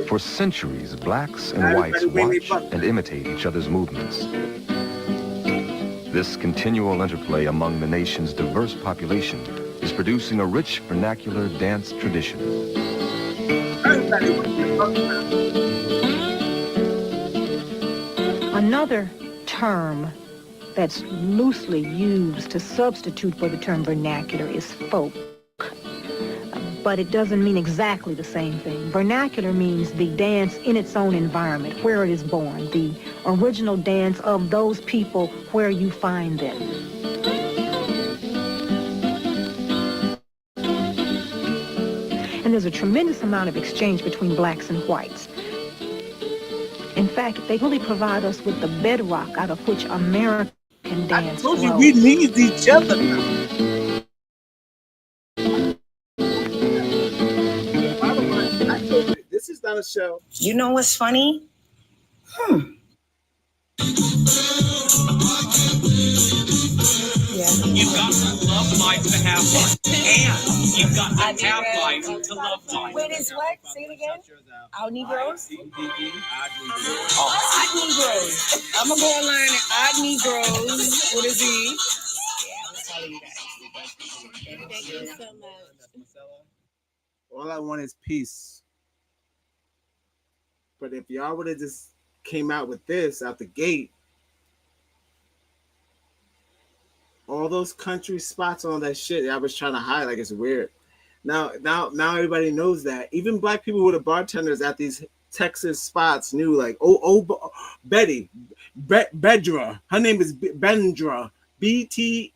For centuries, blacks and whites watch and imitate each other's movements. This continual interplay among the nation's diverse population is producing a rich vernacular dance tradition. Another term that's loosely used to substitute for the term vernacular is folk. But it doesn't mean exactly the same thing. Vernacular means the dance in its own environment, where it is born, the original dance of those people where you find them. And there's a tremendous amount of exchange between blacks and whites. In fact, they really provide us with the bedrock out of which American dance I told you grows. we need each other now. This is not a show. You know what's funny? Yeah. You've got to love life to have life. And you've got to have life to love life. Wait, it's what? Say it again. Our Negroes? Odd Negroes. I'm going to go online and Odd Negroes. What is he? Yeah, I'm going to tell you guys. Thank you so much. All I want is peace. But if y'all would have just came out with this out the gate, all those country spots and all that shit I was trying to hide, like it's weird. Now everybody knows that. Even black people who are the bartenders at these Texas spots knew, like, Betty, Bedra. Her name is Bendra. Bethendra.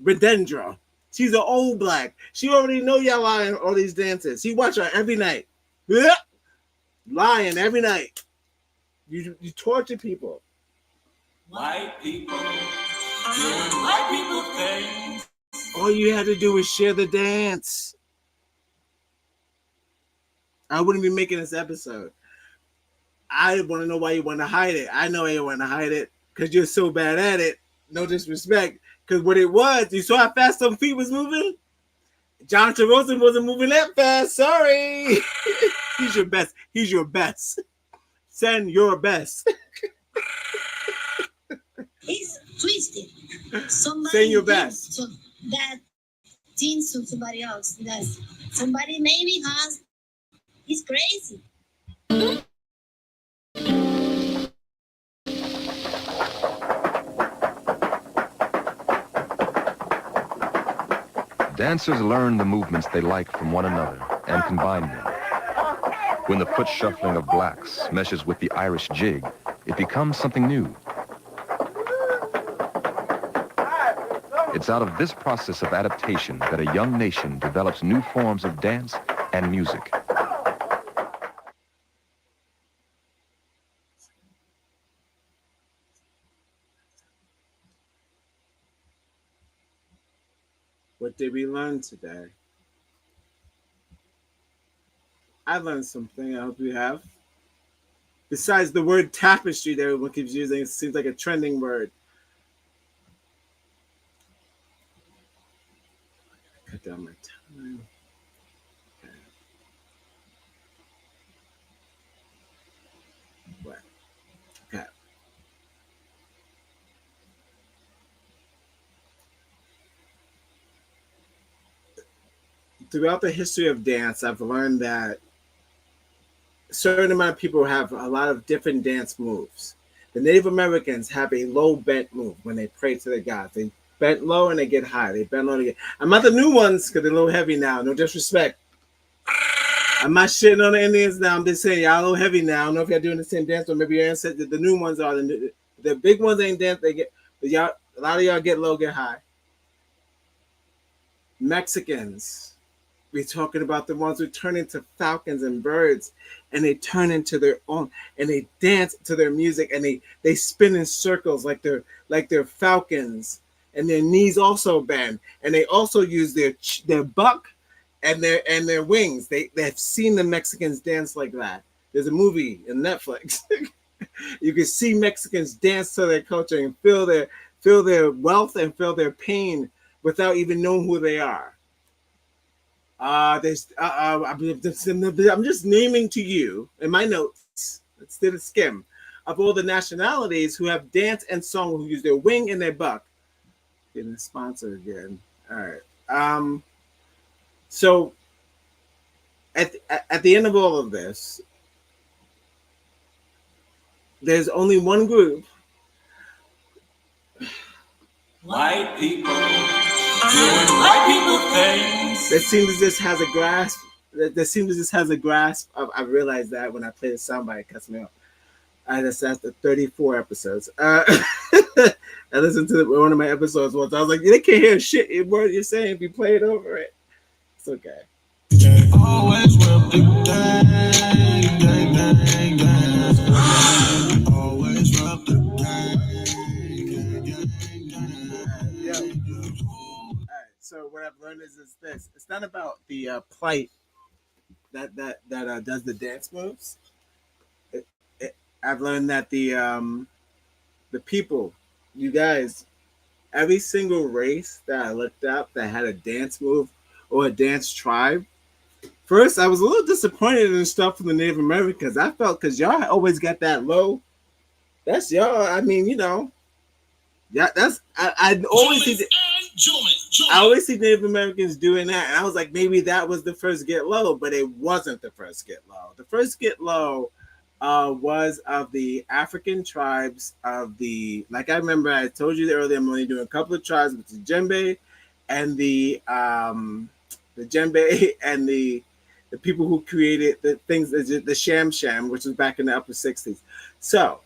Bedendra. She's an old black. She already know y'all lying all these dances. She watch her every night. Lying every night. You torture people. White people doing white people things. All you had to do was share the dance. I wouldn't be making this episode. I want to know why you want to hide it. I know you want to hide it because you're so bad at it. No disrespect. Because what it was, you saw how fast some feet was moving? John Travolta wasn't moving that fast. Sorry. He's your best. He's your best. Send your best. He's twisted. Somebody Say your best. So that things to somebody else. That somebody maybe has. He's crazy. Dancers learn the movements they like from one another and combine them. When the foot shuffling of blacks meshes with the Irish jig, it becomes something new. It's out of this process of adaptation that a young nation develops new forms of dance and music. What did we learn today? I learned something. I hope you have. Besides the word tapestry that everyone keeps using, it seems like a trending word. Cut down my time. Okay. What? Okay. Throughout the history of dance, I've learned that a certain amount of people have a lot of different dance moves. The Native Americans have a low bent move when they pray to their gods. They bent low and they get high. They bend low and they get. I'm not the new ones because they're a little heavy now. No disrespect. I'm not shitting on the Indians now. I'm just saying y'all a little heavy now. I don't know if y'all doing the same dance or maybe your ancestors. The new ones are the big ones ain't dance. They get y'all. A lot of y'all get low, get high. Mexicans. We're talking about the ones who turn into falcons and birds, and they turn into their own, and they dance to their music, and they spin in circles like they're falcons, and their knees also bend, and they also use their buck and their wings. They've seen the Mexicans dance like that. There's a movie in Netflix. You can see Mexicans dance to their culture and feel their wealth and feel their pain without even knowing who they are. I'm just naming to you in my notes. Let's do a skim of all the nationalities who have dance and song who use their wing and their buck. Getting a sponsor again. All right. So at the end of all of this, there's only one group. White people doing white people things. That seems as this has a grasp. That seems as this has a grasp of. I realized that when I played the soundbite, it cuts me off. That's after 34 episodes. I listened to one of my episodes once. I was like, they can't hear shit word you're saying if you play it over it. It's okay. Always will be gang, gang, gang, gang. Always will be gang, gang, gang. All right. So what I've learned is this: it's not about the plight that does the dance moves. I've learned that the people, you guys, every single race that I looked up that had a dance move or a dance tribe. First, I was a little disappointed in stuff from the Native Americans. I felt because y'all always got that low. That's y'all. I mean, yeah. That's I always see. I always see Native Americans doing that, and I was like, maybe that was the first get low, but it wasn't the first get low. The first get low was of the African tribes of the. Like I remember, I told you earlier, I'm only doing a couple of tribes, with the djembe and the djembe and the people who created the things, the sham, which was back in the upper 60s. So,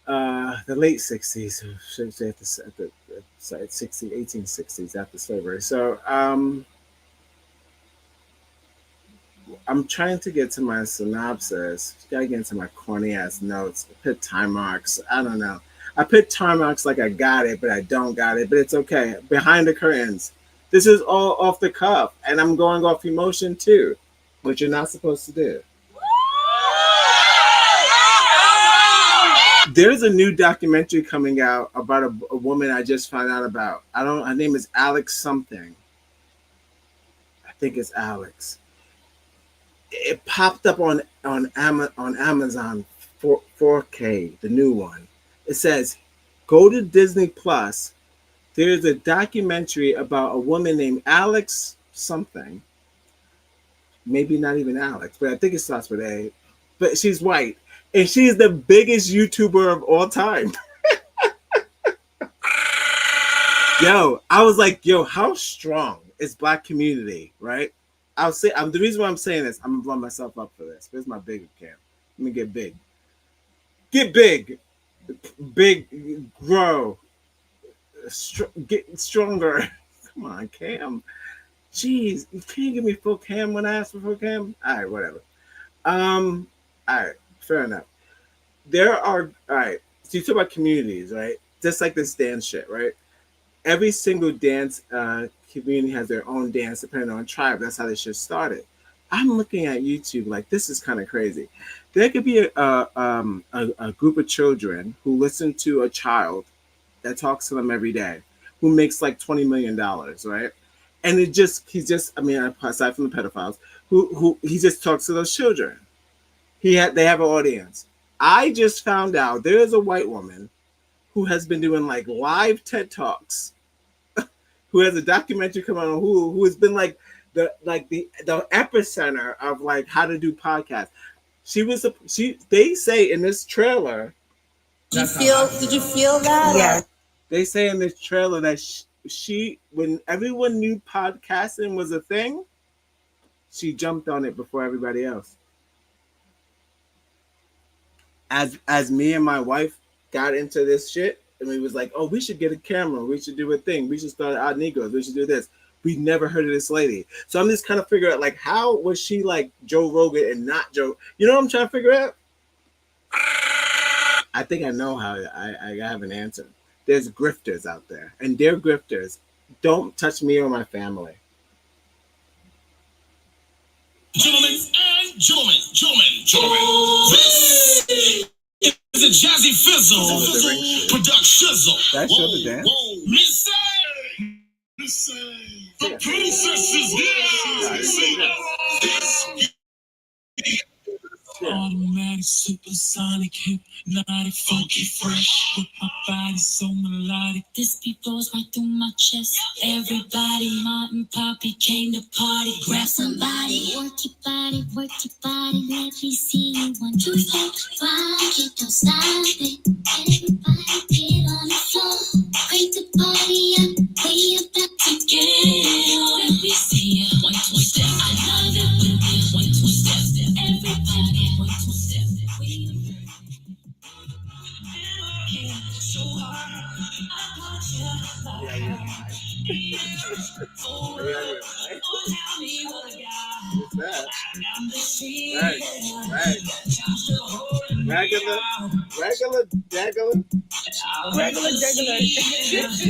the late 60s, should say at the 1860s after slavery. So, I'm trying to get to my synopsis. Gotta get into my corny ass notes. I put time marks. I don't know. I put time marks like I got it, but I don't got it. But it's okay. Behind the curtains. This is all off the cuff, and I'm going off emotion too, which you're not supposed to do. There's a new documentary coming out about a woman I just found out about. Her name is Alex something. I think it's Alex. It popped up on Amazon 4K, the new one. It says, go to Disney Plus. There's a documentary about a woman named Alex something. Maybe not even Alex, but I think it starts with A. But she's white. And she's the biggest YouTuber of all time. Yo, I was like, yo, how strong is Black community, right? I'll say, the reason why I'm saying this, I'm gonna blow myself up for this. Where's my bigger cam? Let me get big. Get big. Big, grow. Get stronger. Come on, Cam. Jeez, you can't give me full cam when I ask for full cam. All right, whatever. All right, fair enough. All right. So you talk about communities, right? Just like this dance shit, right? Every single dance community has their own dance depending on tribe. That's how this shit started. I'm looking at YouTube like this is kind of crazy. There could be a group of children who listen to a child that talks to them every day, who makes like $20 million, right? And he's just, I mean, aside from the pedophiles, who he just talks to those children. They have an audience. I just found out there is a white woman who has been doing like live TED Talks, who has a documentary coming on Hulu, who has been like the epicenter of like how to do podcasts. They say in this trailer. Did you feel that? Yeah. They say in this trailer that she when everyone knew podcasting was a thing, she jumped on it before everybody else. As me and my wife got into this shit, and we was like, oh, we should get a camera, we should do a thing, we should start Odd Negroes, we should do this. We never heard of this lady. So I'm just kind of figuring out, like, how was she like Joe Rogan and not Joe? You know what I'm trying to figure out? I think I know how. I have an answer. There's grifters out there, and they're grifters. Don't touch me or my family. Gentlemen and gentlemen. This is a Jazzy Fizzle production. That show the dance. The princess is here. Automatic, supersonic, hypnotic, funky, fresh. With my body so melodic. This beat goes right through my chest. Everybody, Martin Poppy came to party. Grab somebody. Work your body, let me see you. 1, 2, 3, rock it, don't stop it. Everybody get on the floor. Crank the party up, we about to get on. Let me see you. 1, 2, step. I love it when you 1, 2, step. Everybody.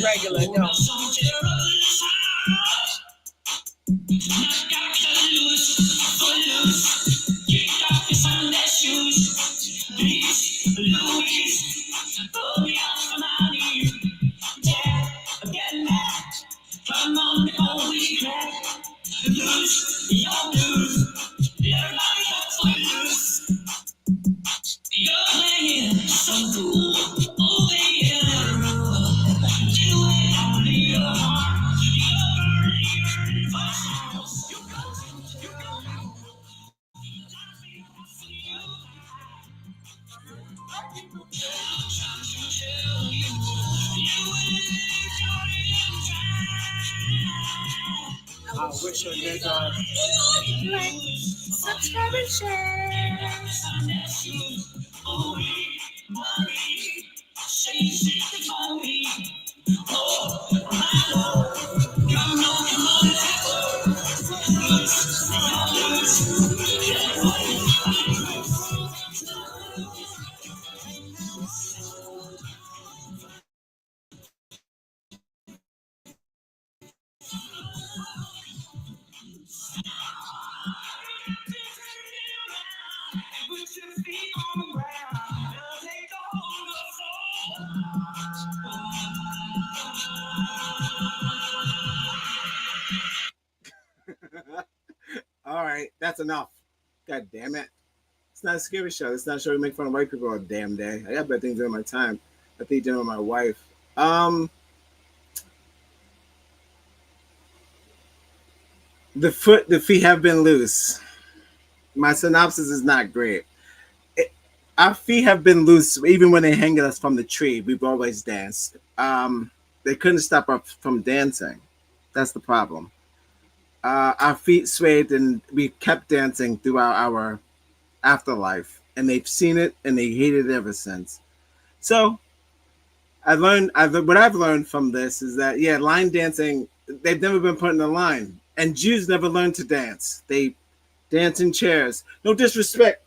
Regular, no. Come on, holy crap. Lose your blues. Everybody else will lose. You're playing so cool. Over here. Do it on your heart. I wish a nigga. Like, subscribe and share. All right, that's enough. God damn it. It's not a scary show. It's not a show to make fun of white people all damn day. I got better things doing my time. I think doing with my wife. The feet have been loose. My synopsis is not great. Our feet have been loose even when they hang us from the tree. We've always danced. They couldn't stop us from dancing. That's the problem. Our feet swayed and we kept dancing throughout our afterlife, and they've seen it and they hate it ever since. So what I've learned from this is that, yeah, line dancing, they've never been put in a line, and Jews never learned to dance. They dance in chairs. No disrespect.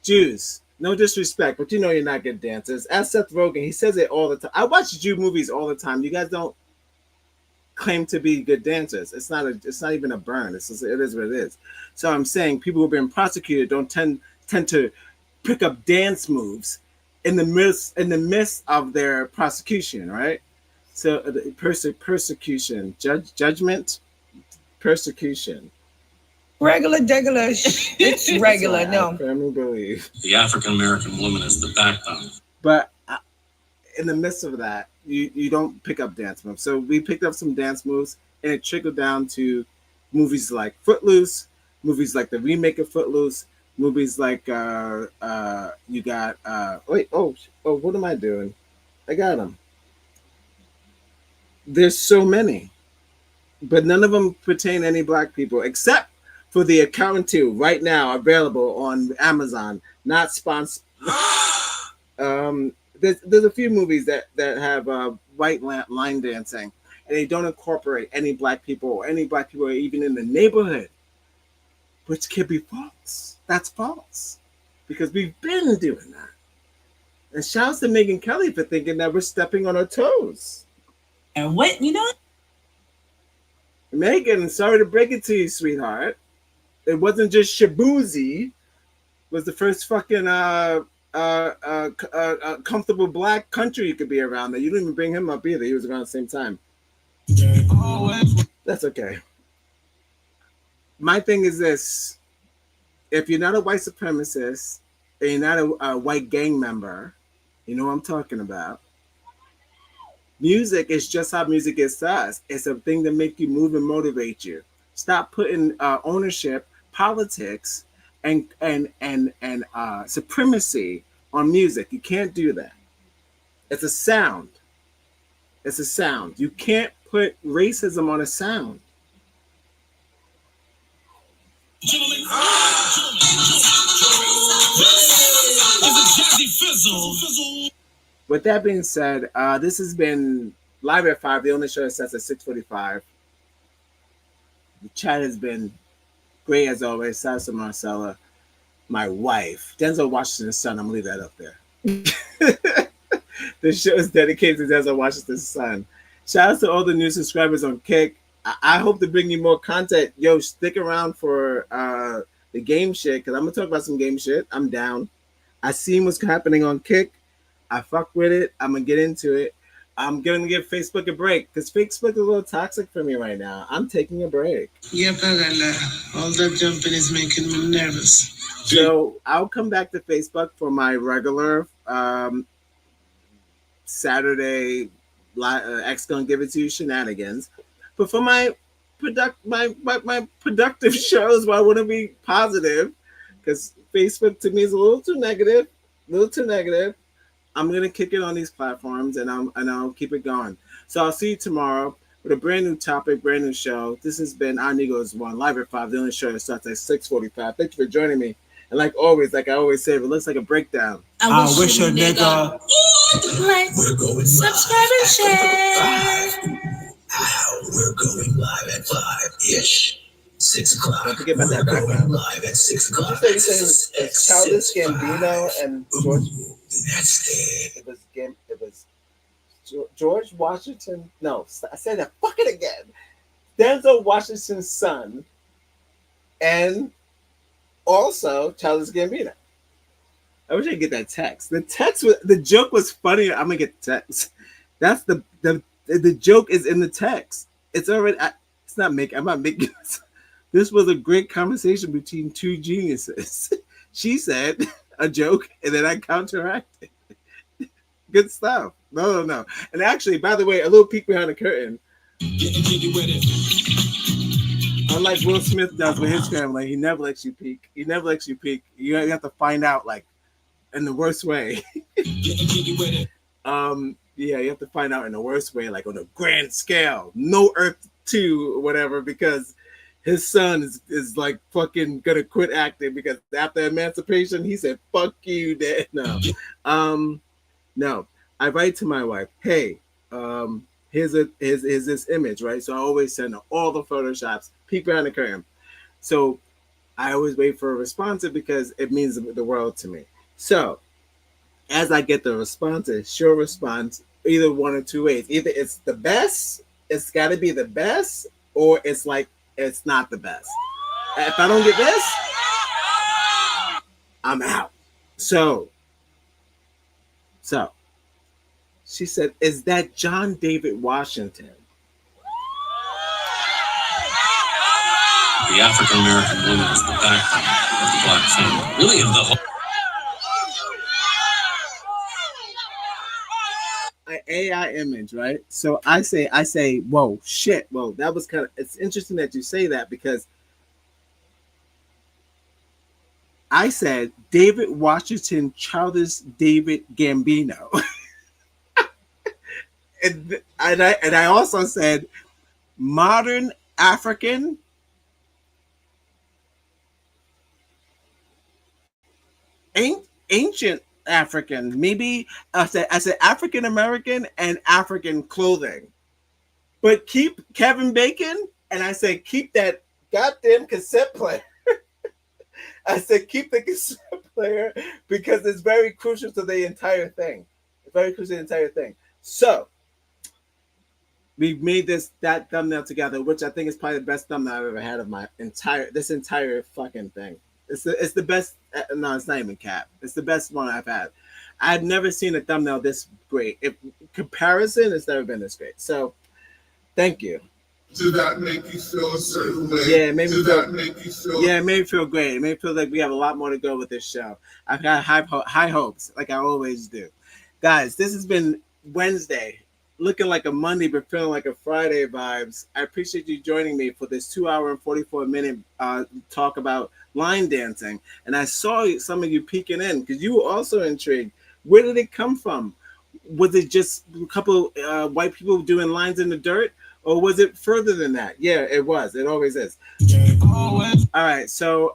Jews, no disrespect, but you know you're not good dancers. As Seth Rogen, he says it all the time. I watch Jew movies all the time. You guys don't claim to be good dancers. It's not even a burn. It is what it is. So I'm saying people who've been prosecuted don't tend to pick up dance moves in the midst of their prosecution, right? So persecution, judgment, persecution. Regular. It's regular. No. I firmly believe The African American woman is the backbone. But in the midst of that, you don't pick up dance moves. So we picked up some dance moves, and it trickled down to movies like Footloose, movies like the remake of Footloose, movies like what am I doing? I got them. There's so many, but none of them pertain to any black people except for the Accountant 2 right now available on Amazon, not sponsored. There's a few movies that have white line dancing, and they don't incorporate any black people or any black people even in the neighborhood, which could be false. That's false because we've been doing that. And shouts to Megyn Kelly for thinking that we're stepping on her toes. And what, Megan, sorry to break it to you, sweetheart. It wasn't just Shabuzi was the first fucking comfortable black country you could be around that. You didn't even bring him up either. He was around the same time. That's okay. My thing is this. If you're not a white supremacist and you're not a white gang member, you know what I'm talking about. Music is just how music is to us. It's a thing to make you move and motivate you. Stop putting ownership, politics, and supremacy on music. You can't do that. It's a sound. It's a sound. You can't put racism on a sound. With that being said, this has been Live at 5. The only show that sets at 6:45. The chat has been great as always. Shout out to Marcella, my wife. Denzel Washington's son. I'm gonna leave that up there. The show is dedicated to Denzel Washington's son. Shout out to all the new subscribers on Kick. I hope to bring you more content. Yo, stick around for the game shit, because I'm gonna talk about some game shit. I'm down. I seen what's happening on Kick. I fuck with it. I'm gonna get into it. I'm gonna give Facebook a break because Facebook is a little toxic for me right now. I'm taking a break. Yep, I got that. All that jumping is making me nervous. So I'll come back to Facebook for my regular Saturday X gonna give it to you shenanigans. But for my productive shows where I want to be positive, because Facebook to me is a little too negative. I'm gonna kick it on these platforms, and I'll keep it going. So I'll see you tomorrow with a brand new topic, brand new show. This has been Our Negros One, Live at 5. The only show that starts at 6:45. Thank you for joining me. And like always, like I always say, if it looks like a breakdown, I wish a nigga would like, subscribe and share. We're going live at 5-ish. 6 o'clock. Don't forget about that background. Live at 6 o'clock. Did you say it's Childish Gambino and George? That's it was George Washington. No, I said that. Fuck it again. Denzel Washington's son, and also Childish Gambino. I wish I could get that text. The joke was funnier. I'm gonna get the text. That's the joke is in the text. It's already. I'm not making this. This was a great conversation between two geniuses. She said a joke, and then I counteracted. Good stuff. No. And actually, by the way, a little peek behind the curtain. Unlike Will Smith does with his family, he never lets you peek. You have to find out, like, in the worst way. You have to find out in the worst way, like on a grand scale. No Earth 2 or whatever, because his son is like fucking gonna quit acting because after emancipation, he said, fuck you, Dad. No. I write to my wife, hey, here's this image, right? So I always send her all the photoshops, peek behind the curtain. So I always wait for a response because it means the world to me. So as I get the responses, she'll respond either one or two ways. Either it's the best it's got to be the best, or it's like it's not the best. If I don't get this, I'm out. So she said, "Is that John David Washington?" The African American woman is the backbone of the black family. Really, of the whole. An AI image, right? So I say, whoa, shit. Whoa, that was kind of. It's interesting that you say that because I said David Washington, Childish David Gambino, and I also said modern African. Ancient African, maybe I said African American and African clothing, but keep Kevin Bacon, and I said keep that goddamn cassette player. I said keep the cassette player because it's very crucial to the entire thing. Very crucial to the entire thing. So we've made that thumbnail together, which I think is probably the best thumbnail I've ever had of my entire fucking thing. It's the best. No, it's not even cap. It's the best one I've had. I've never seen a thumbnail this great. If comparison, it's never been this great. So, thank you. Did that make you feel a certain way? Yeah, it made me feel. Make you feel? Yeah, it made me feel great. It made me feel like we have a lot more to go with this show. I've got high hopes, like I always do. Guys, this has been Wednesday, looking like a Monday but feeling like a Friday vibes. I appreciate you joining me for this 2-hour and 44-minute talk about line dancing. And I saw some of you peeking in because you were also intrigued. Where did it come from? Was it just a couple white people doing lines in the dirt? Or was it further than that? Yeah, it was. It always is. All right. So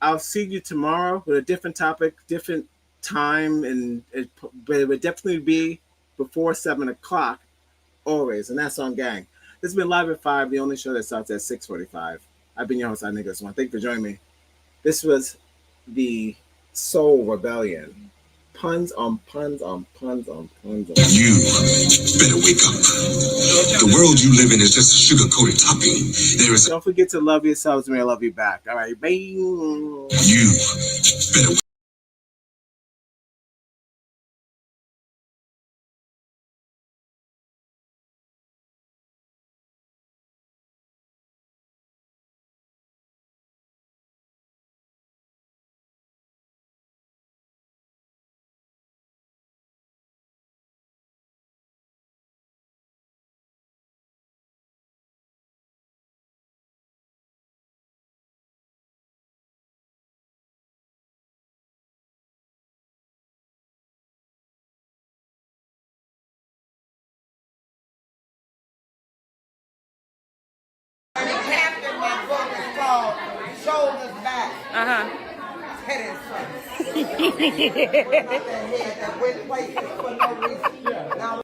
I'll see you tomorrow with a different topic, different time, and but it would definitely be before 7:00 always, and that's on gang. This has been Live at 5, the only show that starts at 6:45. I've been your host, Nicholas One. Thank you for joining me. This was the Soul Rebellion. Puns on puns on puns on puns on. You better wake up. The world you live in is just a sugar-coated topping. Don't forget to love yourselves and I love you back. All right, bye. You better Captain, my book is called Shoulders Back. Head in front. That head that went places for no reason. Now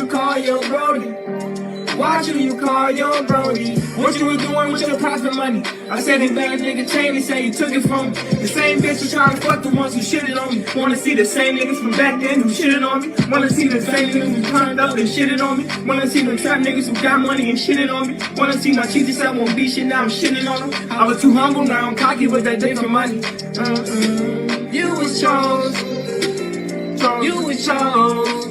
call your brody? Watch who you call your brody. What you was doing with your profit money? I said they bad nigga chain, they say you took it from me. The same bitch was trying to fuck the ones who shitted on me. Wanna see the same niggas from back then who shitted on me. Wanna see the same niggas who turned up and shitted on me. Wanna see the trap niggas who got money and shitted on me. Wanna see my cheesy self won't be shit, now I'm shitting on them. I was too humble, now I'm cocky with that different money. You was chose. You was chose.